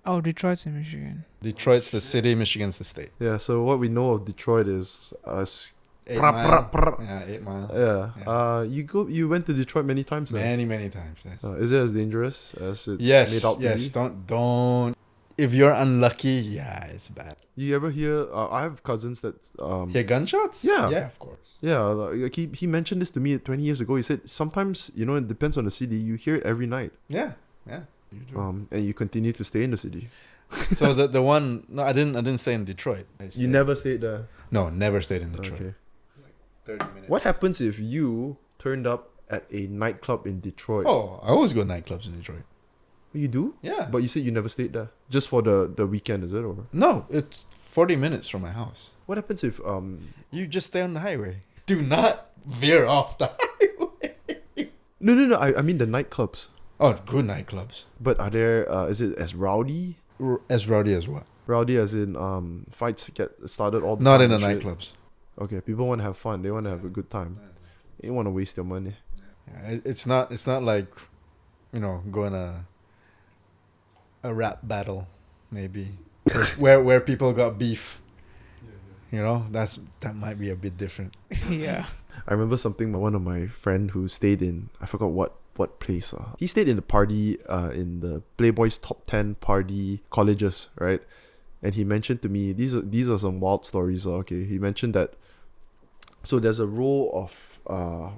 Oh, Detroit's in Michigan. Detroit's the city, Michigan's the state. Yeah, so what we know of Detroit is 8 Pra, mile. pra, pra. Yeah, 8 mile. yeah. You went to Detroit many times then. Many times. Yes. Is it as dangerous as it's Yes. made out to Yes. be? Don't. If you're unlucky, yeah, it's bad. You ever hear? I have cousins that Hear gunshots? Yeah. Yeah, of course. yeah, like he mentioned this to me 20 years ago. He said sometimes it depends on the city. You hear it every night. Yeah. You do. And you continue to stay in the city. So the one I didn't stay in Detroit. I You stayed- never stayed there. No, never stayed in Detroit. Okay. 30 minutes. What happens if you turned up at a nightclub in Detroit? Oh, I always go to nightclubs in Detroit. You do? Yeah. But you said you never stayed there. Just for the weekend, is it? Or No, it's 40 minutes from my house. what happens if You just stay on the highway. Do not veer off the highway. No, I mean the nightclubs. Oh, good nightclubs. But are there is it as rowdy? As rowdy as what? Rowdy as in fights get started all the Not time in the and shit? nightclubs. Okay, people want to have fun. They want to have a good time. They want to waste their money. Yeah, it's not like, going a rap battle, maybe, where people got beef. That might be a bit different. Yeah. I remember something by one of my friend who stayed in, I forgot what place. He stayed in the party in the Playboy's top 10 party colleges, right? And he mentioned to me, these are some wild stories. Okay, he mentioned that. So there's a row of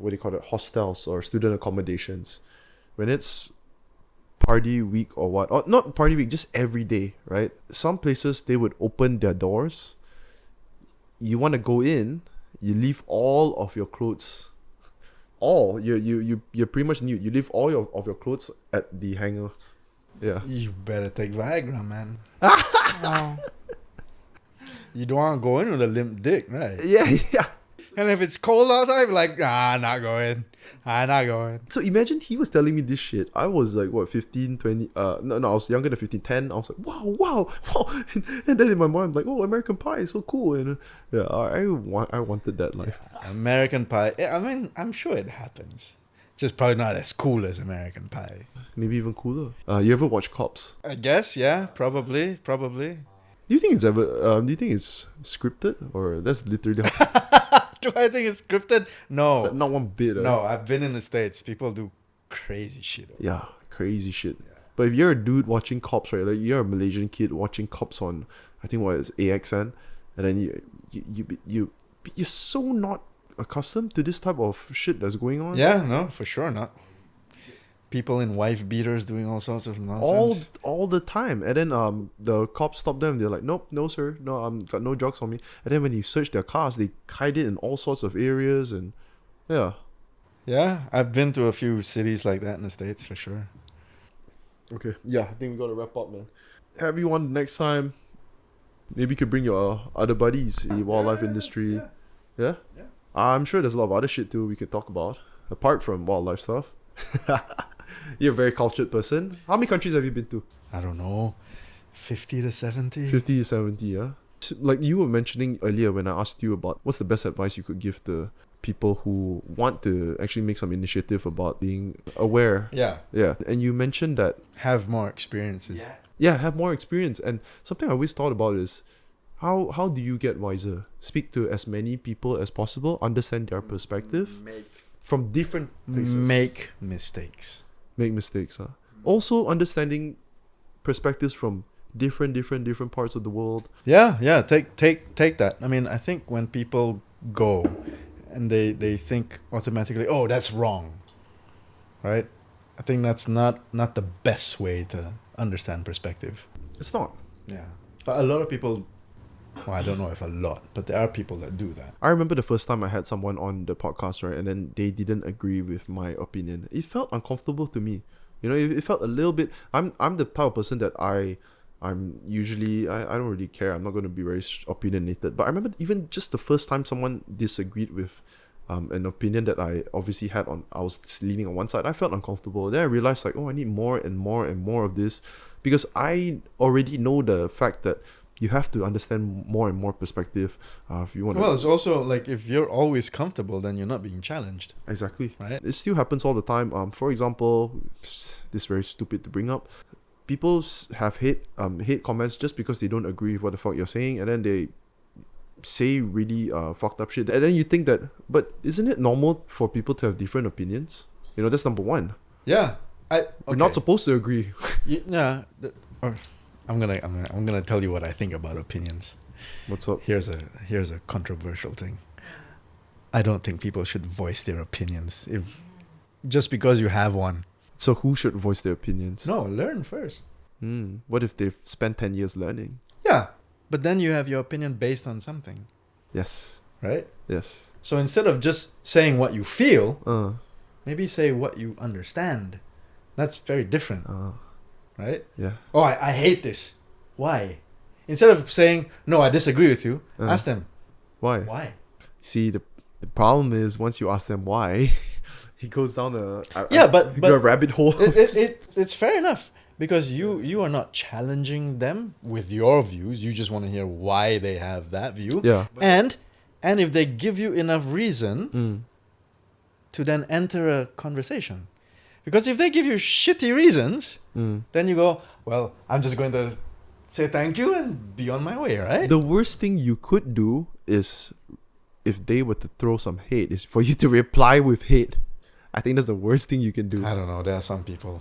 what do you call it, hostels or student accommodations. When it's party week or what, or not party week, just every day, right? Some places they would open their doors. You want to go in, you leave all of your clothes. You're pretty much nude. You leave all of your clothes at the hanger. Yeah. You better take Viagra, man. Oh. You don't want to go in with a limp dick, right? Yeah. And if it's cold outside, like, not going. Not going. So imagine he was telling me this shit. I was like, what, 15, 20? No, I was younger than 15, 10. I was like, wow. And then in my mind, I'm like, oh, American Pie is so cool. And yeah, I wanted that life. American Pie. I mean, I'm sure it happens. Just probably not as cool as American Pie. Maybe even cooler. You ever watch Cops? I guess, yeah, probably. Do you think it's scripted? Or that's literally Do I think it's scripted? No. not one bit. No, I've been in the States. People do crazy shit. Yeah, crazy shit. Yeah. But if you're a dude watching Cops, right? Like you're a Malaysian kid watching Cops on, I think what is AXN, and then you're so not accustomed to this type of shit that's going on. Yeah, no, for sure not. People in wife beaters doing all sorts of nonsense. all the time. And then the cops stop them. They're like, nope, no sir, no, got no drugs on me. And then when you search their cars, they hide it in all sorts of areas. And yeah. Yeah, I've been to a few cities like that in the States for sure. Okay, yeah, I think we gotta wrap up, man. Have you on next time? Maybe you could bring your other buddies in the wildlife industry. Yeah? I'm sure there's a lot of other shit too we could talk about apart from wildlife stuff. You're a very cultured person. How many countries have you been to? I don't know, 50 to 70. 50 to 70, yeah? Like you were mentioning earlier when I asked you about what's the best advice you could give to people who want to actually make some initiative about being aware. Yeah, And you mentioned that have more experiences. have more experience. And something I always thought about is how do you get wiser? Speak to as many people as possible, understand their perspective from different places. Make mistakes. Make mistakes, huh? Also understanding perspectives from different parts of the world. Yeah. Take that. I mean, I think when people go and they think automatically, oh, that's wrong, right? I think that's not the best way to understand perspective. It's not. Yeah. But a lot of people Well, I don't know if a lot, but there are people that do that. I remember the first time I had someone on the podcast, right, and then they didn't agree with my opinion. It felt uncomfortable to me. You know, it felt a little bit. I'm the type of person that I'm usually I don't really care. I'm not going to be very opinionated. But I remember even just the first time someone disagreed with an opinion that I obviously had on, I was leaning on one side. I felt uncomfortable. Then I realized like, oh, I need more and more and more of this, because I already know the fact that you have to understand more and more perspective if you want. Well, it's also like if you're always comfortable, then you're not being challenged. Exactly. Right. It still happens all the time. For example, this is very stupid to bring up. People have hate comments just because they don't agree with what the fuck you're saying, and then they say really fucked up shit. And then you think that, but isn't it normal for people to have different opinions? You know, that's number one. Yeah. We're not supposed to agree. I'm gonna tell you what I think about opinions. What's up? Here's a controversial thing. I don't think people should voice their opinions just because you have one. So who should voice their opinions? No, learn first. What if they've spent 10 years learning? Yeah, but then you have your opinion based on something. Yes. Right? Yes. So instead of just saying what you feel, maybe say what you understand. That's very different. Right? Yeah. Oh, I hate this. Why? Instead of saying, no, I disagree with you, ask them. Why? Why? See, the problem is once you ask them why, he goes down a rabbit hole. It's fair enough, because you are not challenging them with your views. You just want to hear why they have that view. Yeah. And if they give you enough reason to then enter a conversation. Because if they give you shitty reasons, then you go, well, I'm just going to say thank you and be on my way, right? The worst thing you could do is, if they were to throw some hate, is for you to reply with hate. I think that's the worst thing you can do. I don't know. There are some people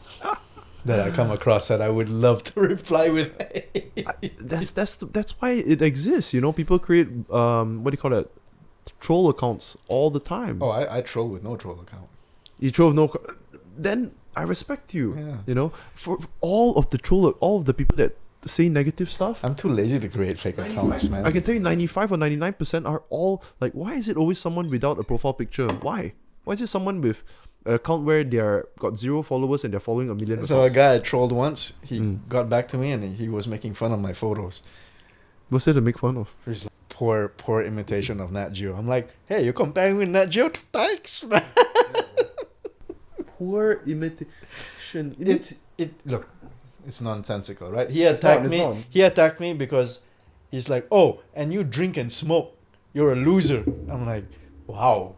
that I come across that I would love to reply with hate. That's why it exists. You know, people create what do you call that? Troll accounts all the time. Oh, I troll with no troll account. You troll with no. Then I respect you. Yeah. You know, for all of the people that say negative stuff. I'm too lazy to create fake accounts, man. I can tell you 95 or 99% are all like, why is it always someone without a profile picture? Why is it someone with an account where they're got 0 followers and they're following 1 million So accounts? a guy I trolled once, he got back to me and he was making fun of my photos. What's there to make fun of? He's like, poor imitation of Nat Geo. I'm like, hey, you're comparing with Nat Geo? Thanks, man. Poor imitation. Look, it's nonsensical, right? He attacked me because he's like, oh, and you drink and smoke. You're a loser. I'm like, wow.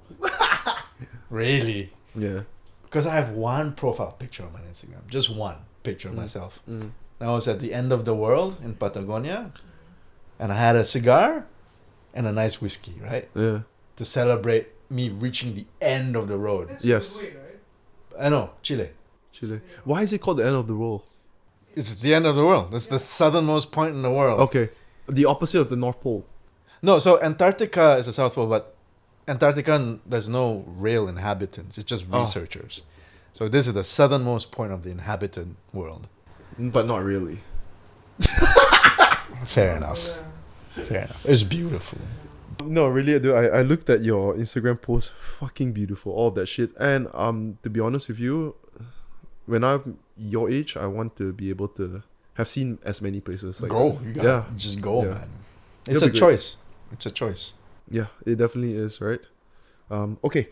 Really? Yeah. Because I have one profile picture on my Instagram. Just one picture of myself. I was at the end of the world in Patagonia. And I had a cigar and a nice whiskey, right? Yeah. To celebrate me reaching the end of the road. That's Yes. Uruguay, right? I know, Chile. Why is it called the end of the world? It's the end of the world. It's the southernmost point in the world. Okay. The opposite of the North Pole. No, so Antarctica is the South Pole, but Antarctica, there's no real inhabitants. It's just researchers. So this is the southernmost point of the inhabited world. But not really. Fair enough. Fair enough. It's beautiful. No, really, I do. I looked at your Instagram post. Fucking beautiful. All of that shit. And to be honest with you, when I'm your age, I want to be able to have seen as many places. Like Go. You gotta just go, man. It's a choice. It's a choice. Yeah, it definitely is, right? Okay.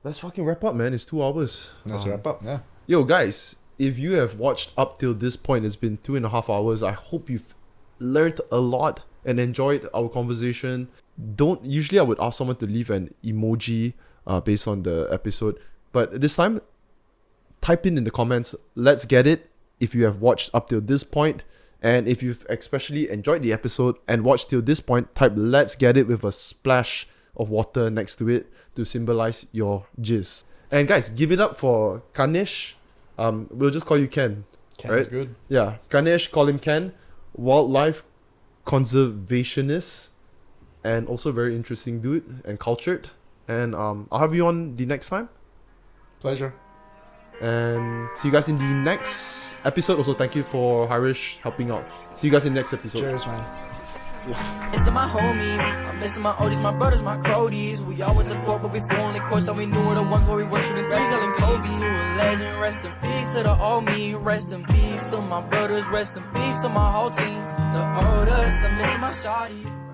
Let's fucking wrap up, man. It's 2 hours. Let's wrap up, yeah. Yo, guys, if you have watched up till this point, it's been 2.5 hours. I hope you've learned a lot and enjoyed our conversation. Usually I would ask someone to leave an emoji based on the episode, but this time type in the comments, let's get it, if you have watched up till this point. And if you've especially enjoyed the episode and watched till this point, type let's get it with a splash of water next to it to symbolize your jizz. And guys, give it up for Kennesh. We'll just call you Ken. Ken right? is good. Yeah, Kennesh, call him Ken. Wildlife conservationist, and also very interesting dude and cultured. And I'll have you on the next time. Pleasure. And see you guys in the next episode. Also, thank you for Harish helping out. See you guys in the next episode. Cheers, man. Missing my homies, I'm missing my oldies, my brothers, my cronies. We all went to court, but before only courts that we knew were the ones where we were shooting three, selling Kobe. To a legend, rest in peace to the old me, rest in peace to my brothers, rest in peace to my whole team. The oldest, I'm missing my shawty.